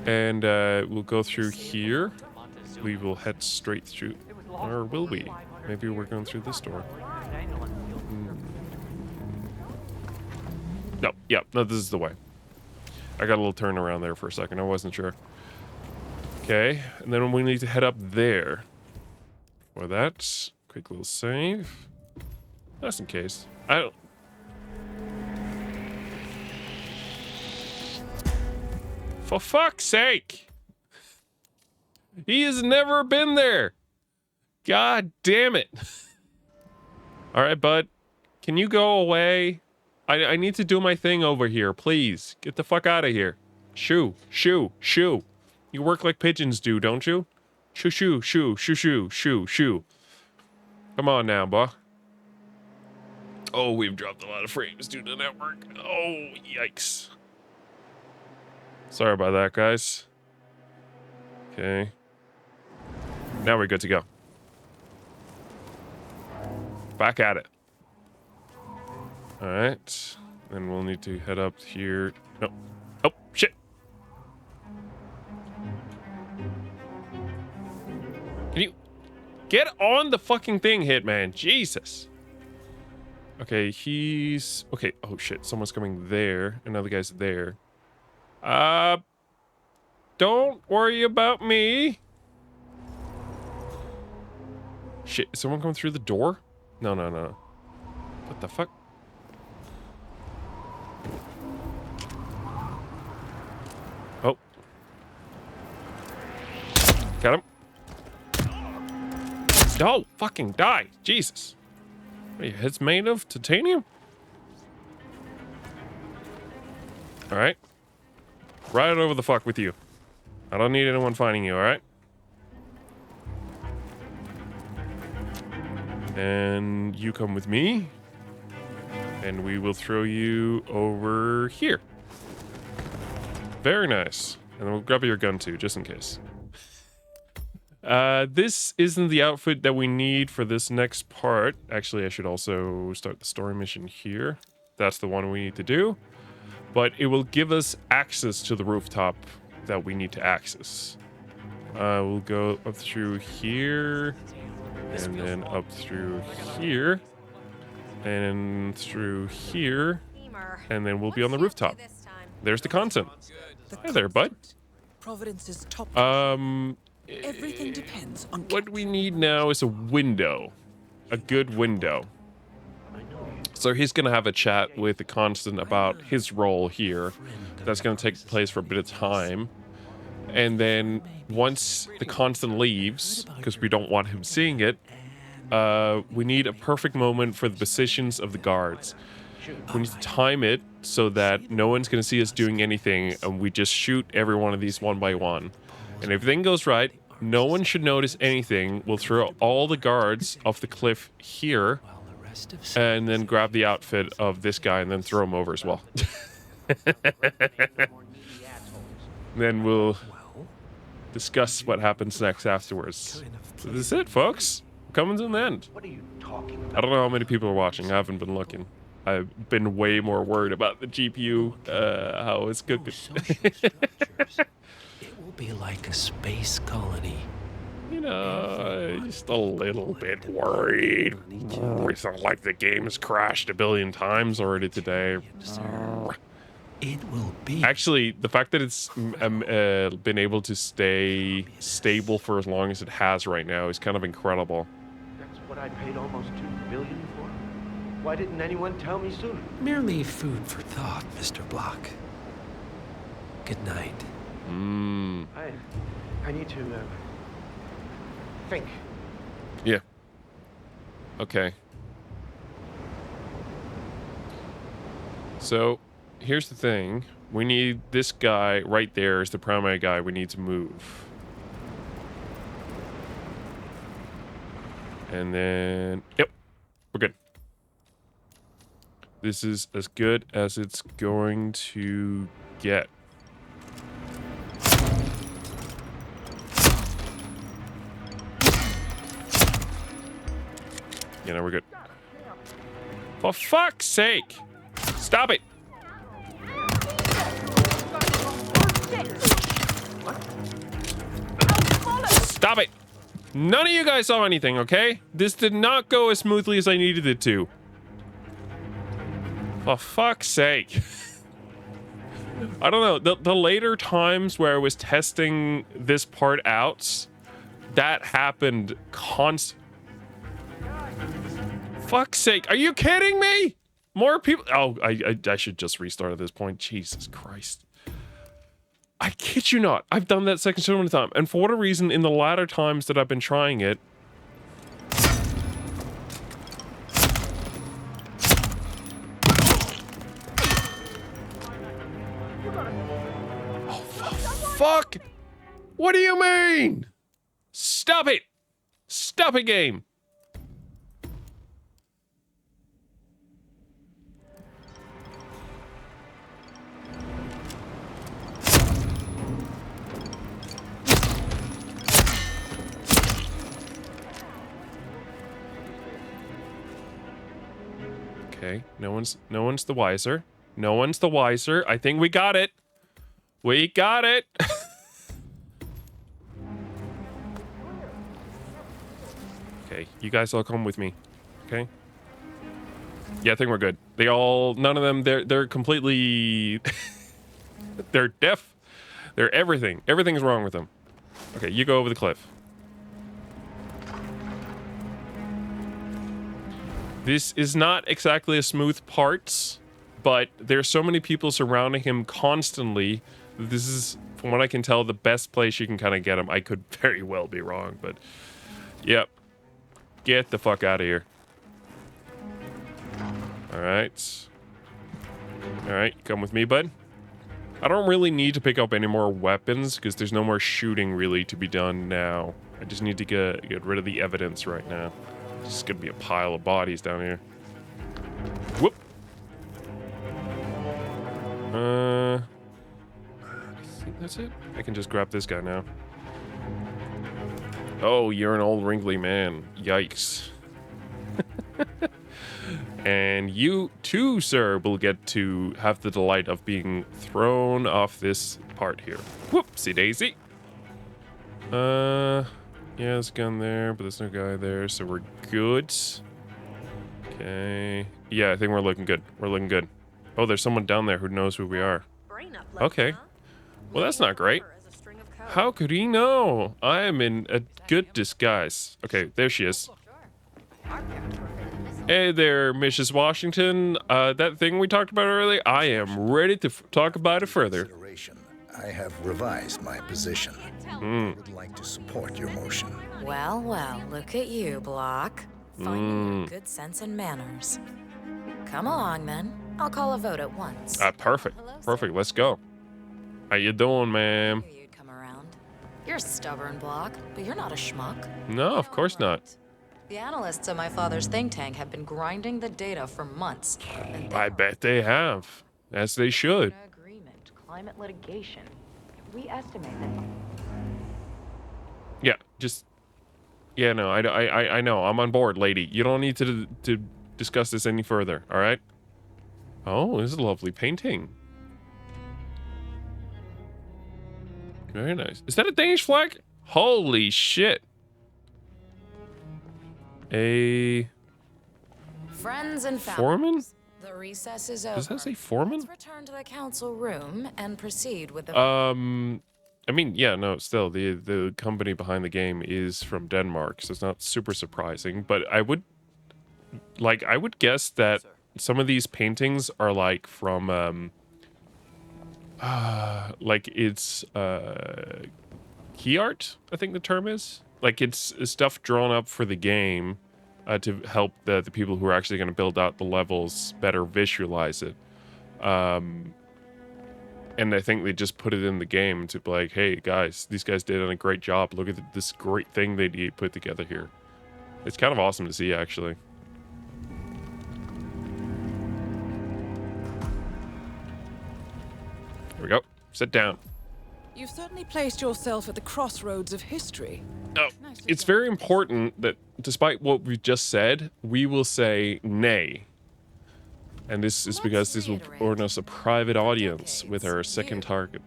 And we'll go through here. We will head straight through, or will we? Maybe we're going through this door. No, this is the way. I got a little turn around there for a second. I wasn't sure. Okay, and then we need to head up there. For that, quick little save. Just in case. I don't... For fuck's sake! He has never been there! God damn it! Alright, bud. Can you go away? I need to do my thing over here. Please get the fuck out of here. Shoo, shoo, shoo. You work like pigeons do, don't you? Shoo, shoo, shoo, shoo, shoo, shoo, shoo. Come on now, boy. Oh, we've dropped a lot of frames due to the network. Oh, yikes. Sorry about that, guys. Okay. Now we're good to go. Back at it. Alright. Then we'll need to head up here. No. Oh, shit. Can you get on the fucking thing, Hitman? Jesus. Okay, he's... Okay, oh shit. Someone's coming there. Another guy's there. Don't worry about me. Shit, is someone coming through the door? No, no, no. What the fuck? Oh. Got him. No, fucking die. Jesus. What, your head's made of titanium? Alright. Right over the fuck with you. I don't need anyone finding you, alright? And you come with me. And we will throw you over here. Very nice. And then we'll grab your gun too, just in case. This isn't the outfit that we need for this next part. Actually, I should also start the story mission here. That's the one we need to do. But it will give us access to the rooftop that we need to access. We'll go up through here. And then up through here. And through here. And then we'll be on the rooftop. There's the content. Hi there, bud. Providence's top. Everything depends on what we need now is a window. A good window. So he's gonna have a chat with the Constant about his role here. That's gonna take place for a bit of time. And then once the Constant leaves, because we don't want him seeing it, we need a perfect moment for the positions of the guards. We need to time it so that no one's going to see us doing anything, and we just shoot every one of these one by one. And if everything goes right, no one should notice anything. We'll throw all the guards off the cliff here, and then grab the outfit of this guy and then throw him over as well. Then we'll discuss what happens next afterwards. So this is it, folks. We're coming to an end. What are you talking about? I don't know how many people are watching. I haven't been looking. I've been way more worried about the GPU, how it's cooking. It will be like a space colony. You know, just a little bit worried. It's not like the game has crashed a billion times already today. It will be. Actually, the fact that it's been able to stay stable for as long as it has right now is kind of incredible. That's what I paid almost $2 billion for. Why didn't anyone tell me sooner? Merely food for thought, Mr. Block. Good night. I need to think. Yeah. Okay. So, here's the thing. We need this guy right there is the primary guy we need to move. And then, yep, we're good. This is as good as it's going to get. You know, we're good. For fuck's sake! Stop it! Stop it! None of you guys saw anything, okay? This did not go as smoothly as I needed it to. For fuck's sake. I don't know. The later times where I was testing this part out, that happened fuck's sake. Are you kidding me? More people. Oh, I should just restart at this point. Jesus Christ. I kid you not. I've done that second so many times. And for whatever reason, in the latter times that I've been trying it, fuck? What do you mean? Stop it! Stop it, game! Okay, no one's the wiser. No one's the wiser. I think we got it. We got it. Okay, you guys all come with me. Okay? Yeah, I think we're good. They all, none of them, they're completely, they're deaf. They're everything. Everything's wrong with them. Okay, you go over the cliff. This is not exactly a smooth part, but there's so many people surrounding him constantly. This is, from what I can tell, the best place you can kind of get him. I could very well be wrong, but yep. Get the fuck out of here. Alright. Alright, come with me, bud. I don't really need to pick up any more weapons because there's no more shooting really to be done now. I just need to get rid of the evidence right now. It's just gonna be a pile of bodies down here. Whoop. I think that's it. I can just grab this guy now. Oh, you're an old wrinkly man. Yikes. And you too, sir, will get to have the delight of being thrown off this part here. Whoopsie daisy. Yeah, there's a gun there, but there's no guy there, so we're good. Okay. Yeah, I think we're looking good. We're looking good. Oh, there's someone down there who knows who we are. Okay. Well, that's not great. How could he know? I am in a good disguise. Okay, there she is. Hey there, Mrs. Washington. That thing we talked about earlier, I am ready to talk about it further. I have revised my position. I would like to support your motion. Well, well, look at you, Block. Finding your good sense and manners. Come along, then. I'll call a vote at once. Perfect. Perfect. Let's go. How you doing, ma'am? You're stubborn, Block, but you're not a schmuck. No, of course not. The analysts at my father's think tank have been grinding the data for months. I bet they have. As they should. Agreement, climate litigation. We estimate that. Yeah, just... Yeah, no, I know. I'm on board, lady. You don't need to discuss this any further, all right? Oh, this is a lovely painting. Very nice. Is that a Danish flag? Holy shit. A... Friends and foreman? The recess is over. Does that say foreman? Let's return to the council room and proceed with the... I mean, yeah, no, still, the company behind the game is from Denmark, so it's not super surprising, but I would guess that some of these paintings are like from, like it's, key art, I think the term is. Like it's stuff drawn up for the game, to help the people who are actually going to build out the levels better visualize it. And I think they just put it in the game to be like, hey guys, these guys did a great job. Look at this great thing they put together here. It's kind of awesome to see, actually. Here we go. Sit down. You've certainly placed yourself at the crossroads of history. Oh, it's very important that despite what we just said, we will say nay. And this is because this will earn us a private audience with our second target.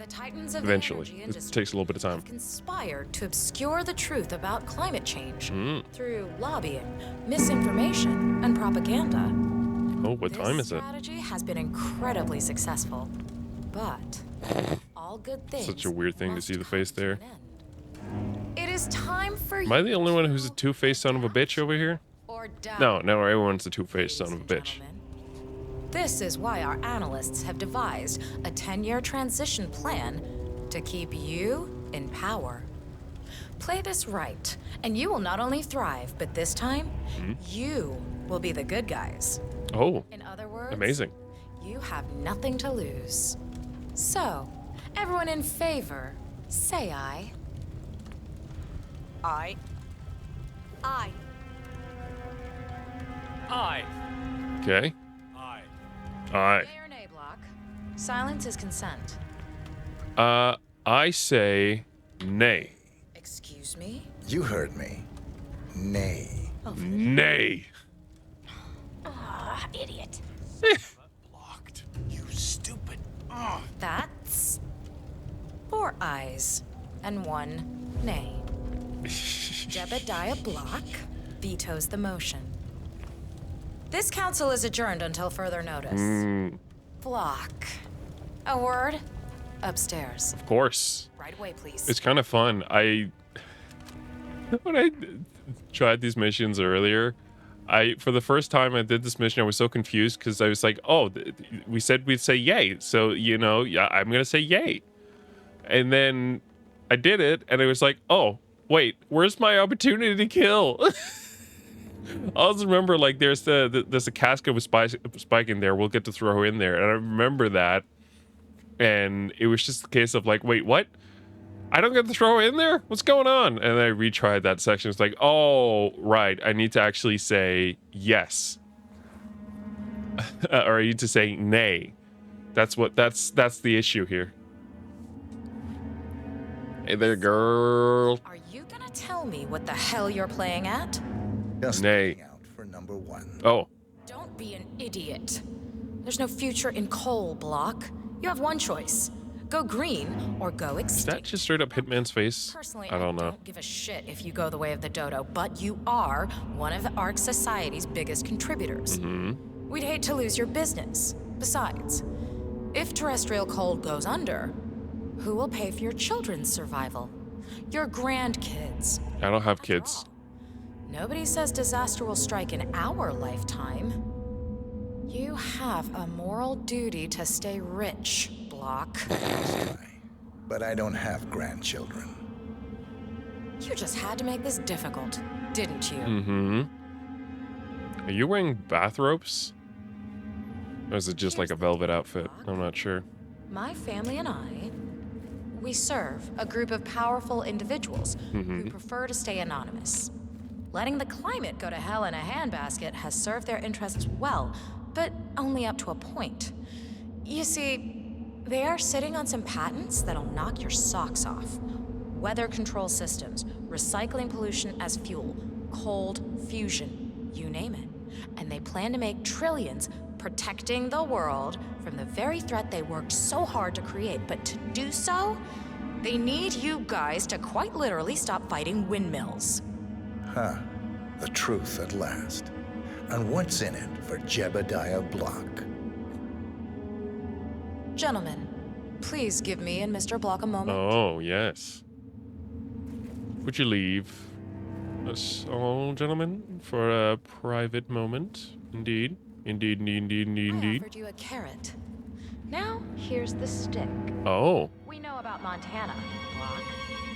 Eventually. It takes a little bit of time. Conspired to obscure the truth about climate change through lobbying, misinformation, and propaganda. Oh, what time is it? This strategy has been incredibly successful, but all good things. Such a weird thing to see the face there. It is time for you. Am I the only one who's a two-faced son of a bitch over here? No, everyone's a two-faced son of a bitch. This is why our analysts have devised a 10-year transition plan to keep you in power. Play this right, and you will not only thrive, but this time, you will be the good guys. Oh, in other words, amazing. You have nothing to lose. So, everyone in favor, Say I. I. I. Aye. Okay. Aye. Aye. Yay or nay, Block? Silence is consent. I say nay. Excuse me? You heard me. Nay. Nay. Ah, idiot. Blocked. You stupid. Ugh. That's 4 ayes and 1 nay. Jebediah Block vetoes the motion. This council is adjourned until further notice. Block. A word? Upstairs. Of course. Right away, please. It's kind of fun. When I tried these missions earlier, for the first time I did this mission, I was so confused because I was like, oh, we said we'd say yay. So, you know, yeah, I'm going to say yay. And then I did it and it was like, oh, wait, where's my opportunity to kill? I also remember like there's a casket with Spike in there. We'll get to throw in there. And I remember that. And it was just a case of like, wait, what? I don't get to throw in there? What's going on? And I retried that section. It's like, oh, right. I need to actually say yes. Or I need to say nay. That's the issue here. Hey there, girl. Are you gonna tell me what the hell you're playing at? Just nay. Out for number 1. Oh. Don't be an idiot. There's no future in coal, Block. You have one choice. Go green or go extinct. Is that just straight up Hitman's face? Personally, I don't know. Don't give a shit if you go the way of the dodo, but you are one of Ark Society's biggest contributors. We'd hate to lose your business. Besides, if terrestrial coal goes under, who will pay for your children's survival? Your grandkids. I don't have kids. Nobody says disaster will strike in our lifetime. You have a moral duty to stay rich, Block. But I don't have grandchildren. You just had to make this difficult, didn't you? Are you wearing bathrobes? Or is it just like a velvet outfit? I'm not sure. My family and I, we serve a group of powerful individuals who prefer to stay anonymous. Letting the climate go to hell in a handbasket has served their interests well, but only up to a point. You see, they are sitting on some patents that'll knock your socks off. Weather control systems, recycling pollution as fuel, cold fusion, you name it. And they plan to make trillions protecting the world from the very threat they worked so hard to create. But to do so, they need you guys to quite literally stop fighting windmills. Huh. The truth at last. And what's in it for Jebediah Block? Gentlemen, please give me and Mr. Block a moment. Oh, yes. Would you leave us all, gentlemen, for a private moment? Indeed. Indeed, indeed, indeed, I indeed. offered you a carrot. Now, here's the stick. Oh. We know about Montana, Block.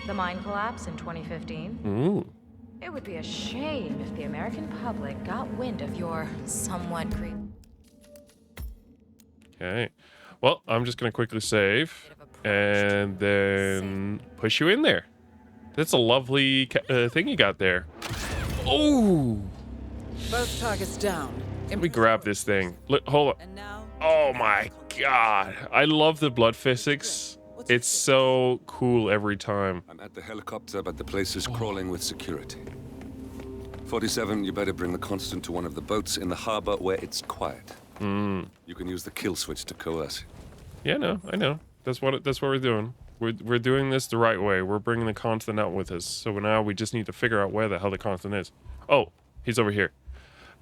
The mine collapse in 2015. Ooh. It would be a shame if the American public got wind of your somewhat creepy. Okay. Well, I'm just going to quickly save and then push you in there. That's a lovely thing you got there. Oh! Both targets down. Let me grab this thing. Hold on. Oh my god. I love the blood physics. It's so cool every time. I'm at the helicopter, but the place is crawling with security. 47, you better bring the Constant to one of the boats in the harbor where it's quiet. You can use the kill switch to coerce it. Yeah, no, I know. That's what we're doing. We're doing this the right way. We're bringing the Constant out with us. So now we just need to figure out where the hell the Constant is. Oh, he's over here.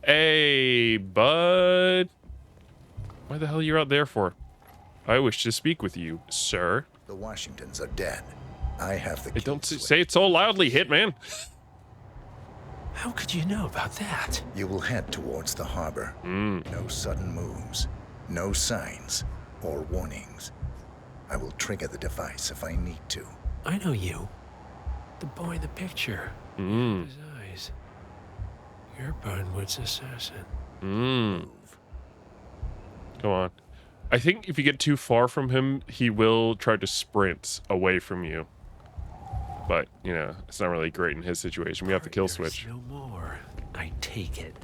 Hey, bud. Why the hell are you out there for? I wish to speak with you, sir. The Washingtons are dead. I have the Hey, don't say it so loudly, Hitman. How could you know about that? You will head towards the harbor. No sudden moves, no signs or warnings. I will trigger the device if I need to. I know you. The boy in the picture. His eyes. You're Burnwood's assassin. Go on. I think if you get too far from him, he will try to sprint away from you. But, you know, it's not really great in his situation. We have the kill switch. No more, I take it.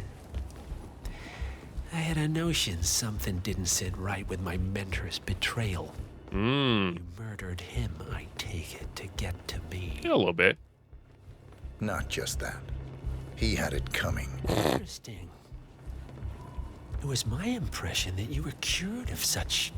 I had a notion something didn't sit right with my mentor's betrayal. You murdered him, I take it, to get to me. Yeah, a little bit. Not just that. He had it coming. Interesting. It was my impression that you were cured of such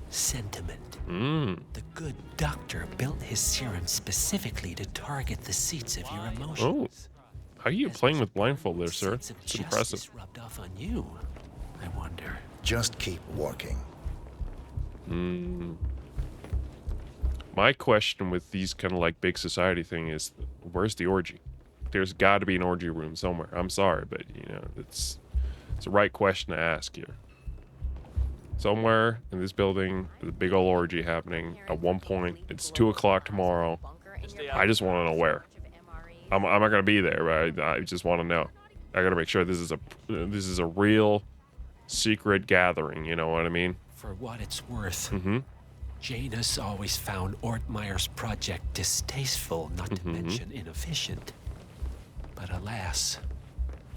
sentiment. The good doctor built his serum specifically to target the seats of your emotions. Oh, how are you playing with blindfold there, sir? It's impressive. Rubbed off on you, I wonder. Just keep walking. My question with these kind of like big society thing is, where's the orgy? There's got to be an orgy room somewhere. I'm sorry, but you know, it's the right question to ask here. Somewhere in this building, there's a big old orgy happening. At one point, it's 2 o'clock tomorrow. I just want to know where. I'm not gonna be there, but I just want to know. I gotta make sure this is a real secret gathering. You know what I mean? For what it's worth, Janus always found Ortmeyer's project distasteful, not to mention inefficient. But alas,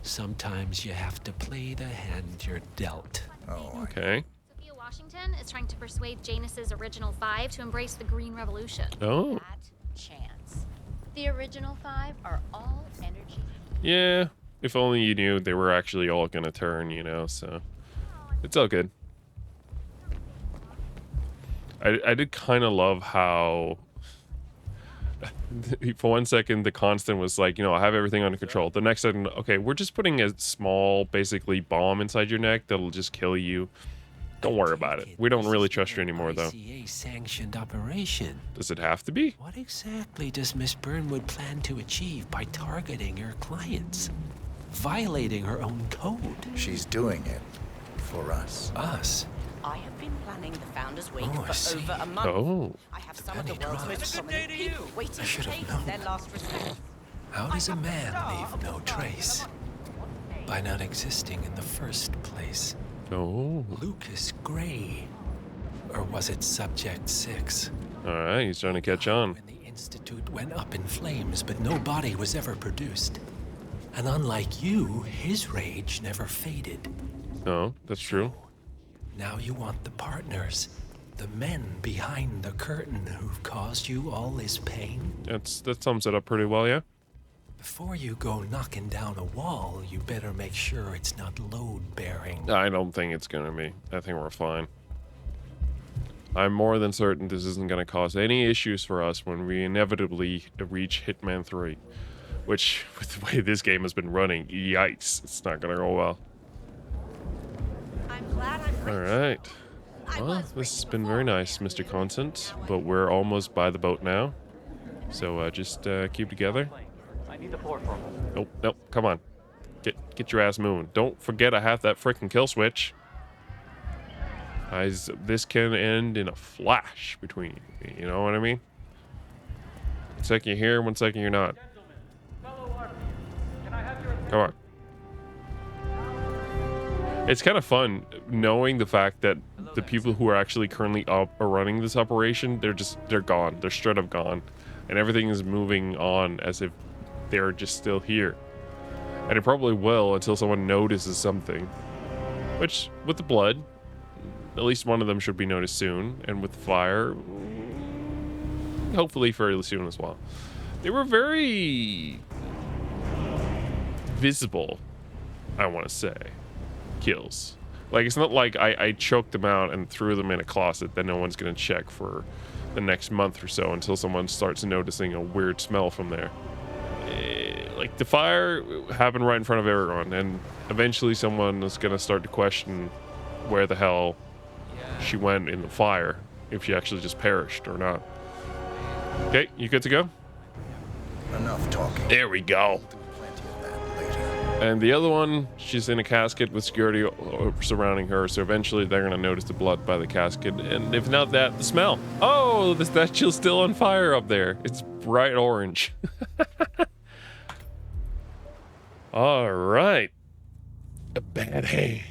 sometimes you have to play the hand you're dealt. Oh, okay. Washington is trying to persuade Janus's original 5 to embrace the Green Revolution. Oh. That chance. The original 5 are all energy. Yeah. If only you knew they were actually all gonna turn, you know, so it's all good. I did kind of love how for one second the constant was like, you know, I have everything under control. The next second, okay, we're just putting a small, basically, bomb inside your neck that'll just kill you. Don't worry about it. We don't really trust you anymore, though. Sanctioned operation. Does it have to be? What exactly does Miss Burnwood plan to achieve by targeting her clients? Violating her own code? She's doing it for us. Us? I have been planning the Founders Week I for see. over a month. Oh. I have some of the world's most prominent people waiting to pay their last respect. How does a man leave no trace? By not existing in the first place. Oh. Lucas Gray. Or was it Subject 6? Alright, he's trying to catch on. When the Institute went up in flames, but no body was ever produced. And unlike you, his rage never faded. No, that's true. Now you want the partners. The men behind the curtain who've caused you all this pain? That sums it up pretty well, yeah? Before you go knocking down a wall, you better make sure it's not load-bearing. I don't think it's gonna be. I think we're fine. I'm more than certain this isn't gonna cause any issues for us when we inevitably reach Hitman 3. Which, with the way this game has been running, yikes, it's not gonna go well. Alright. Well, this has been very nice, Mr. Constant, but we're almost by the boat now. So just keep together. I need the floor for Nope, nope, come on. Get your ass moving. Don't forget I have that frickin' kill switch. This can end in a flash between you know what I mean? 1 second you're here, 1 second you're not. Come on. It's kind of fun knowing the fact that the people who are actually currently up or running this operation, they're gone. They're straight up gone. And everything is moving on as if they're just still here. And it probably will until someone notices something. Which, with the blood, at least one of them should be noticed soon. And with the fire, hopefully fairly soon as well. They were very visible, I want to say, kills. Like, it's not like I choked them out and threw them in a closet that no one's going to check for the next month or so until someone starts noticing a weird smell from there. Like, the fire happened right in front of everyone, and eventually someone is going to start to question where the hell she went in the fire, if she actually just perished or not. Okay, you good to go? Enough talking. There we go. And the other one, she's in a casket with security surrounding her, so eventually they're going to notice the blood by the casket, and if not that, the smell. Oh, the statue's still on fire up there. It's bright orange. All right. A bad hay.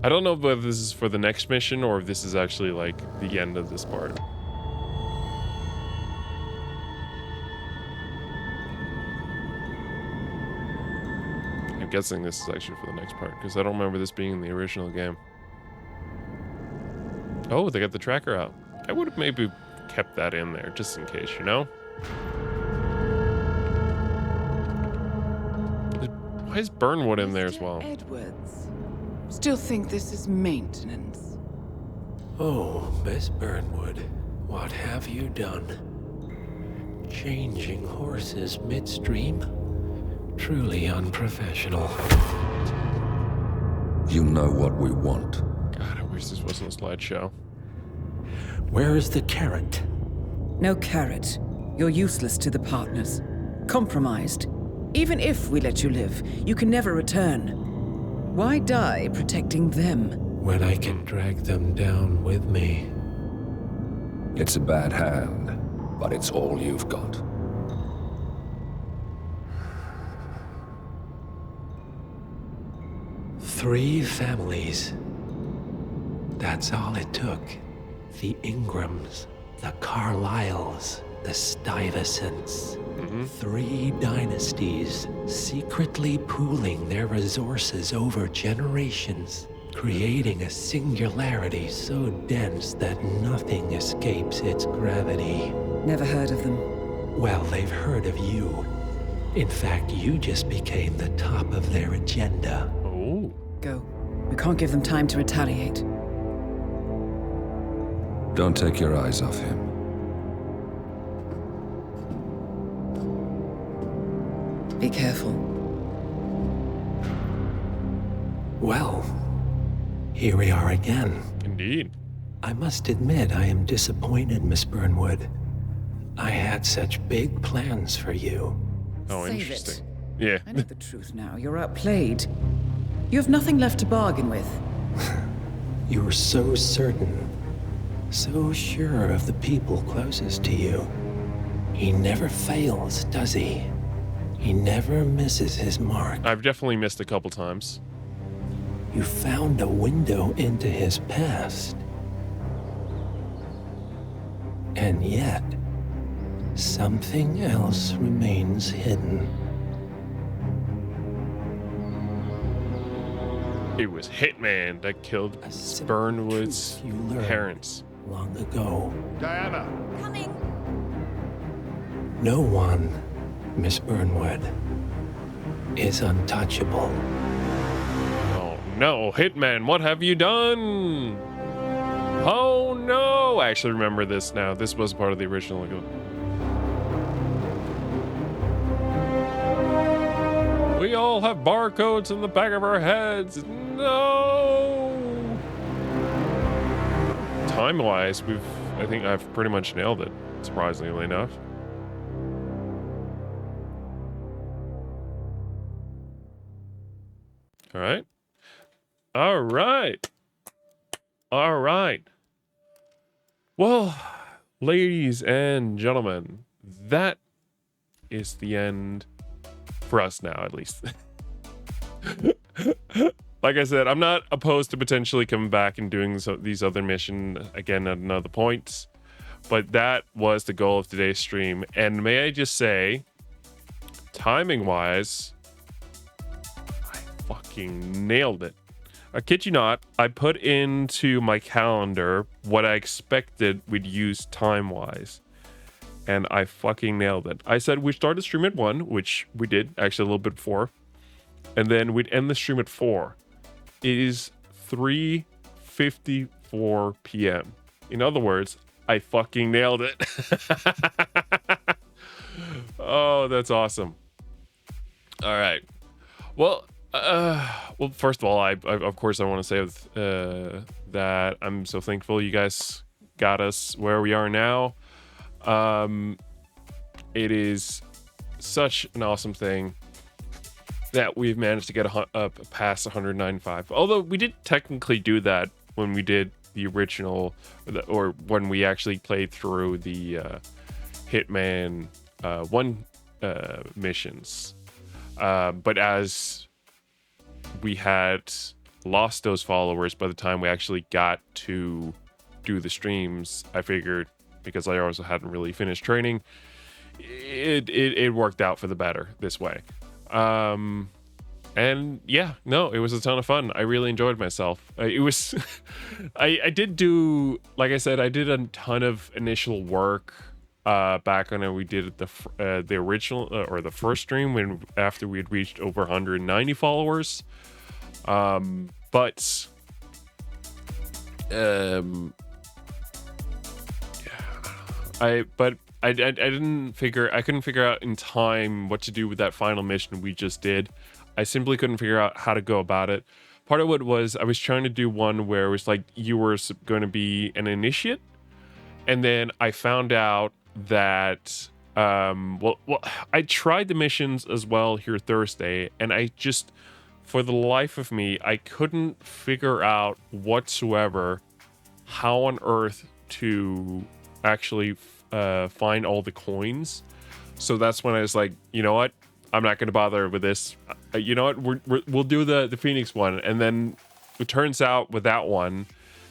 I don't know whether this is for the next mission or if this is actually like the end of this part. I'm guessing this is actually for the next part, because I don't remember this being in the original game. Oh, they got the tracker out. I would have maybe kept that in there, just in case, you know? Why is Burnwood in there as well? Edwards. Still think this is maintenance. Oh, Miss Burnwood, what have you done? Changing horses midstream? Truly unprofessional. You know what we want. God, I wish this wasn't a slideshow. Where is the carrot? No carrot. You're useless to the partners. Compromised. Even if we let you live, you can never return. Why die protecting them? When I can drag them down with me. It's a bad hand, but it's all you've got. Three families. That's all it took. The Ingrams, the Carlyles, the Stuyvesants. Three dynasties secretly pooling their resources over generations, creating a singularity so dense that nothing escapes its gravity. Never heard of them. Well, they've heard of you. In fact, you just became the top of their agenda. Oh. Go. We can't give them time to retaliate. Don't take your eyes off him. Be careful. Well, here we are again. Indeed. I must admit I am disappointed, Miss Burnwood. I had such big plans for you. Oh, Save interesting. it. Yeah. I know the truth now. You're outplayed. You have nothing left to bargain with. You were so certain, so sure of the people closest to you. He never fails, does he? He never misses his mark. I've definitely missed a couple times. You found a window into his past. And yet, something else remains hidden. It was Hitman that killed Burnwood's parents. Long ago. Diana! Coming! No one, Miss Burnwood, is untouchable. Oh no, Hitman, what have you done? Oh no! I actually remember this now. This was part of the original. We all have barcodes in the back of our heads. No! Time-wise, I think I've pretty much nailed it, surprisingly enough. All right. All right. All right. Well, ladies and gentlemen, that is the end for us now, at least. Like I said, I'm not opposed to potentially coming back and doing these other missions again at another point, but that was the goal of today's stream. And may I just say, timing-wise, I fucking nailed it. I kid you not, I put into my calendar what I expected we'd use time-wise, and I fucking nailed it. I said we'd start the stream at 1, which we did, actually a little bit before, and then we'd end the stream at 4. It is 3:54 p.m. In other words, I fucking nailed it. Oh, that's awesome. All right. Well, first of all, I of course I want to say that I'm so thankful you guys got us where we are now. It is such an awesome thing that we've managed to get up past 195. Although we did technically do that when we did the original, or when we actually played through the Hitman 1 missions. But as we had lost those followers by the time we actually got to do the streams, I figured, because I also hadn't really finished training, it worked out for the better this way. And yeah, no, it was a ton of fun. I really enjoyed myself. It was, I did do, like I said, I did a ton of initial work back when we did the original or the first stream after we had reached over 190 followers. But I couldn't figure out in time what to do with that final mission we just did. I simply couldn't figure out how to go about it. Part of it was I was trying to do one where it was like you were going to be an initiate, and then I found out that I tried the missions as well here Thursday, and I just, for the life of me, I couldn't figure out whatsoever how on earth to actually find all the coins. So that's when I was like, you know what, I'm not going to bother with this. You know what, we'll do the Phoenix one. And then it turns out with that one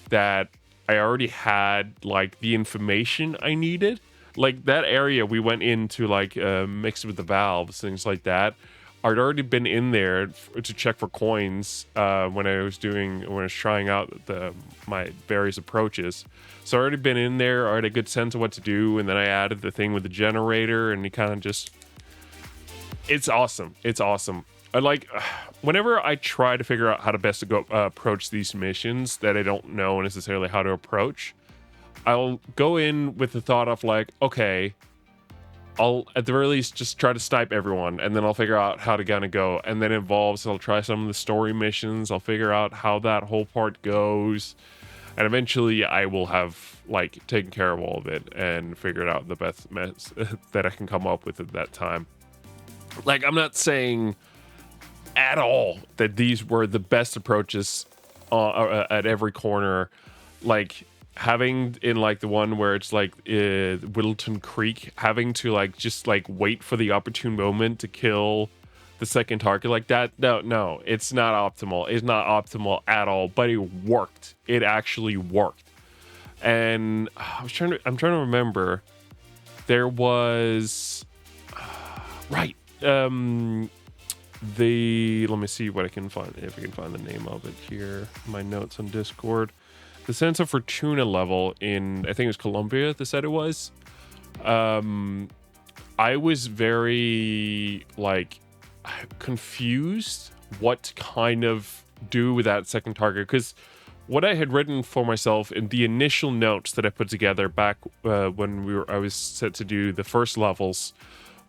that I already had like the information I needed. Like that area we went into, like mixed with the valves, things like that. I'd already been in there to check for coins when I was trying out my various approaches. So I already been in there. I had a good sense of what to do, and then I added the thing with the generator, and it kind of just, it's awesome. It's awesome. I like whenever I try to figure out how to best to go approach these missions that I don't know necessarily how to approach. I'll go in with the thought of like, okay, I'll at the very least just try to snipe everyone, and then I'll figure out how to kind of go. And then I'll try some of the story missions. I'll figure out how that whole part goes, and eventually I will have like taken care of all of it and figured out the best mess that I can come up with at that time. Like, I'm not saying at all that these were the best approaches at every corner. Like, having in like the one where it's like Whittleton Creek, having to like just like wait for the opportune moment to kill the second target like that. No, it's not optimal. It's not optimal at all, but it worked. It actually worked. And I'm trying to remember. There was right. Let me see what I can find, if I can find the name of it here. My notes on Discord. The Sense of Fortuna level in, I think it was Colombia, they said it was. I was very, like, confused what to kind of do with that second target. Because what I had written for myself in the initial notes that I put together back when I was set to do the first levels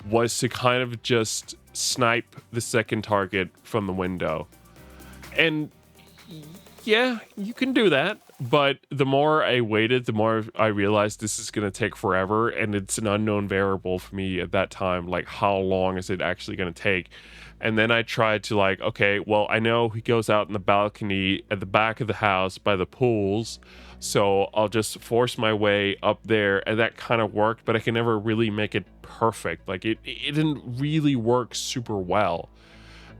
was to kind of just snipe the second target from the window. And yeah, you can do that. But the more I waited, the more I realized this is going to take forever. And it's an unknown variable for me at that time. Like, how long is it actually going to take? And then I tried to like, okay, well, I know he goes out in the balcony at the back of the house by the pools. So I'll just force my way up there. And that kind of worked, but I can never really make it perfect. Like, it didn't really work super well.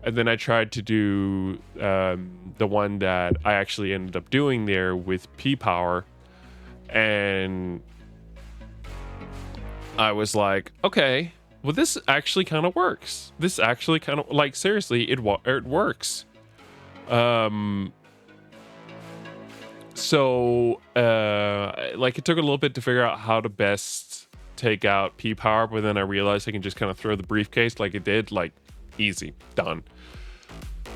And then I tried to do the one that I actually ended up doing there with P-Power. And I was like, okay, well, this actually kind of works. This actually kind of, like, seriously, it works. So, like, it took a little bit to figure out how to best take out P-Power, but then I realized I can just kind of throw the briefcase like it did, like, easy, done.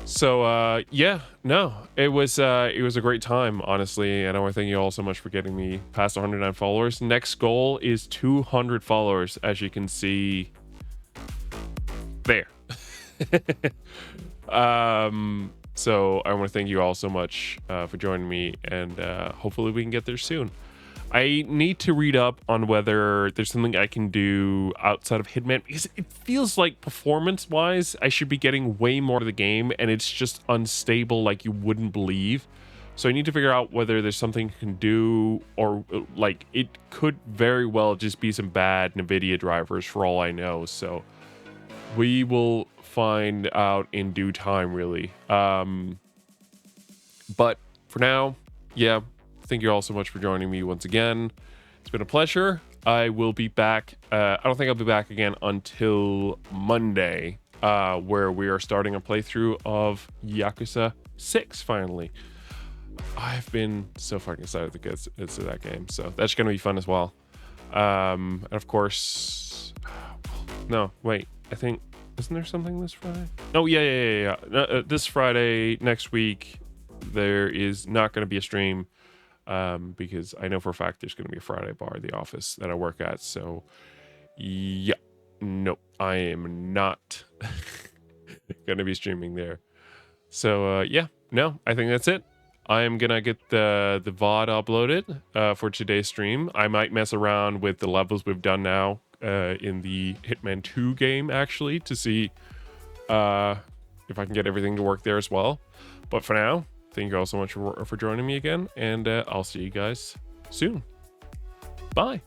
So yeah, no, it was a great time, honestly, and I want to thank you all so much for getting me past 109 followers. Next goal is 200 followers, as you can see there. So I want to thank you all so much for joining me, and hopefully we can get there soon. I need to read up on whether there's something I can do outside of Hitman, because it feels like performance-wise, I should be getting way more of the game, and it's just unstable like you wouldn't believe. So I need to figure out whether there's something I can do, or like it could very well just be some bad NVIDIA drivers for all I know. So we will find out in due time, really. But for now, yeah. Thank you all so much for joining me once again. It's been a pleasure. I will be back. I don't think I'll be back again until Monday. where we are starting a playthrough of Yakuza 6 finally. I've been so fucking excited to get into that game, so that's going to be fun as well. And of course, no, wait, I think, isn't there something this Friday? Oh, yeah. This Friday, next week, there is not going to be a stream, because I know for a fact there's going to be a Friday bar at the office that I work at. So, yeah, no, I am not going to be streaming there. So, yeah, no, I think that's it. I am going to get the VOD uploaded for today's stream. I might mess around with the levels we've done now in the Hitman 2 game, actually, to see if I can get everything to work there as well. But for now, thank you all so much for joining me again, and I'll see you guys soon. Bye.